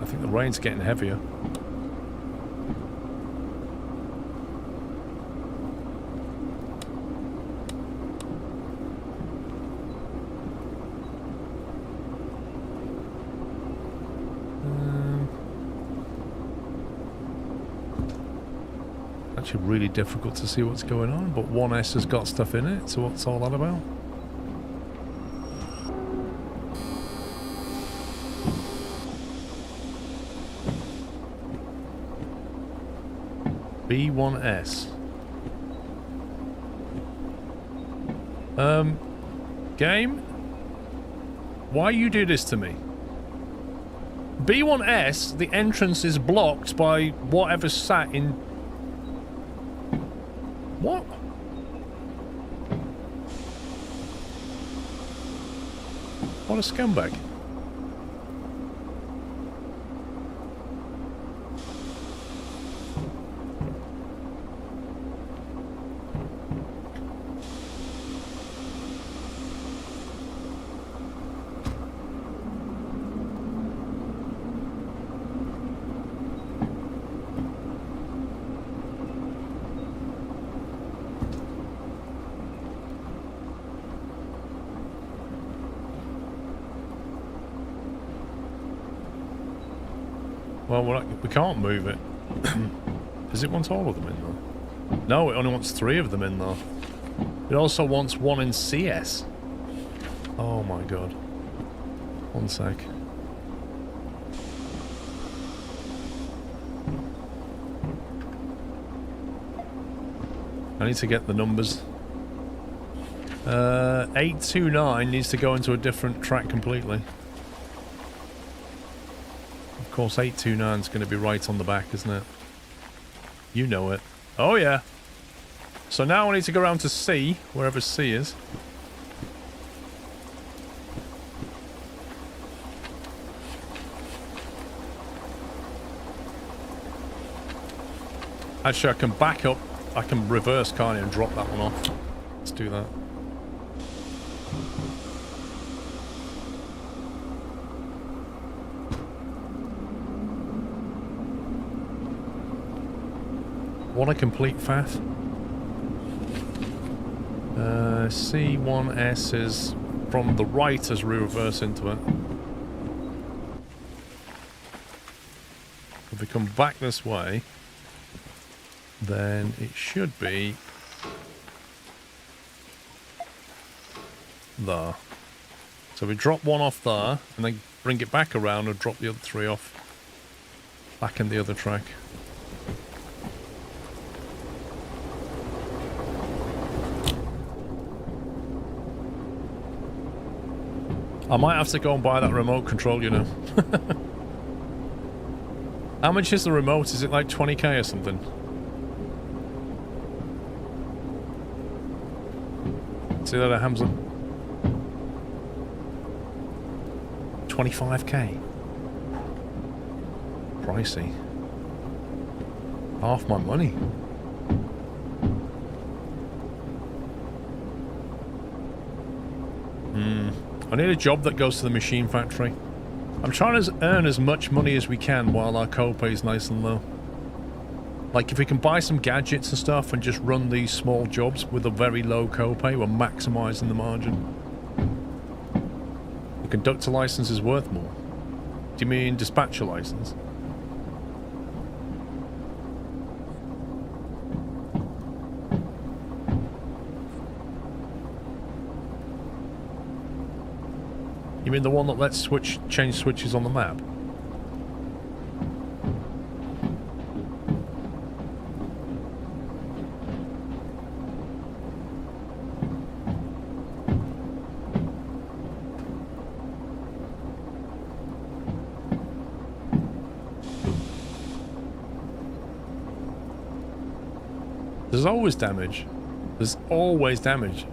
I think the rain's getting heavier. Actually really difficult to see what's going on, but 1S has got stuff in it, so what's all that about? B1S. Game? Why you do this to me? B1S, the entrance is blocked by whatever sat in... What? What a scumbag. Well, we can't move it. Does it want all of them in there? No, it only wants 3 of them in there. It also wants 1 in CS. Oh my god. 1 sec. I need to get the numbers. 829 needs to go into a different track completely. Of course, 829 is going to be right on the back, isn't it? You know it. Oh, yeah. So now I need to go around to C, wherever C is. Actually, I can back up. I can reverse, can't I, and drop that one off. Let's do that. What a complete faff. C1S is from the right as we reverse into it. If we come back this way, then it should be there. So we drop one off there, and then bring it back around and drop the other 3 off. Back in the other track. I might have to go and buy that remote control, you know. How much is the remote? Is it like 20k or something? See that, Hamza? 25k. Pricey. Half my money. I need a job that goes to the machine factory. I'm trying to earn as much money as we can while our copay is nice and low. Like, if we can buy some gadgets and stuff and just run these small jobs with a very low copay, we're maximizing the margin. The conductor license is worth more. Do you mean dispatcher license? You mean the one that lets change switches on the map? There's always damage. There's always damage.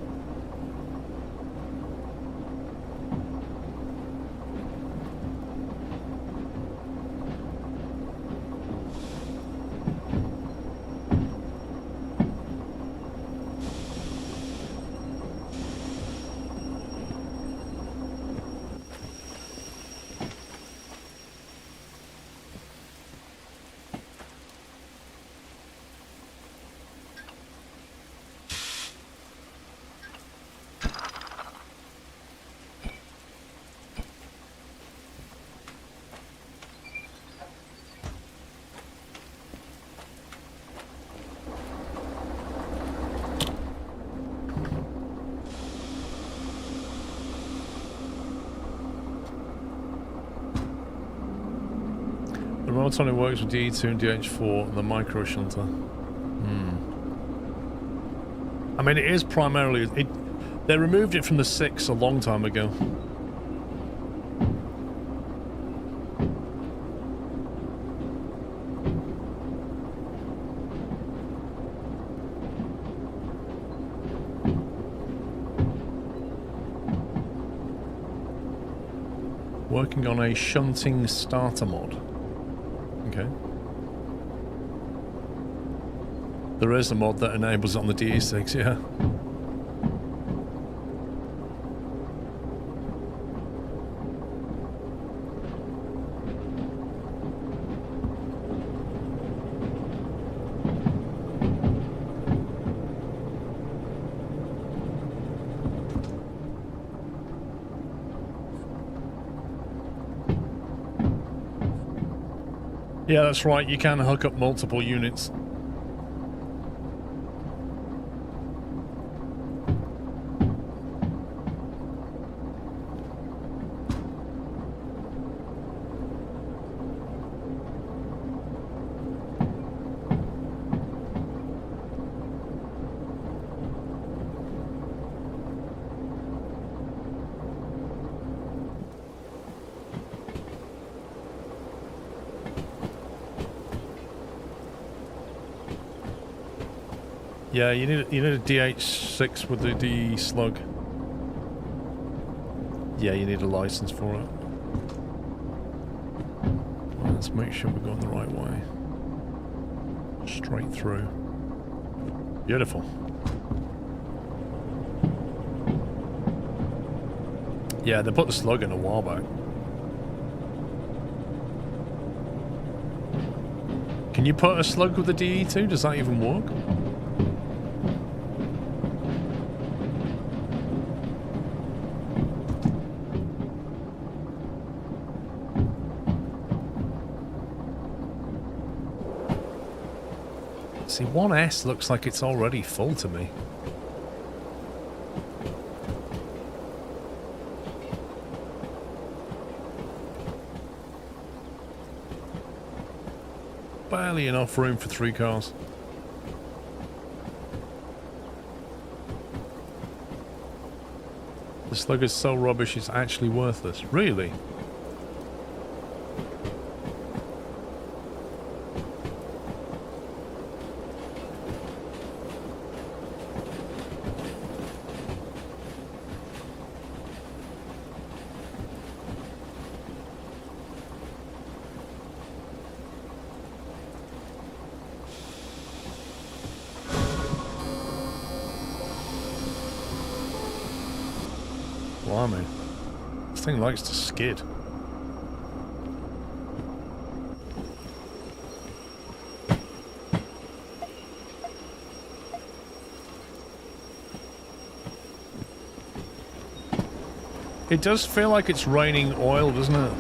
The remote only works with DE2 and DH4 and the micro shunter. I mean, it is primarily... they removed it from the 6 a long time ago. Working on a shunting starter mod. Okay. There is a mod that enables it on the DE6, yeah. Yeah, that's right. You can hook up multiple units. Yeah, you need a DH6 with the D slug. Yeah, you need a license for it. Well, let's make sure we're going the right way. Straight through. Beautiful. Yeah, they put the slug in a while back. Can you put a slug with the DE2? Does that even work? See, 1S looks like it's already full to me. barely enough room for 3 cars. The slug is so rubbish it's actually worthless. Really? Blimey. This thing likes to skid. It does feel like it's raining oil, doesn't it?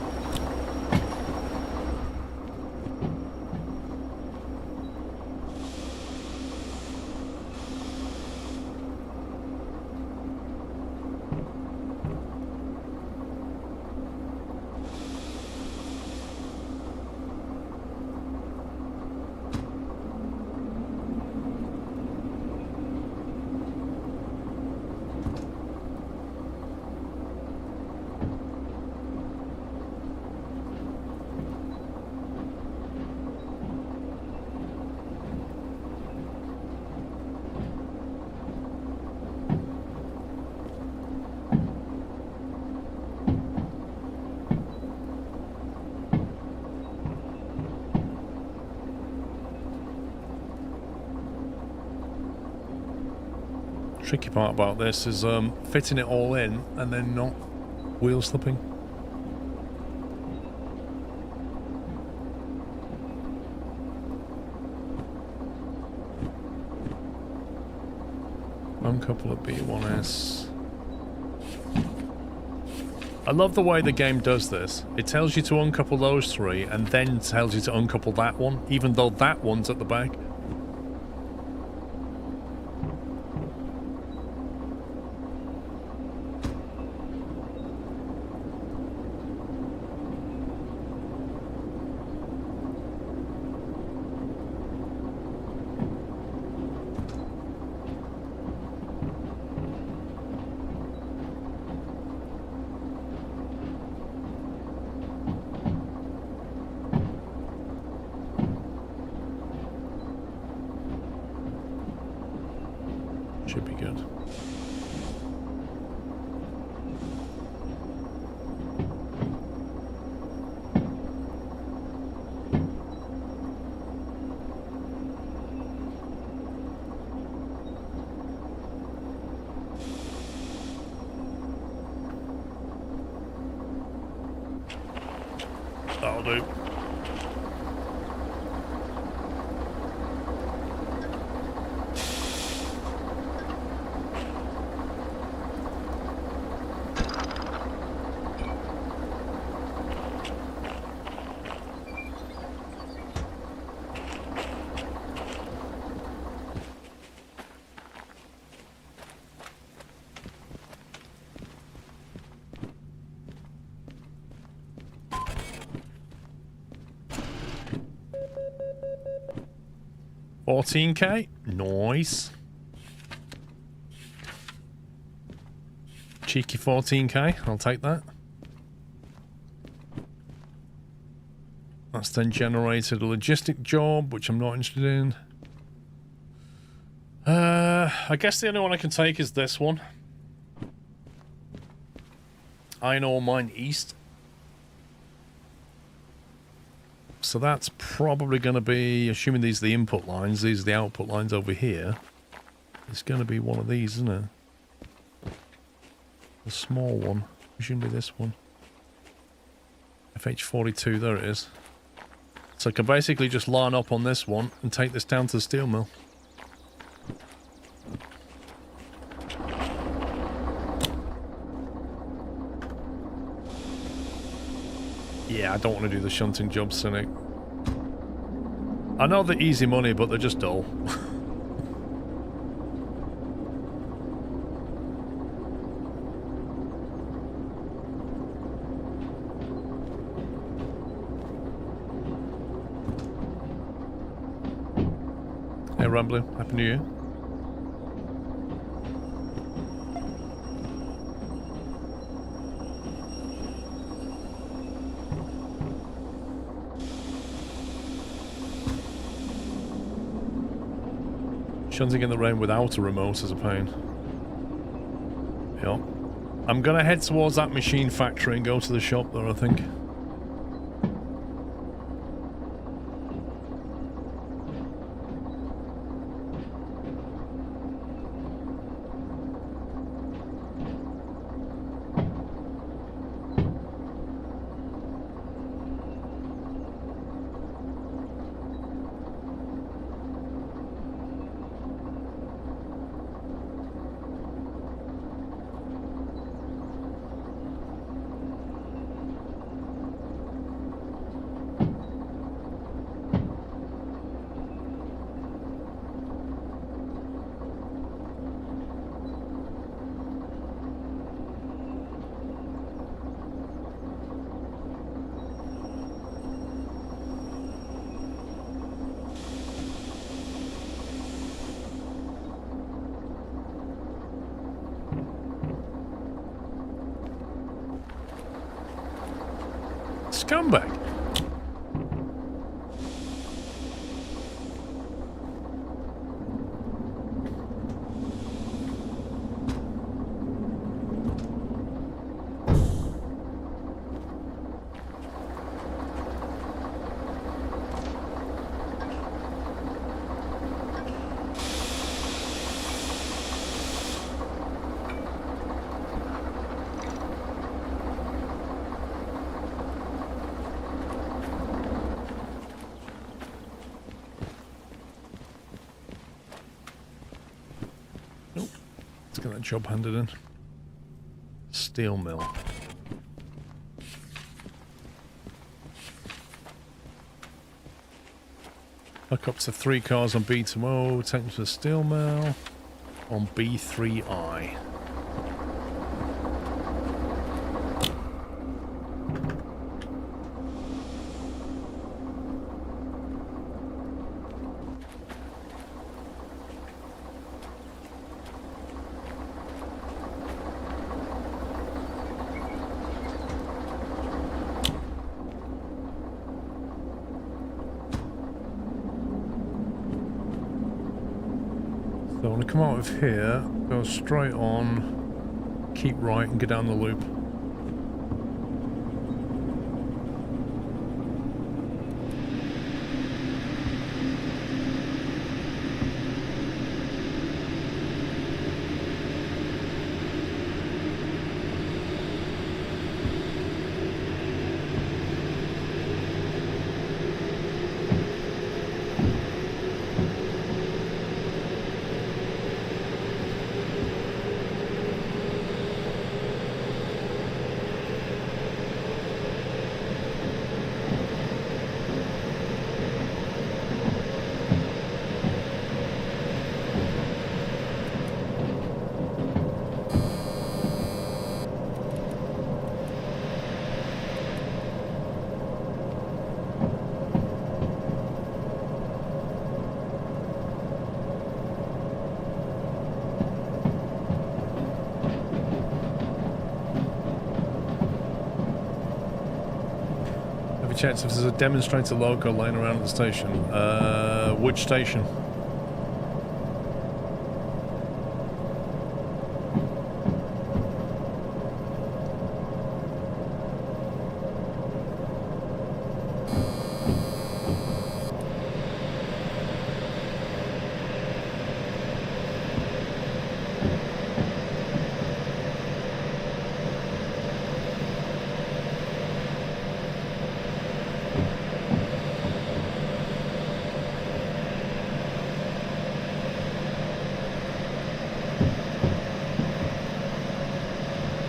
Tricky part about this is fitting it all in and then not wheel slipping. Uncouple of B1S. I love the way the game does this. It tells you to uncouple those 3 and then tells you to uncouple that one, even though that one's at the back. Should be good. That'll do. $14K? Nice. Cheeky 14K, I'll take that. That's then generated a logistic job, which I'm not interested in. I guess the only one I can take is this one. Iron Ore Mine East. So that's probably going to be, assuming these are the input lines, these are the output lines over here. It's going to be one of these, isn't it? The small one. Presumably this one. FH42, there it is. So I can basically just line up on this one and take this down to the steel mill. Yeah, I don't want to do the shunting jobs, Cynic. I know they're easy money, but they're just dull. Rambler. Happy New Year. Shunting in the rain without a remote is a pain. Yep. I'm gonna head towards that machine factory and go to the shop there, I think. Scumbag. Get that job handed in. Steel mill. Hook up to 3 cars on B2O, take them to the steel mill on B3I. So I want to come out of here, go straight on, keep right and go down the loop. Chance if there's a demonstrator logo laying around at the station. Which station?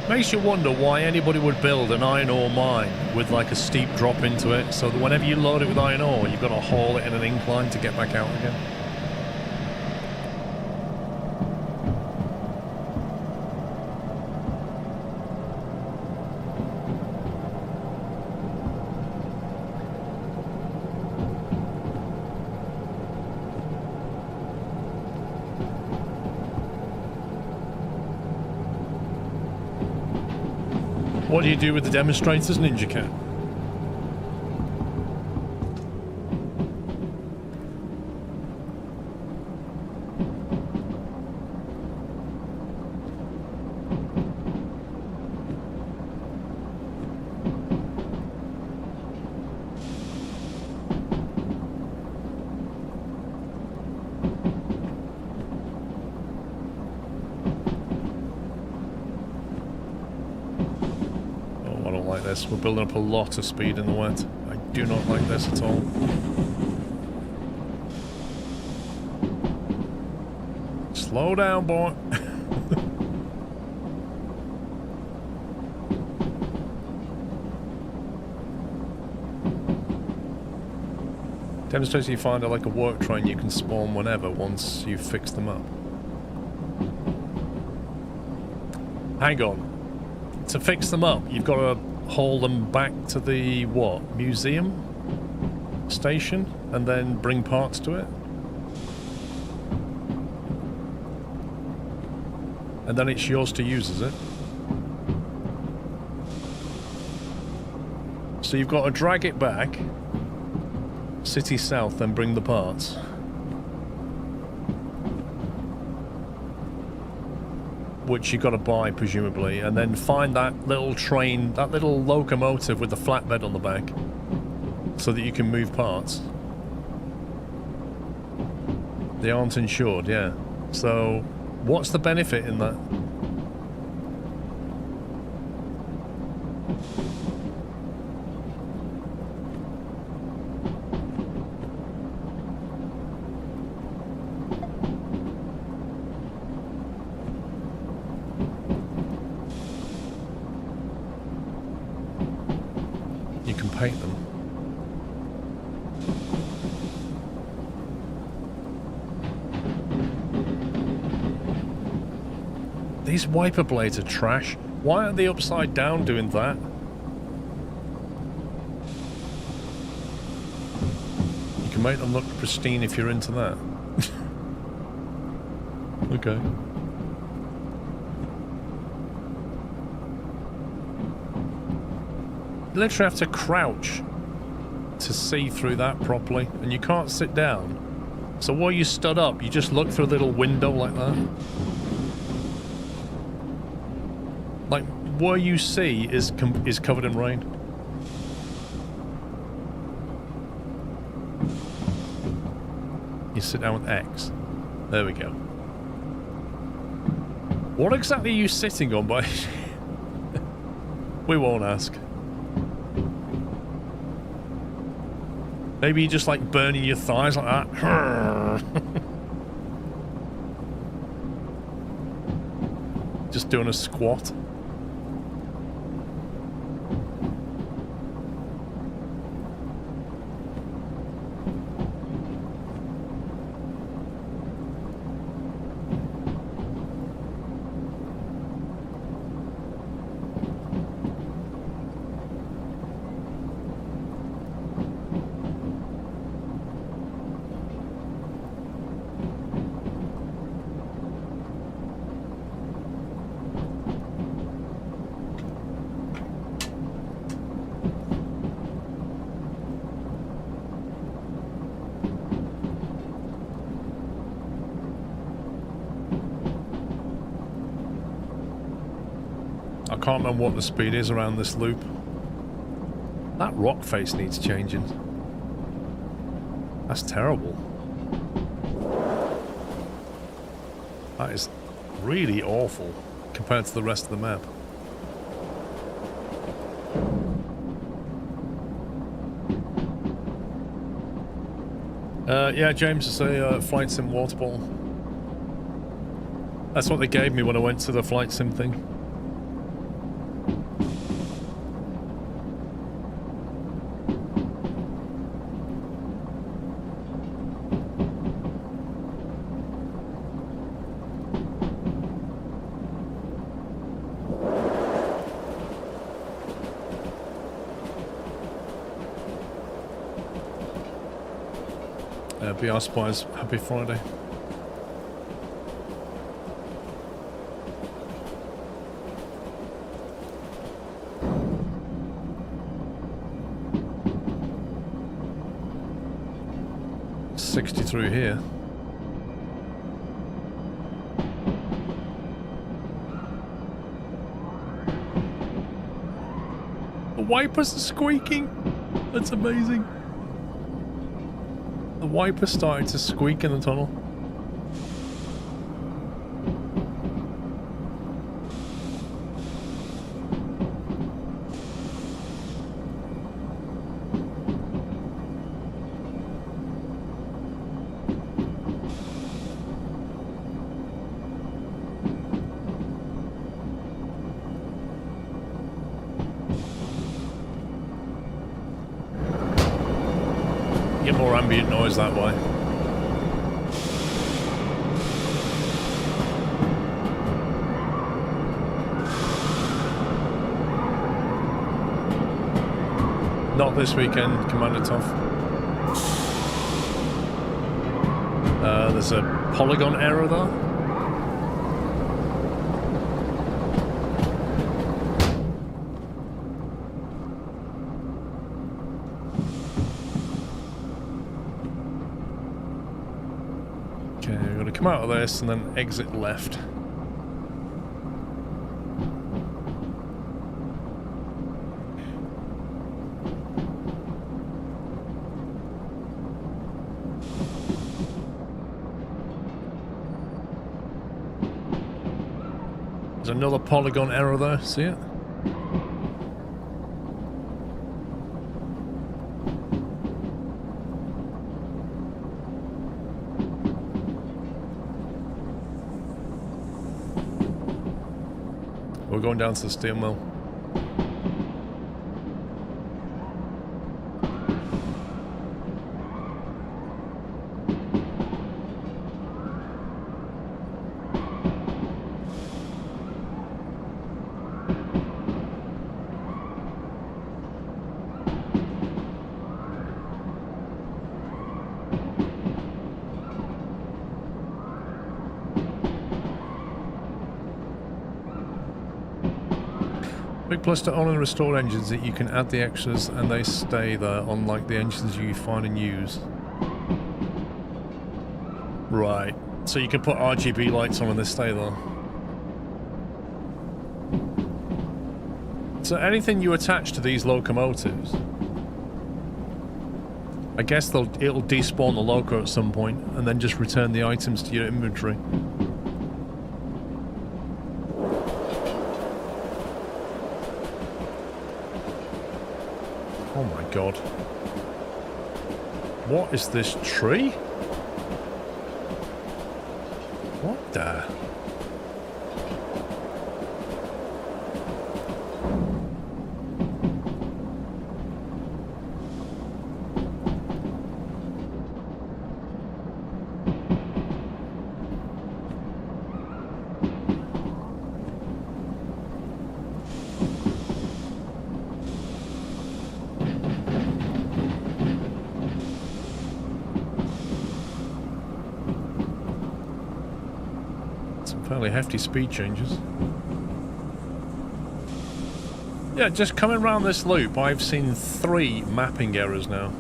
Makes you wonder why anybody would build an iron ore mine with like a steep drop into it, so that whenever you load it with iron ore, you've got to haul it in an incline to get back out again. What do you do with the demonstrators, Ninja Cat? We're building up a lot of speed in the wet. I do not like this at all. Slow down, boy. Demonstrates you find like a work train you can spawn whenever once you fix them up. Hang on. To fix them up, you've got to haul them back to the, what, museum station and then bring parts to it? And then it's yours to use, is it? So you've got to drag it back, city south, then bring the parts. Which you've got to buy, presumably, and then find that little train, that little locomotive with the flatbed on the back, so that you can move parts. They aren't insured, yeah. So, what's the benefit in that? Paint them. These wiper blades are trash. Why aren't they upside down doing that? You can make them look pristine if you're into that. Okay. You literally have to crouch to see through that properly, and you can't sit down. So while you stood up, you just look through a little window like that. Like, where you see is covered in rain. You sit down with X. There we go. What exactly are you sitting on, by? We won't ask. Maybe you just like burning your thighs like that. Just doing a squat. I can't remember what the speed is around this loop. That rock face needs changing. That's terrible. That is really awful compared to the rest of the map. Yeah, James, it's a flight sim water ball. That's what they gave me when I went to the flight sim thing. BR Spies, happy Friday. 60 through here. The wipers are squeaking. That's amazing. The wipers started to squeak in the tunnel. Get more ambient noise that way. Not this weekend, Commander Toff. There's a polygon error there. Okay, we're going to come out of this and then exit left. There's another polygon error there, see it? We're going down to the steel mill. Big plus to owning restored engines that you can add the extras and they stay there, unlike the engines you find and use. Right, so you can put RGB lights on and they stay there. So anything you attach to these locomotives, I guess it'll despawn the loco at some point and then just return the items to your inventory. Oh my god. What is this tree? What the? Fairly hefty speed changes. Yeah, just coming around this loop, I've seen 3 mapping errors now.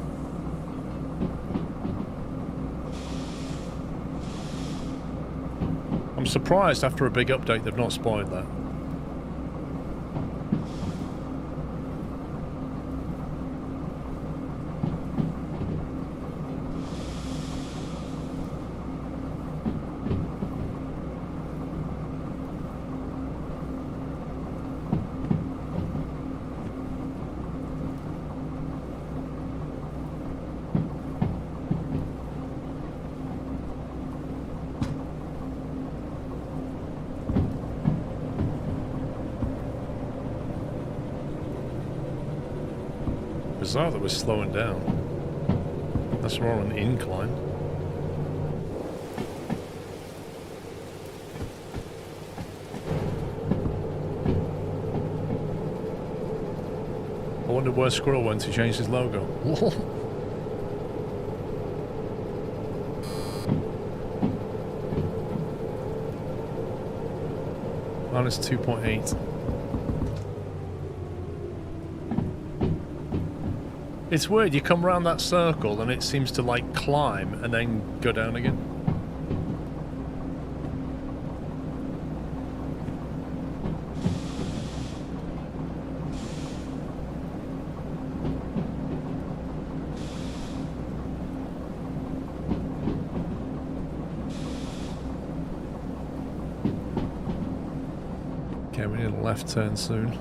I'm surprised after a big update they've not spotted that. Bizarre that we're slowing down. Unless we're on an incline. I wonder where Squirrel went to change his logo. Minus 2.8. It's weird, you come around that circle and it seems to like climb and then go down again. Okay, we need a left turn soon.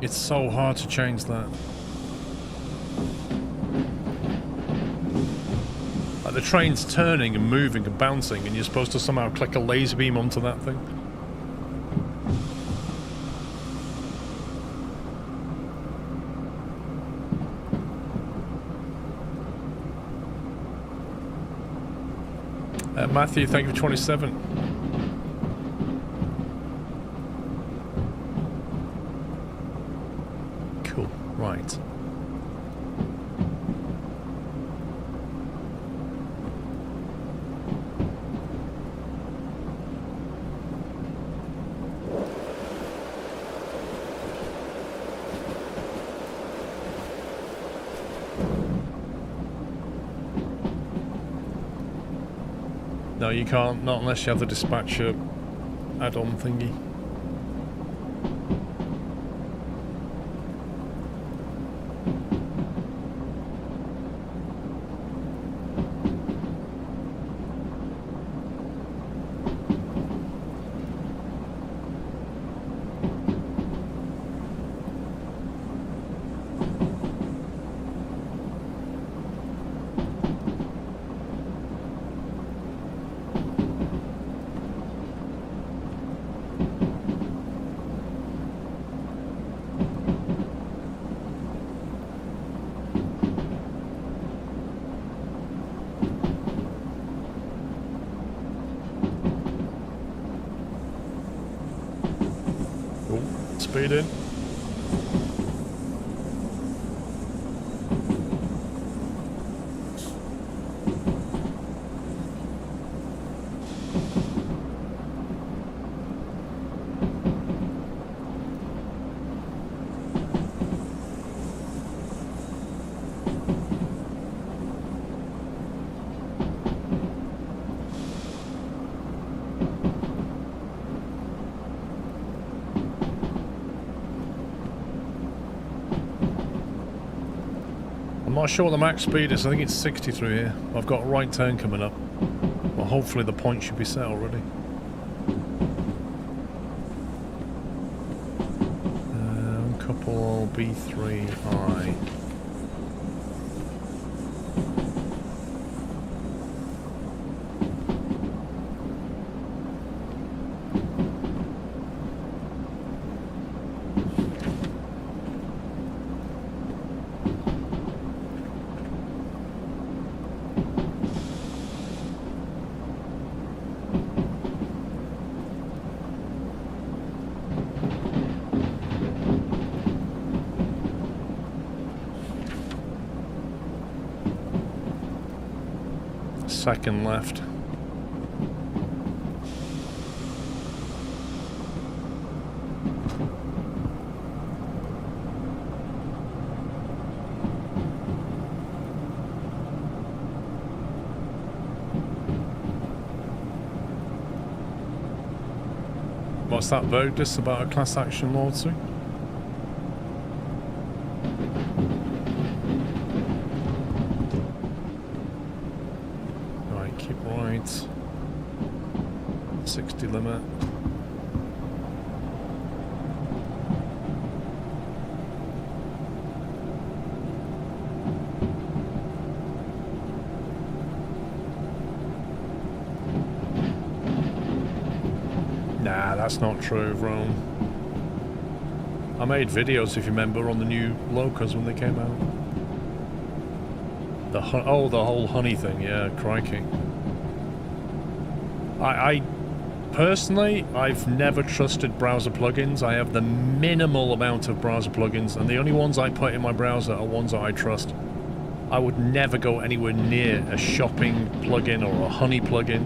It's so hard to change that. Like the train's turning and moving and bouncing and you're supposed to somehow click a laser beam onto that thing. Matthew, thank you for 27. Cool, right. No, you can't, not unless you have the dispatcher add-on thingy. Speed in. I'm not sure what the max speed is. I think it's 60 through here. I've got a right turn coming up. Well, hopefully the point should be set already. Couple B3I. Second left. What's that vote? This about a class action lawsuit? Right, keep right. 60 limit. Nah, that's not true, Rome. I made videos, if you remember, on the new Locos when they came out. The whole honey thing, yeah, crikey. I personally, I've never trusted browser plugins. I have the minimal amount of browser plugins, and the only ones I put in my browser are ones that I trust. I would never go anywhere near a shopping plugin or a honey plugin.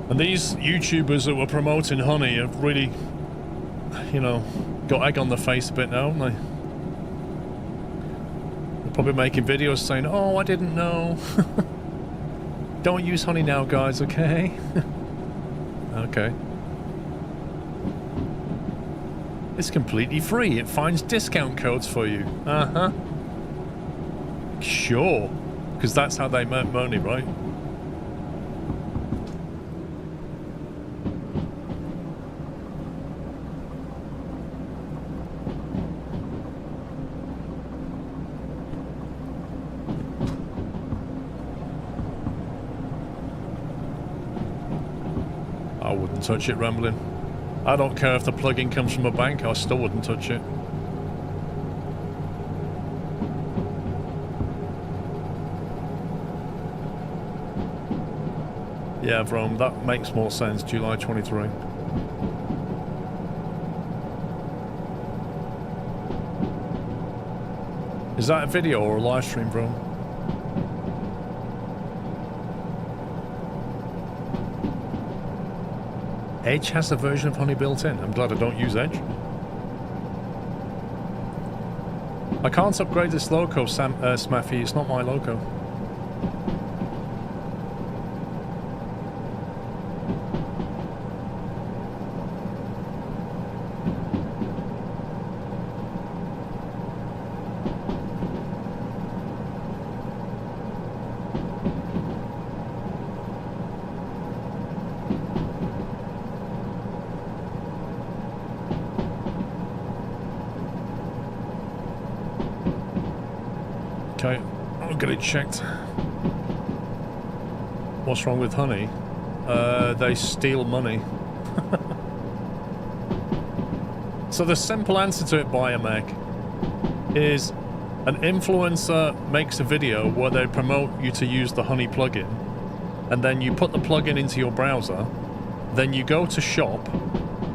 And these YouTubers that were promoting honey have really, you know, got egg on the face a bit now, haven't they? They're probably making videos saying, oh, I didn't know. Don't use honey now, guys, okay? Okay. It's completely free. It finds discount codes for you. Uh-huh. Sure. Because that's how they make money, right? I wouldn't touch it, Rambling. I don't care if the plugin comes from a bank, I still wouldn't touch it. Yeah, Vrome, that makes more sense. July 23. Is that a video or a live stream, Vrome? Edge has a version of Honey built in. I'm glad I don't use Edge. I can't upgrade this loco, Smaffy. It's not my loco. Okay, I'll get it checked. What's wrong with honey? They steal money. So the simple answer to it, Biomech, is an influencer makes a video where they promote you to use the honey plugin, and then you put the plugin into your browser, then you go to shop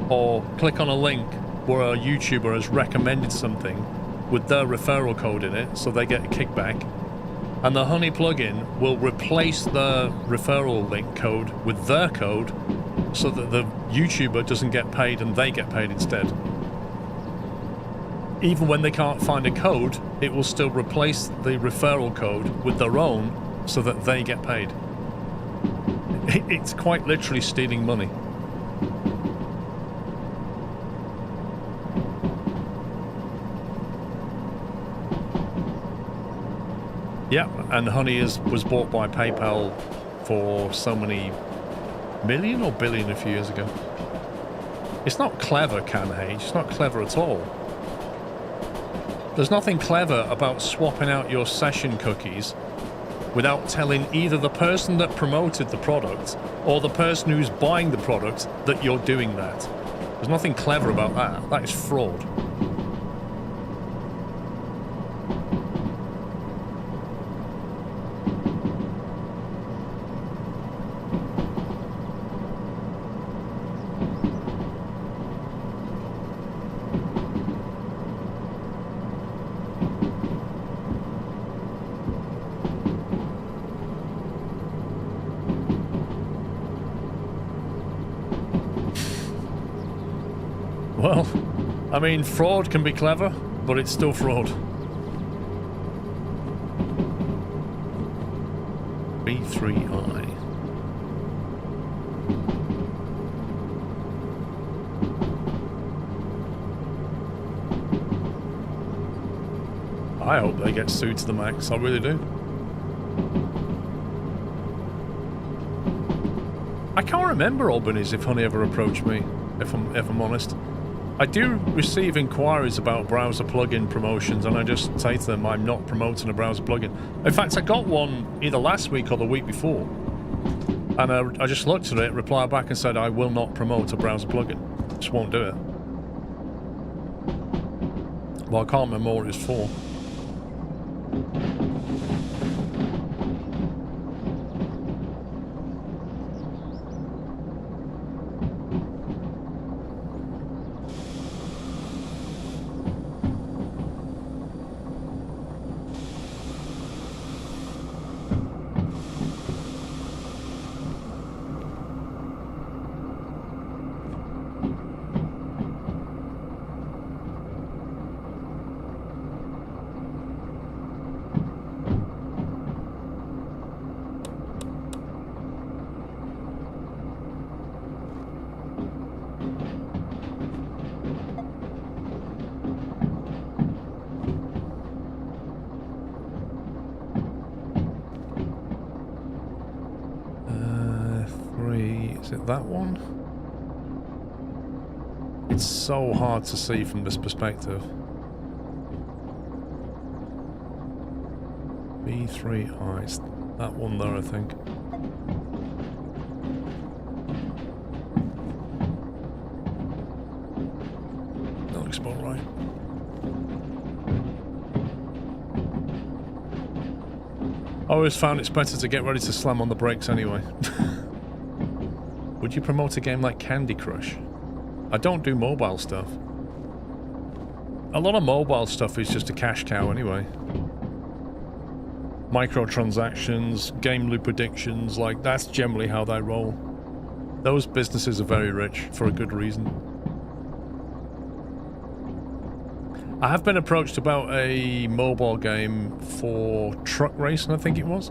or click on a link where a YouTuber has recommended something with their referral code in it, so they get a kickback, and the honey plugin will replace the referral link code with their code so that the YouTuber doesn't get paid and they get paid instead. Even when they can't find a code, it will still replace the referral code with their own so that they get paid. It's quite literally stealing money. Yeah, and honey was bought by PayPal for so many million or billion a few years ago. It's not clever, CanH. It's not clever at all. There's nothing clever about swapping out your session cookies without telling either the person that promoted the product or the person who's buying the product that you're doing that. There's nothing clever about that. That is fraud. Well, I mean, fraud can be clever, but it's still fraud. B3I. I hope they get sued to the max, I really do. I can't remember Albanese if Honey ever approached me, if I'm honest. I do receive inquiries about browser plugin promotions, and I just say to them I'm not promoting a browser plugin. In fact, I got one either last week or the week before. And I just looked at it, replied back and said, I will not promote a browser plugin. Just won't do it. Well, I can't remember what it's for. That one? It's so hard to see from this perspective. B3I, it's that one there, I think. That looks about right. I always found it's better to get ready to slam on the brakes anyway. Would you promote a game like Candy Crush? I don't do mobile stuff. A lot of mobile stuff is just a cash cow anyway. Microtransactions, game loop addictions, like that's generally how they roll. Those businesses are very rich for a good reason. I have been approached about a mobile game for truck racing, I think it was.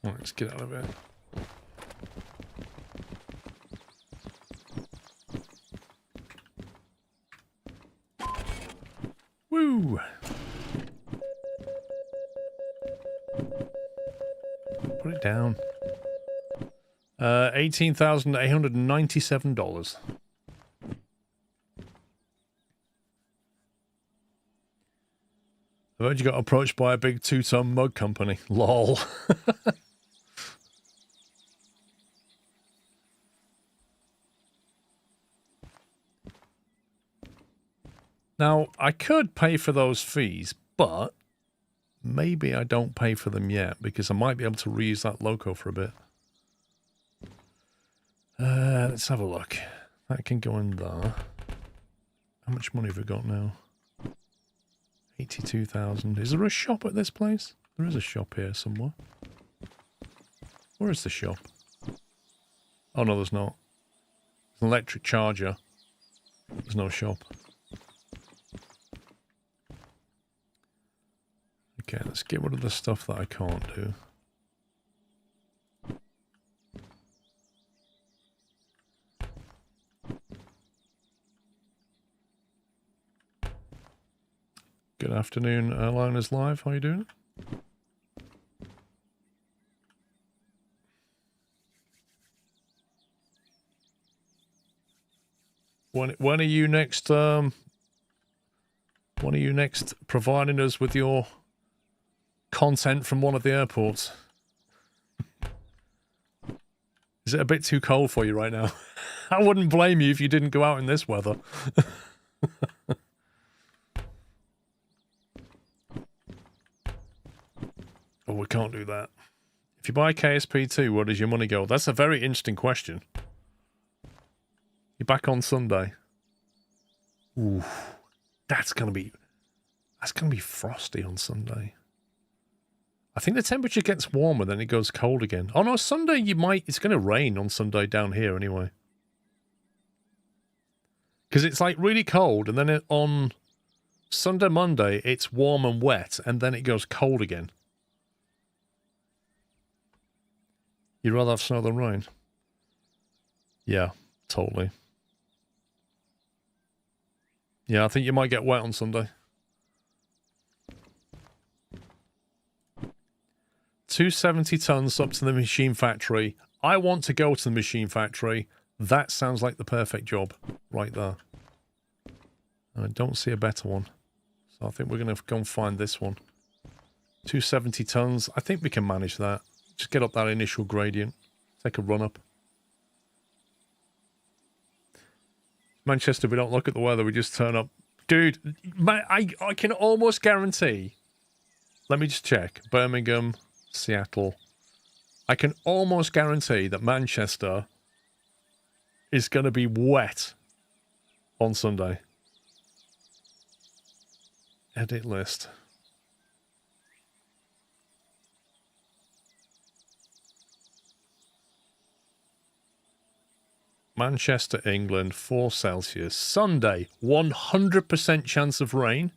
Let's get out of it. Woo! Put it down. $18,897. I've heard you got approached by a big 2-ton mug company. Lol. Now, I could pay for those fees, but maybe I don't pay for them yet because I might be able to reuse that loco for a bit. Let's have a look. That can go in there. How much money have we got now? 82,000. Is there a shop at this place? There is a shop here somewhere. Where is the shop? Oh no, there's not. There's an electric charger. There's no shop. Okay, let's get rid of the stuff that I can't do. Good afternoon, Liners Live. How are you doing? When are you next? When are you next providing us with your content from one of the airports? Is it a bit too cold for you right now? I wouldn't blame you if you didn't go out in this weather. Oh, we can't do that. If you buy KSP2, where does your money go? That's a very interesting question. You're back on Sunday. Ooh, that's gonna be frosty on Sunday. I think the temperature gets warmer, then it goes cold again. Oh no, Sunday it's going to rain on Sunday down here anyway. Because it's like really cold, and then on Sunday, Monday, it's warm and wet, and then it goes cold again. You'd rather have snow than rain? Yeah, totally. Yeah, I think you might get wet on Sunday. 270 tons up to the machine factory. I want to go to the machine factory. That sounds like the perfect job right there. And I don't see a better one. So I think we're going to go and find this one. 270 tons. I think we can manage that. Just get up that initial gradient. Take a run up. Manchester, we don't look at the weather. We just turn up. Dude, I can almost guarantee. Let me just check. Birmingham, Seattle. I can almost guarantee that Manchester is going to be wet on Sunday. Edit list. Manchester, England, 4 Celsius. Sunday, 100% chance of rain.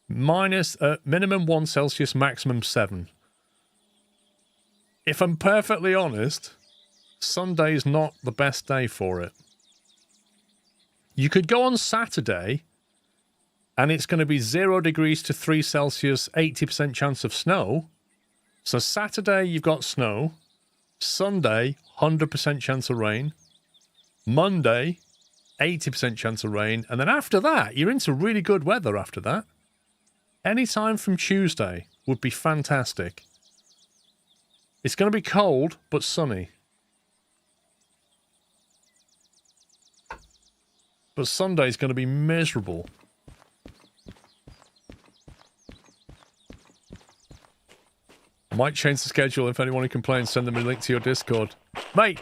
Minimum 1 Celsius, maximum 7. If I'm perfectly honest, Sunday's not the best day for it. You could go on Saturday, and it's going to be 0 degrees to 3 Celsius, 80% chance of snow. So Saturday, you've got snow. Sunday, 100% chance of rain. Monday, 80% chance of rain. And then after that, you're into really good weather after that. Any time from Tuesday would be fantastic. It's going to be cold, but sunny. But Sunday's going to be miserable. Might change the schedule. If anyone complains, send them a link to your Discord. Mate,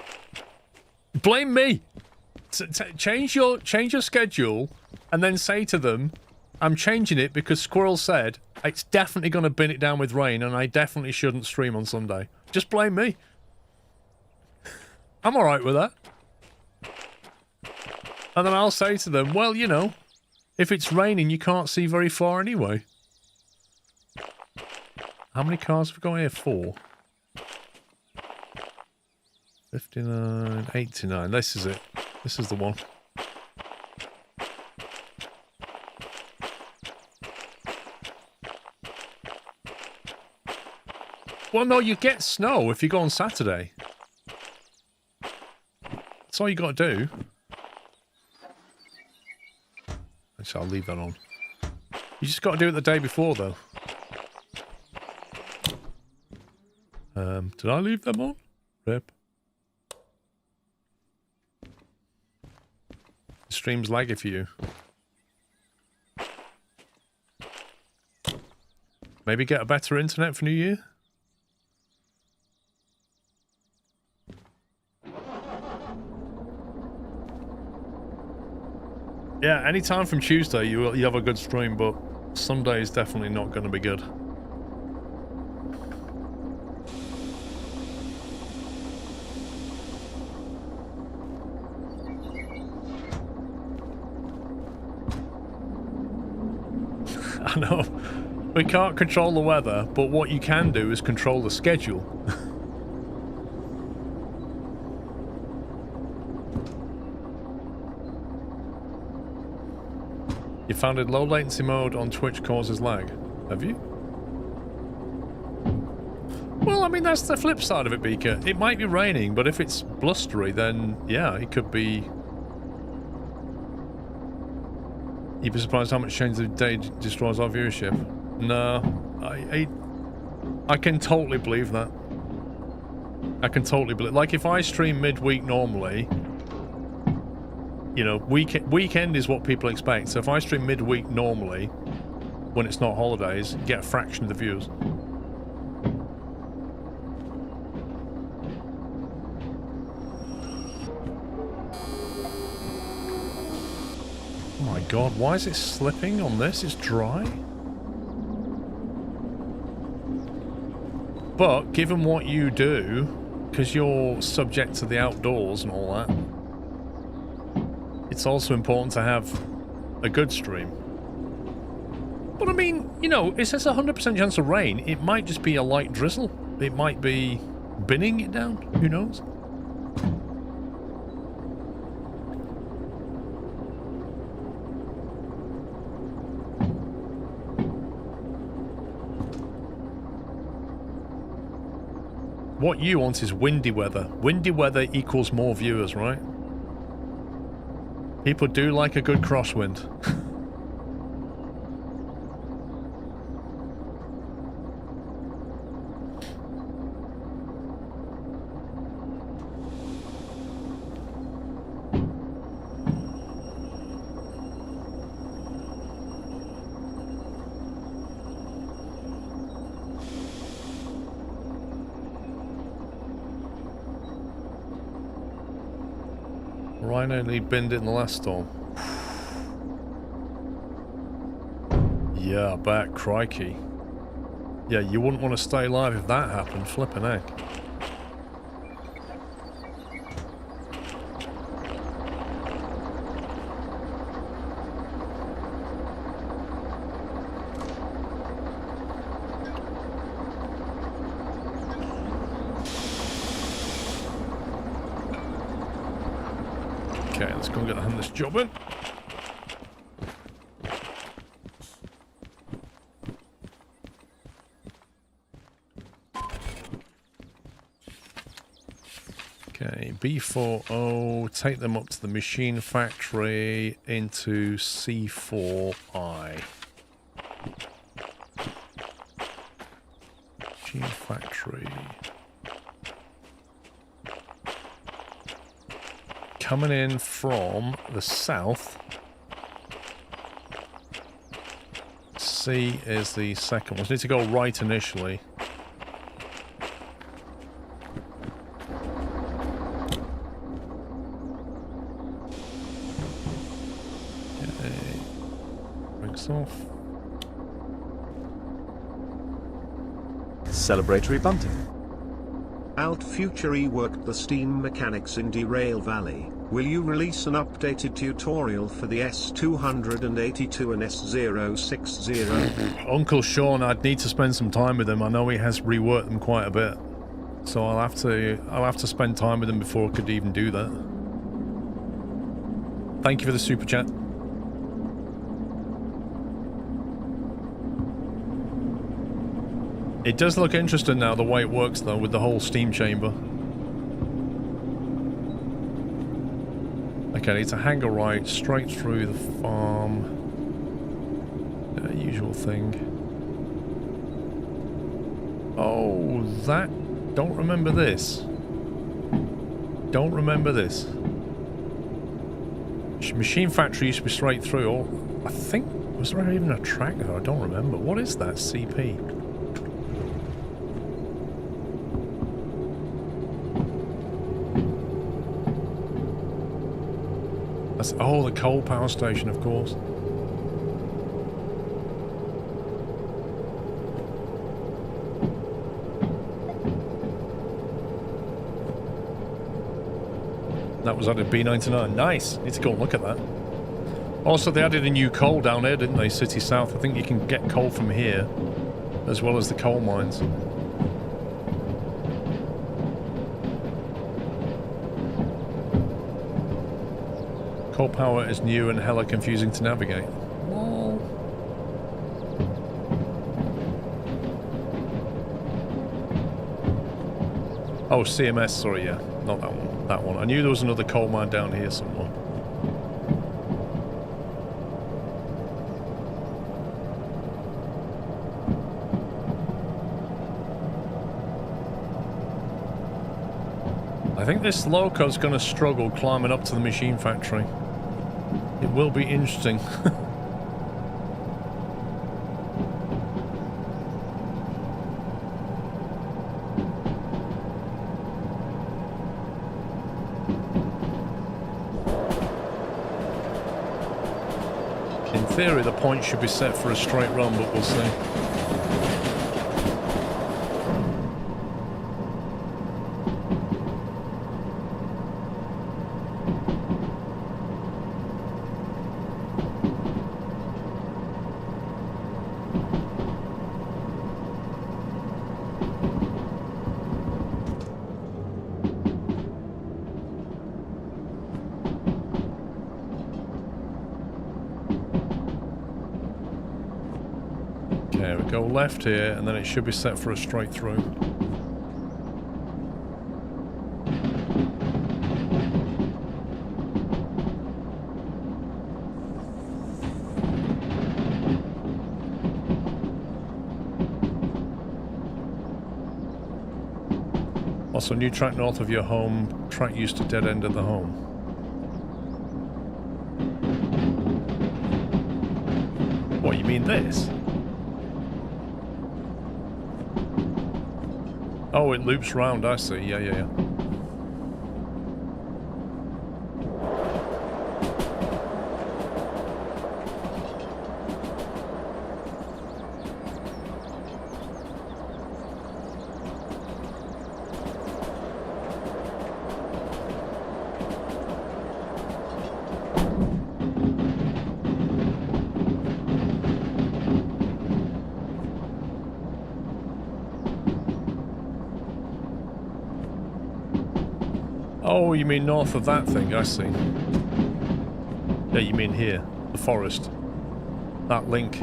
blame me. Change your schedule and then say to them, I'm changing it because Squirrel said it's definitely going to bin it down with rain and I definitely shouldn't stream on Sunday. Just blame me. I'm alright with that. And then I'll say to them, well, you know, if it's raining, you can't see very far anyway. How many cars have we got here? 4. 59, 89. This is it. This is the one. Well, no, you get snow if you go on Saturday. That's all you got to do. Actually, I'll leave that on. You just got to do it the day before, though. Did I leave them on? Rip. The stream's laggy for you. Maybe get a better internet for New Year? Yeah, anytime from Tuesday you have a good stream, but Sunday is definitely not going to be good. I know. We can't control the weather, but what you can do is control the schedule. You found it low latency mode on Twitch causes lag. Have you? Well, I mean, that's the flip side of it, Beaker. It might be raining, but if it's blustery, then yeah, it could be... You'd be surprised how much change of day destroys our viewership. No, I can totally believe that. I can totally believe... Like, if I stream midweek normally... You know, weekend is what people expect. So if I stream midweek normally, when it's not holidays, you get a fraction of the views. Oh my god, why is it slipping on this? It's dry? But given what you do, because you're subject to the outdoors and all that, it's also important to have a good stream. But I mean, you know, it says 100% chance of rain. It might just be a light drizzle. It might be binning it down. Who knows? What you want is windy weather. Windy weather equals more viewers, right? People do like a good crosswind. Rhino nearly binned it in the last storm. Yeah, I bet. Crikey. Yeah, you wouldn't want to stay alive if that happened. Flippin' heck. Okay, let's go and get hand this job in. Okay, B40, take them up to the machine factory into C4I. Machine factory. Coming in from the south. C is the second one. So need to go right initially. Okay. Brakes off. Celebratory bunting. Alt Future worked the steam mechanics in Derail Valley. Will you release an updated tutorial for the S282 and S060? Uncle Sean, I'd need to spend some time with him. I know he has reworked them quite a bit, so I'll have to spend time with him before I could even do that. Thank you for the super chat. It does look interesting now, the way it works though, with the whole steam chamber. Okay, I need to hang a right straight through the farm. Usual thing. Oh, that... Don't remember this. Don't remember this. Machine factory used to be straight through. Or I think... Was there even a track there? I don't remember. What is that? CP? That's, oh, the coal power station, of course. That was added B99. Nice. Need to go and look at that. Also, they added a new coal down here, didn't they? City South. I think you can get coal from here, as well as the coal mines. Coal power is new and hella confusing to navigate. Lol. Oh, CMS, sorry, yeah. Not that one. That one. I knew there was another coal mine down here somewhere. I think this loco's going to struggle climbing up to the machine factory. It will be interesting. In theory, the point should be set for a straight run, but we'll see. Okay, we go left here, and then it should be set for a straight through. Also, new track north of your home. Track used to dead end at the home. What, you mean this? Oh, it loops round, I see. Yeah. Oh, you mean north of that thing? I see. Yeah, you mean here. The forest. That link.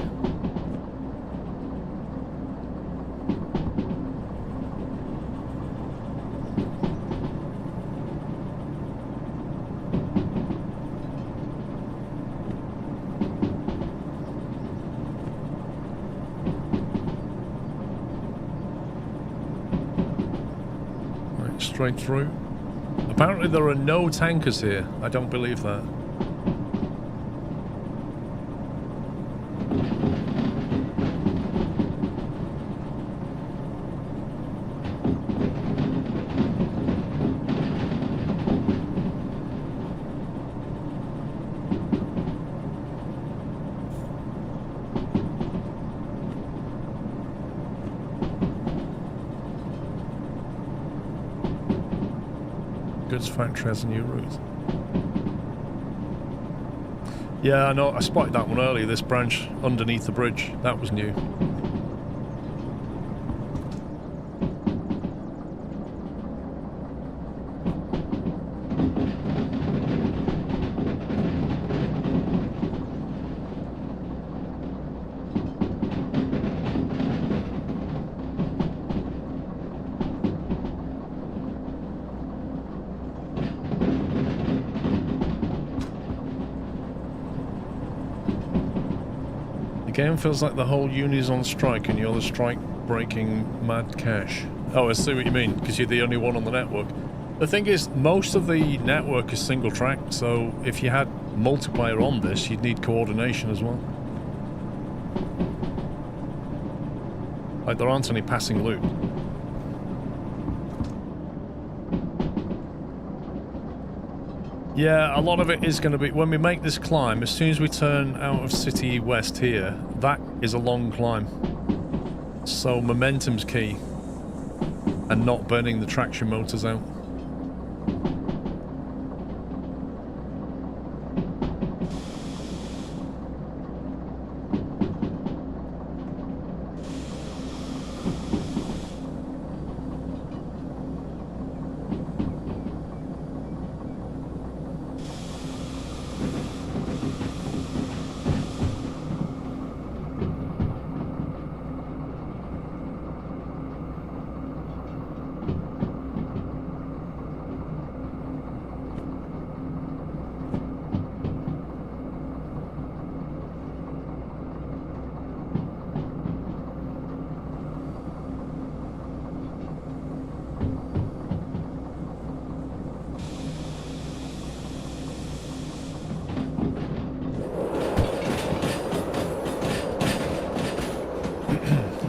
Right, straight through. Apparently there are no tankers here. I don't believe that. Goods factory has a new route. Yeah, I know. I spotted that one earlier. This branch underneath the bridge. That was new. The game feels like the whole uni's on strike and you're the strike-breaking mad cash. Oh, I see what you mean, because you're the only one on the network. The thing is, most of the network is single track, so if you had multiplayer on this, you'd need coordination as well. Like, there aren't any passing loot. Yeah, a lot of it is going to be... When we make this climb, as soon as we turn out of City West here, that is a long climb. So momentum's key. And not burning the traction motors out.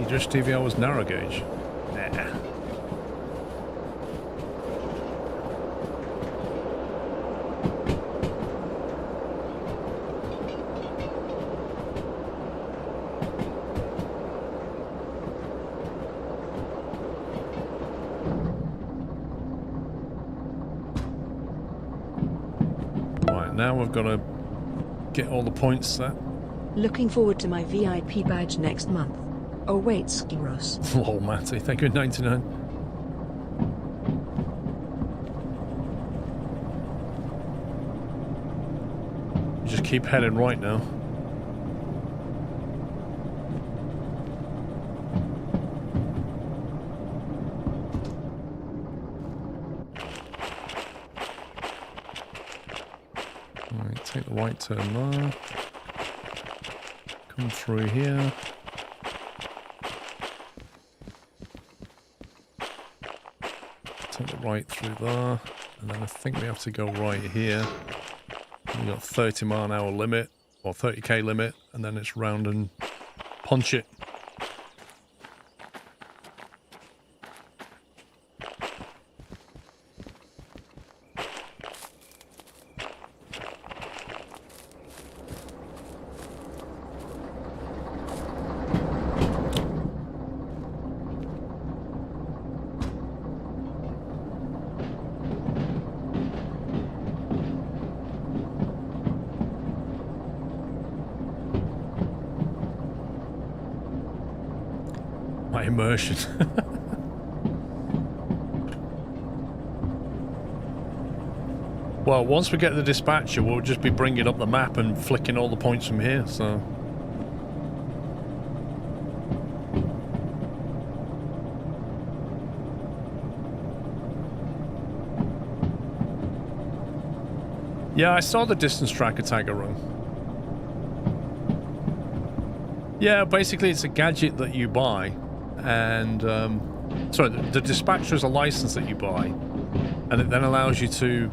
Just TVR was narrow gauge. Nah. now we've got to get all the points set. Looking forward to my VIP badge next month. Oh wait, Skiros. Lol, Matty. Thank you, 99. You just keep heading right now. Alright, take the right turn there. Come through here. Take the right through there. And then I think we have to go right here. We've got 30-mile-an-hour limit, or 30k limit, and then it's round and punch it. My immersion. Well, once we get the dispatcher, we'll just be bringing up the map and flicking all the points from here, so... Yeah, I saw the distance tracker tagger run. Yeah, basically it's a gadget that you buy, and sorry, the dispatcher is a license that you buy, and it then allows you to.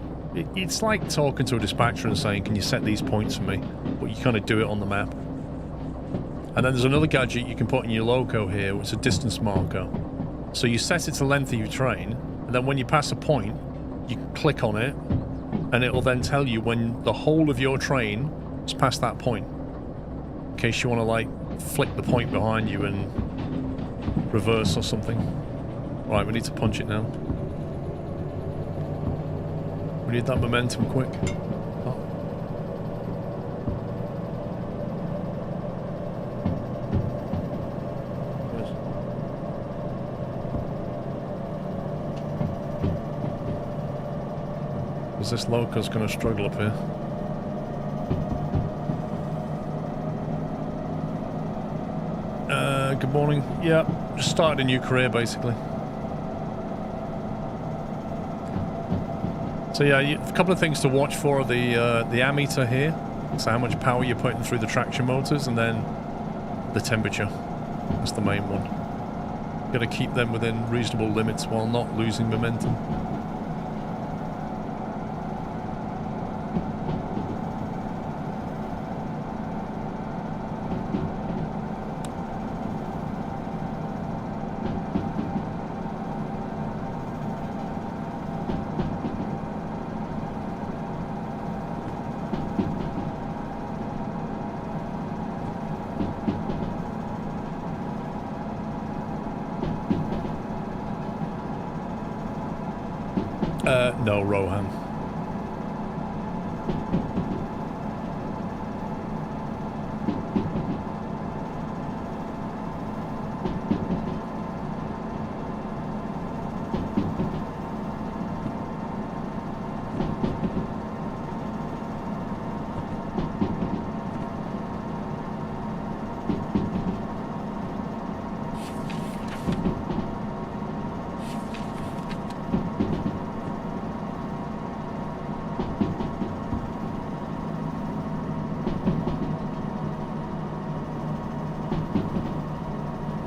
It's like talking to a dispatcher and saying, "Can you set these points for me?" But you kind of do it on the map. And then there's another gadget you can put in your loco here, which is a distance marker. So you set it to the length of your train, and then when you pass a point, you click on it, and it will then tell you when the whole of your train is past that point. In case you want to like flick the point behind you and reverse or something. Right, we need to punch it now. We need that momentum quick. Oh. Because this loco's going to struggle up here. Good morning. Yeah, just started a new career basically. So yeah, a couple of things to watch for: the ammeter here, so how much power you're putting through the traction motors, and then the temperature. That's the main one. Got to keep them within reasonable limits while not losing momentum. No, Rohan.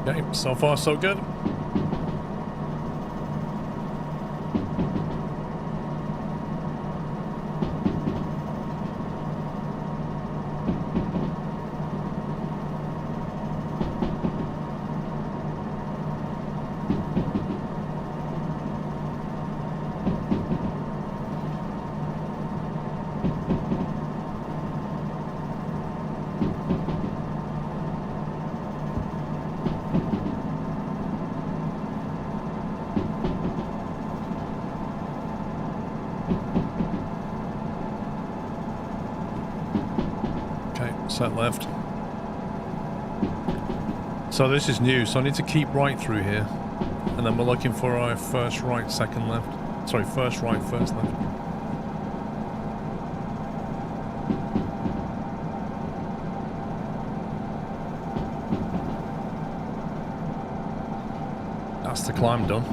Okay, so far so good. Set left. So this is new, so I need to keep right through here. And then we're looking for our first right, second left. Sorry, first right, first left. That's the climb done.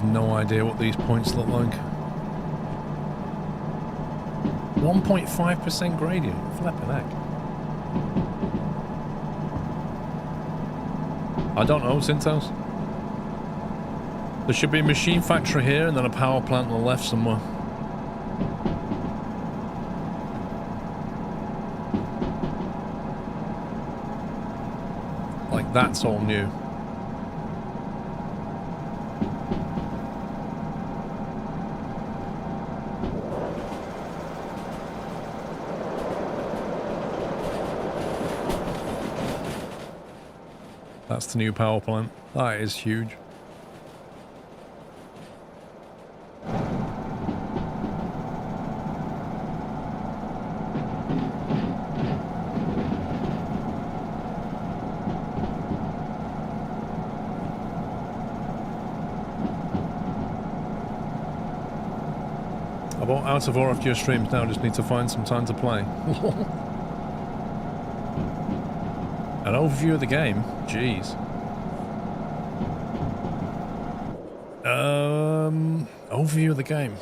No idea what these points look like. 1.5% gradient. Flippin' heck. I don't know, Syntos. There should be a machine factory here and then a power plant on the left somewhere. Like that's all new. That's the new power plant. That is huge. I'm out of RFQ streams now, just need to find some time to play. An overview of the game? Jeez. Overview of the game.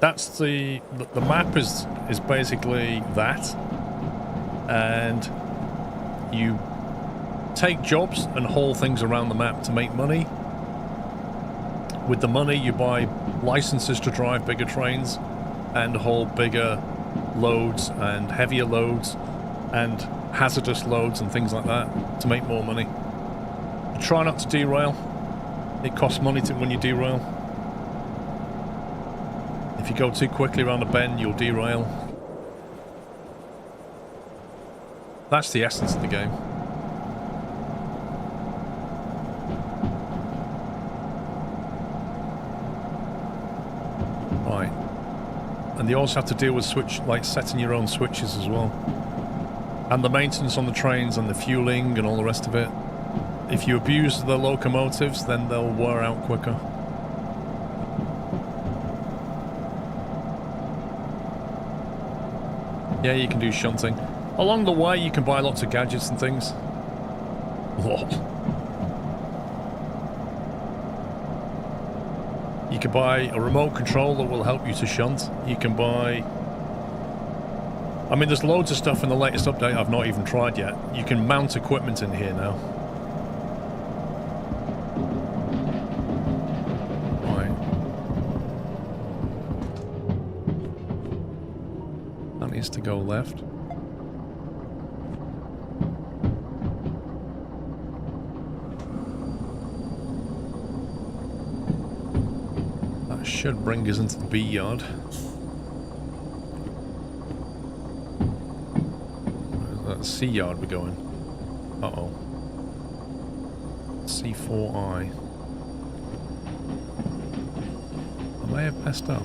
That's the map is basically that. And you take jobs and haul things around the map to make money. With the money you buy licenses to drive bigger trains and haul bigger loads and heavier loads and hazardous loads and things like that to make more money. Try not to derail. It costs money when you derail. If you go too quickly around a bend, you'll derail. That's the essence of the game. Right. And you also have to deal with setting your own switches as well. And the maintenance on the trains and the fueling and all the rest of it. If you abuse the locomotives, then they'll wear out quicker. Yeah, you can do shunting. Along the way, you can buy lots of gadgets and things. Whoa. You can buy a remote control that will help you to shunt. You can buy... I mean, there's loads of stuff in the latest update I've not even tried yet. You can mount equipment in here now. Right. That needs to go left. That should bring us into the B yard. C yard we're going. Uh-oh. C4I. I may have messed up.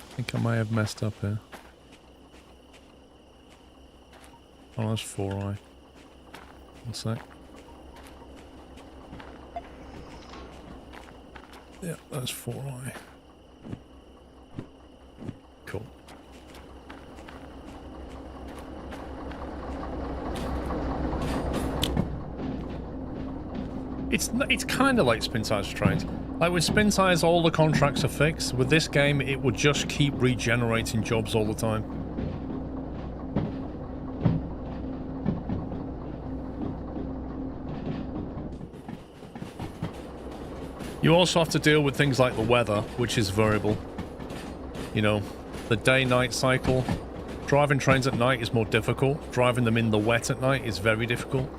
I think I may have messed up here. Oh, that's 4I. One sec. Yeah, that's 4I. Cool. It's kind of like Spin Tires Trains. Like with Spin Tires, all the contracts are fixed. With this game, it would just keep regenerating jobs all the time. You also have to deal with things like the weather, which is variable. You know, the day-night cycle, Driving trains at night is more difficult. Driving them in the wet at night is very difficult.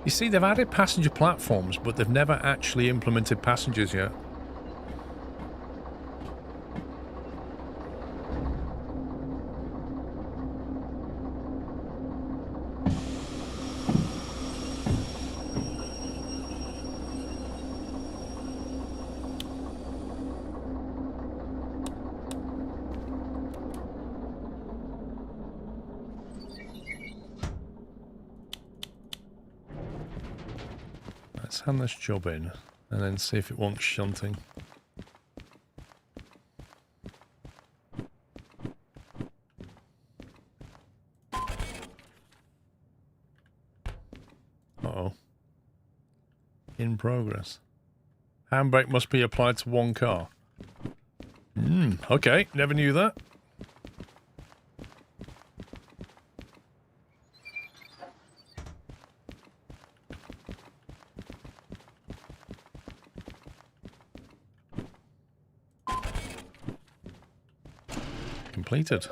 You see, they've added passenger platforms, but they've never actually implemented passengers yet. Let's hand this job in and then see if it wants shunting. Uh-oh. In progress. Handbrake must be applied to one car. Okay, never knew that. Completed.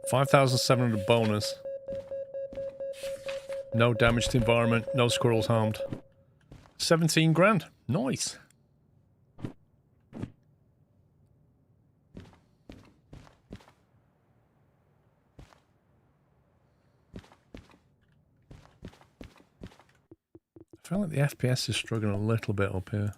5,700 bonus. No damage to the environment, no squirrels harmed. 17 grand. Nice. I feel like the FPS is struggling a little bit up here.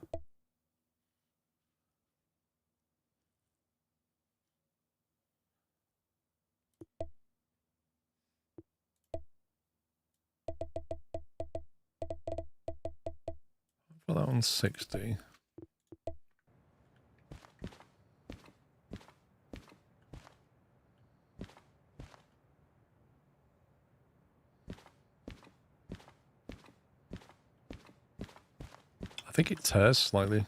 Put that on 60. I think it tears slightly.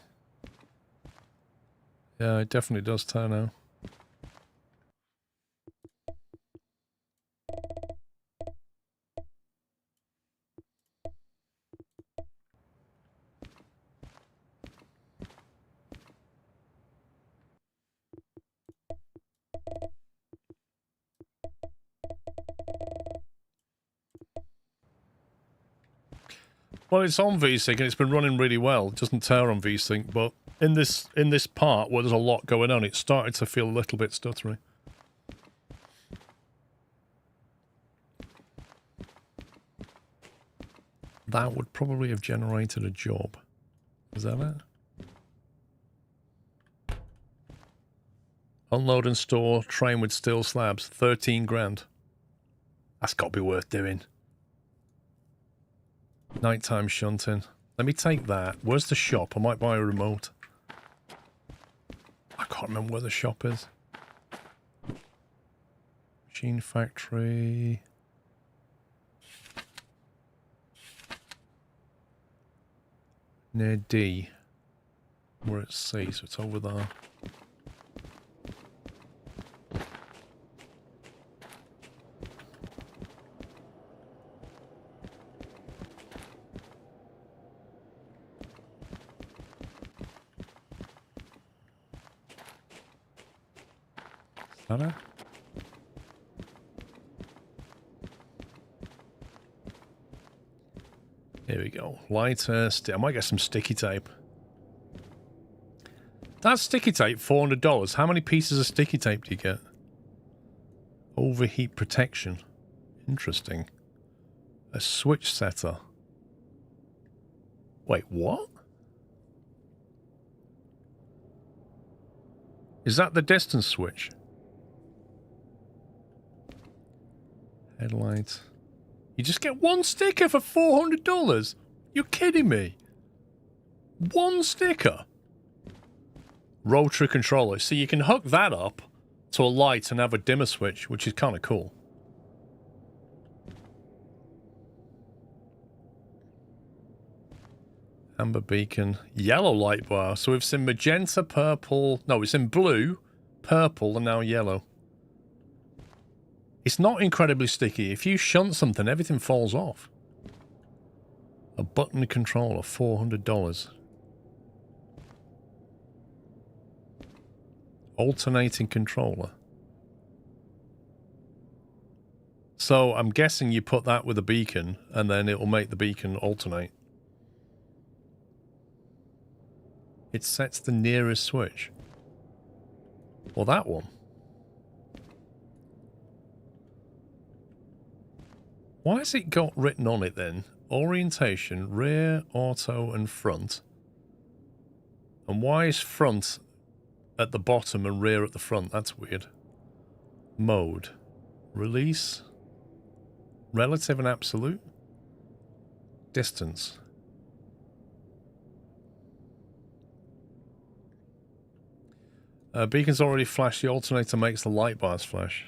Yeah, it definitely does tear now. Well, it's on VSync and it's been running really well. It doesn't tear on VSync, but in this part where there's a lot going on, it started to feel a little bit stuttery. That would probably have generated a job. Is that it? Unload and store train with steel slabs. 13 grand. That's got to be worth doing. Nighttime shunting. Let me take that. Where's the shop? I might buy a remote. I can't remember where the shop is. Machine factory. Near D. We're at C, so it's over there. Is that it? Here we go. Lighter. I might get some sticky tape. That's sticky tape, $400. How many pieces of sticky tape do you get? Overheat protection. Interesting. A switch setter. Wait, what? Is that the distance switch? Headlight. You just get one sticker for $400? You're kidding me. One sticker? Rotary controller. So you can hook that up to a light and have a dimmer switch, which is kind of cool. Amber beacon. Yellow light bar. So we've seen magenta, purple. No, it's in blue, purple, and now yellow. It's not incredibly sticky. If you shunt something, everything falls off. A button controller, $400. Alternating controller. So I'm guessing you put that with a beacon and then it will make the beacon alternate. It sets the nearest switch. Well, that one. Why has it got written on it then? Orientation, rear, auto, and front. And why is front at the bottom and rear at the front? That's weird. Mode. Release. Relative and absolute. Distance. Beacon's already flashed. The alternator makes the light bars flash.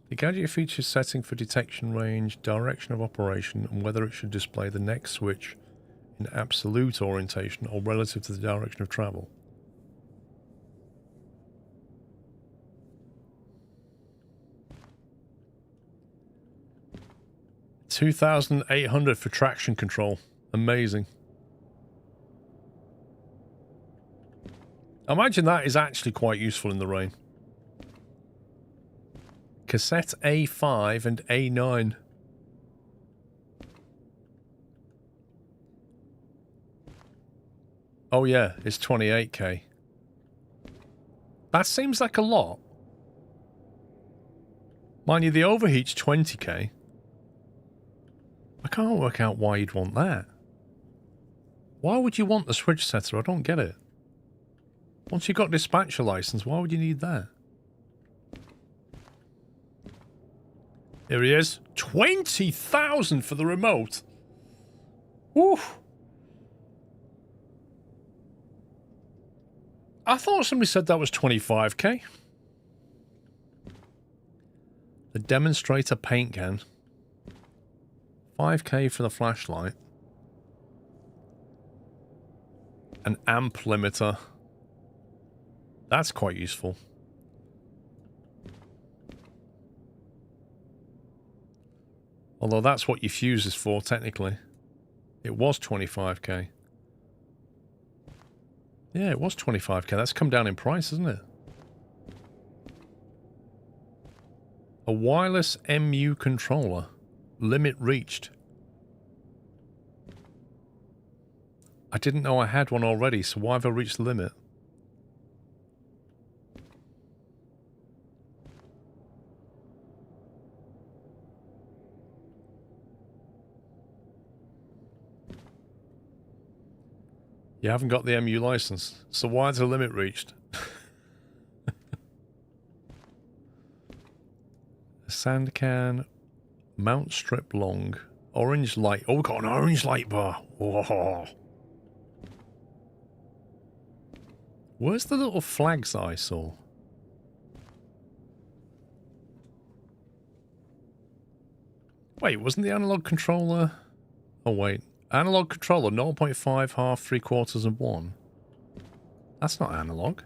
The gadget features setting for detection range, direction of operation, and whether it should display the next switch in absolute orientation or relative to the direction of travel. $2,800 for traction control. Amazing. I imagine that is actually quite useful in the rain. Cassette A5 and A9. Oh yeah, it's 28k. That seems like a lot. Mind you, the overheat's 20k. I can't work out why you'd want that. Why would you want the switch setter? I don't get it. Once you've got dispatcher license, why would you need that? Here he is. 20,000 for the remote. Woo. I thought somebody said that was 25k. The demonstrator paint can. 5k for the flashlight. An amp limiter. That's quite useful. Although that's what your fuse is for, technically. It was 25k. Yeah, it was 25k. That's come down in price, isn't it? A wireless MU controller. Limit reached. I didn't know I had one already, so why have I reached the limit? You haven't got the MU license, so why is the limit reached? A sand can, mount strip long, orange light. Oh, we've got an orange light bar. Whoa. Where's the little flags I saw? Wait, wasn't the analog controller? Oh, wait. Analog controller, 0.5, half, 3/4, and 1. That's not analog.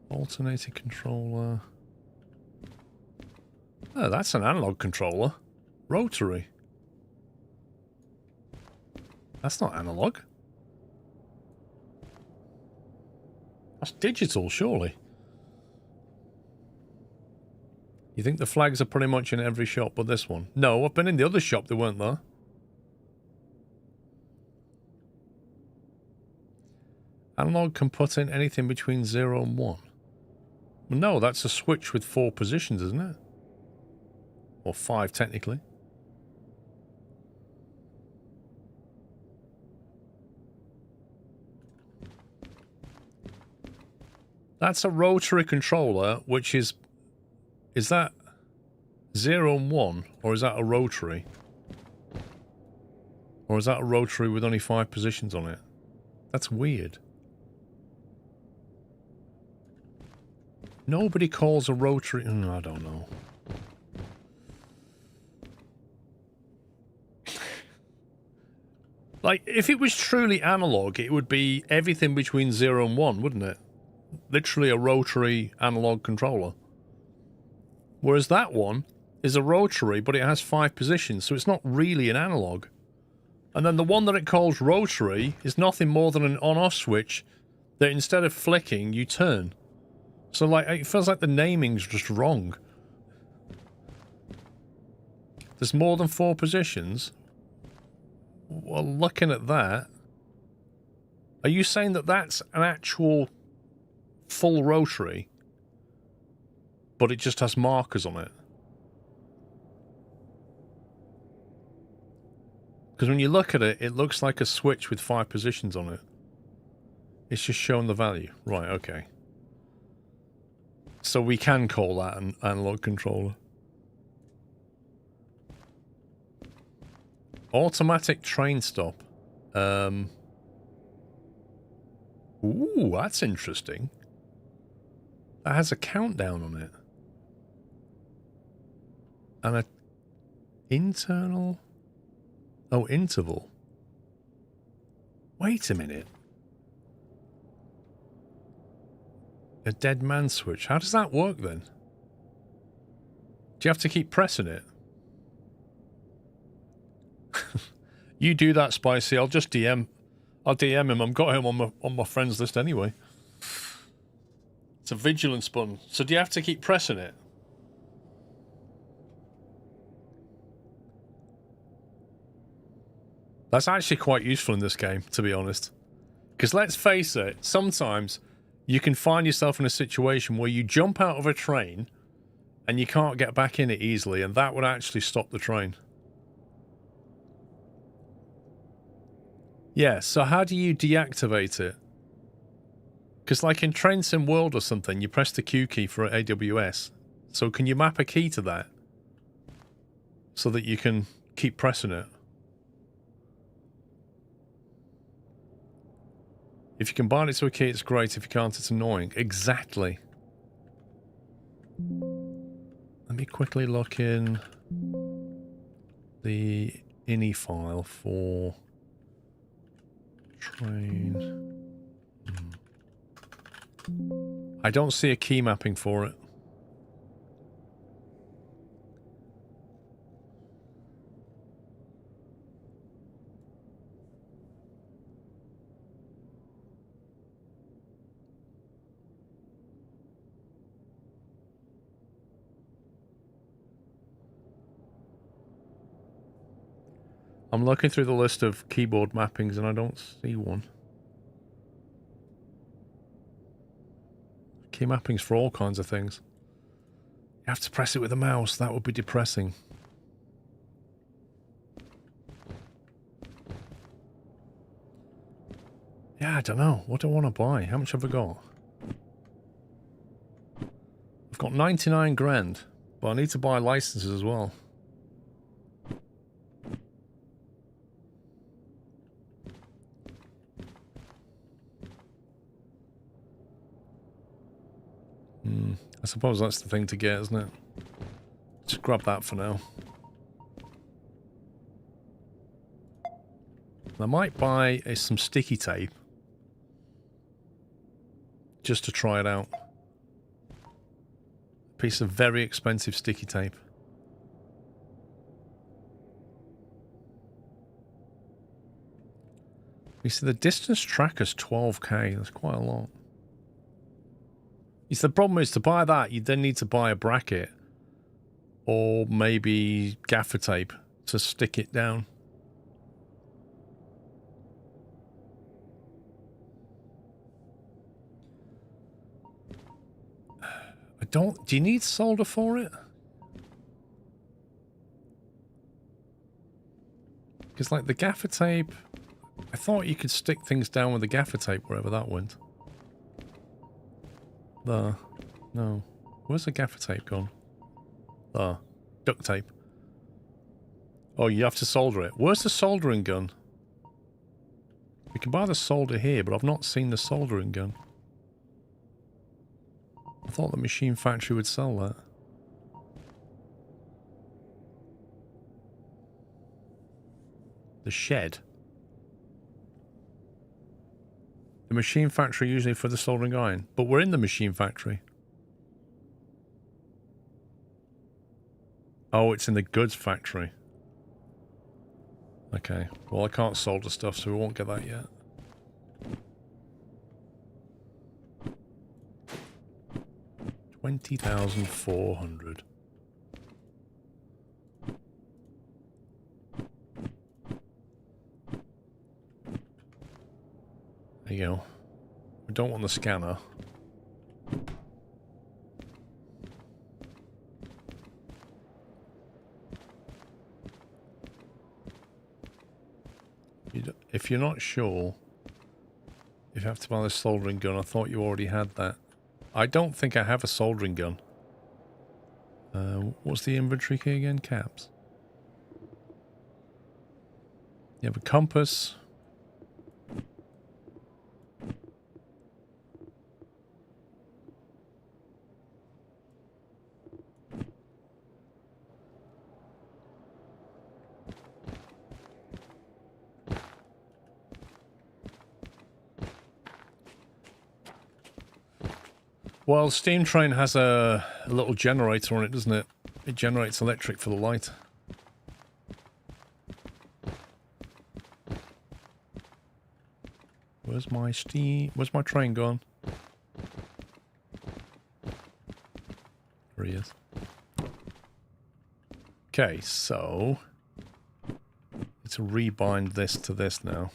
Alternating controller. Oh, that's an analog controller. Rotary. That's not analog. That's digital, surely. You think the flags are pretty much in every shop but this one? No, I've been in the other shop, they weren't there. Analog can put in anything between 0 and 1. Well, no, that's a switch with 4 positions, isn't it? Or 5, technically. That's a rotary controller, which is... Is that 0 and 1? Or is that a rotary? Or is that a rotary with only 5 positions on it? That's weird. Nobody calls a rotary... I don't know. Like, if it was truly analog, it would be everything between 0 and 1, wouldn't it? Literally a rotary analog controller. Whereas that one is a rotary, but it has 5 positions, so it's not really an analog. And then the one that it calls rotary is nothing more than an on-off switch that instead of flicking, you turn. So, like, it feels like the naming's just wrong. There's more than 4 positions? Well, looking at that... Are you saying that that's an actual full rotary, but it just has markers on it? Because when you look at it, it looks like a switch with 5 positions on it. It's just showing the value. Right, okay. So we can call that an analog controller. Automatic train stop. Ooh, that's interesting. That has a countdown on it. And a internal... Oh, interval. Wait a minute. A dead man switch. How does that work then? Do you have to keep pressing it? You do that, Spicy. I'll just DM. I'll DM him. I've got him on my friends list anyway. It's a vigilance button. So do you have to keep pressing it? That's actually quite useful in this game, to be honest. Because let's face it, sometimes you can find yourself in a situation where you jump out of a train and you can't get back in it easily, and that would actually stop the train. Yeah, so how do you deactivate it? Because like in Train Sim World or something, you press the Q key for AWS. So can you map a key to that? So that you can keep pressing it? If you can bind it to a key, it's great. If you can't, it's annoying. Exactly. Let me quickly look in the INI file for train. I don't see a key mapping for it. I'm looking through the list of keyboard mappings and I don't see one. Key mappings for all kinds of things. You have to press it with a mouse. That would be depressing. Yeah, I don't know. What do I want to buy? How much have I got? I've got 99 grand, but I need to buy licenses as well. I suppose that's the thing to get, isn't it? Just grab that for now. I might buy some sticky tape. Just to try it out. A piece of very expensive sticky tape. You see, the distance tracker's 12k. That's quite a lot. The problem is, to buy that, you then need to buy a bracket. Or maybe gaffer tape to stick it down. Do you need solder for it? Because like the gaffer tape, I thought you could stick things down with the gaffer tape wherever that went. No. Where's the gaffer tape gone? Duct tape. Oh, you have to solder it. Where's the soldering gun? We can buy the solder here, but I've not seen the soldering gun. I thought the machine factory would sell that. The shed. The machine factory usually for the soldering iron. But we're in the machine factory. Oh, it's in the goods factory. Okay. Well, I can't solder stuff, so we won't get that yet. $20,400. There you go. We don't want the scanner. If you're not sure, you have to buy the soldering gun. I thought you already had that. I don't think I have a soldering gun. What's the inventory key again? Caps. You have a compass. Well, Steam Train has a little generator on it, doesn't it? It generates electric for the light. Where's my steam? Where's my train gone? There he is. Okay, so need to rebind this to this now.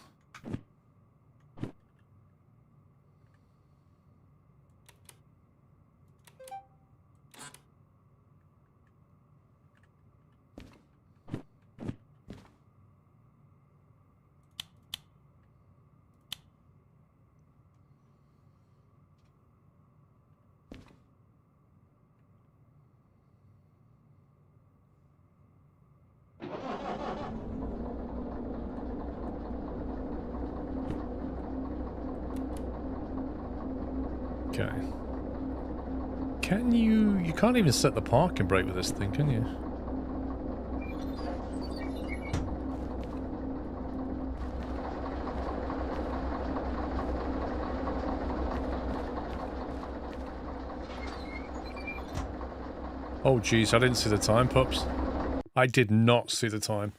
Okay. Can you... You can't even set the parking brake with this thing, can you? Oh, jeez, I didn't see the time, pups. I did not see the time.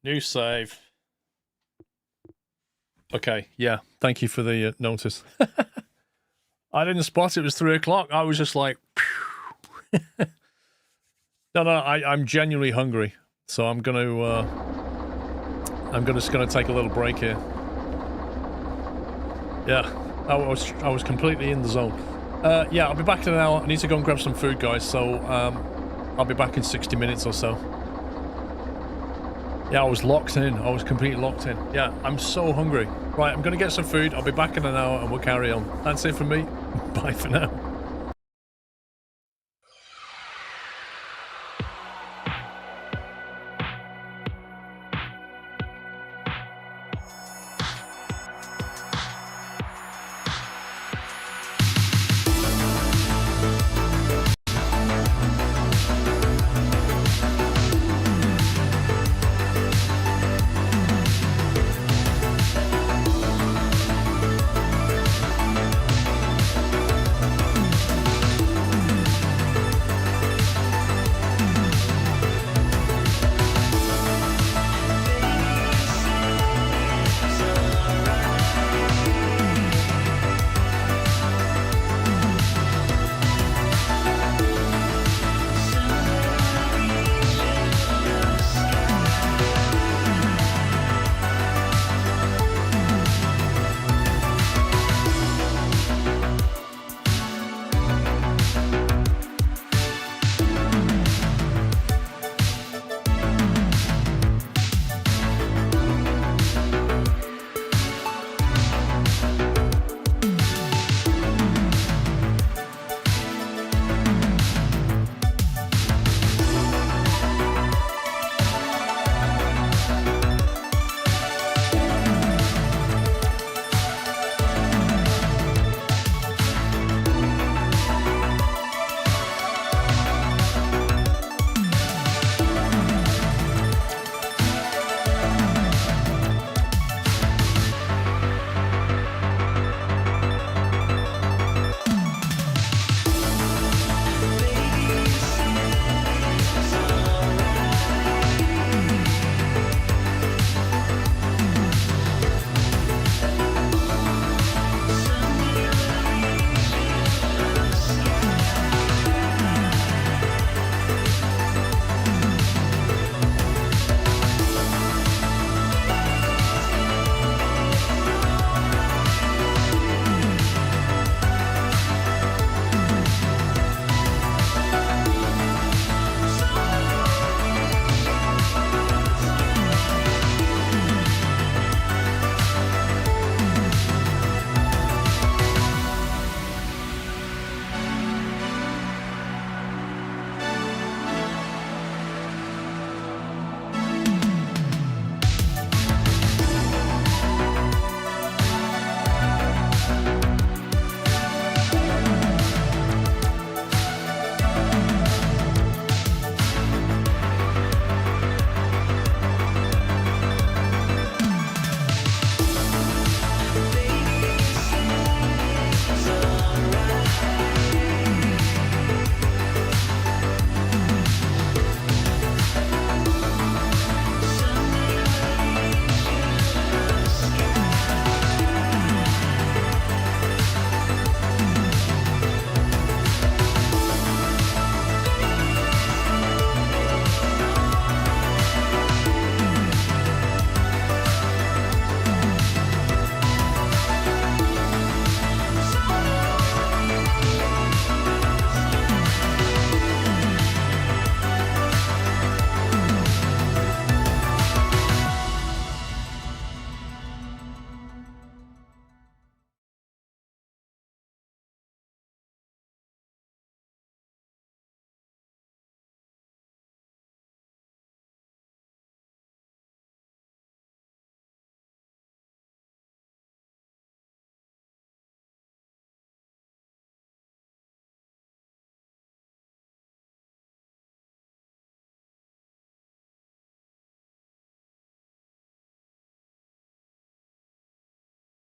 New save. Okay, yeah, thank you for the notice. I didn't spot it was 3 o'clock. I was just like... No, I'm genuinely hungry. So I'm gonna just gonna take a little break here. Yeah, I was completely in the zone. Yeah, I'll be back in an hour. I need to go and grab some food, guys, so I'll be back in 60 minutes or so. Yeah, I was locked in. I was completely locked in. Yeah, I'm so hungry. Right, I'm going to get some food. I'll be back in an hour and we'll carry on. That's it from me. Bye for now.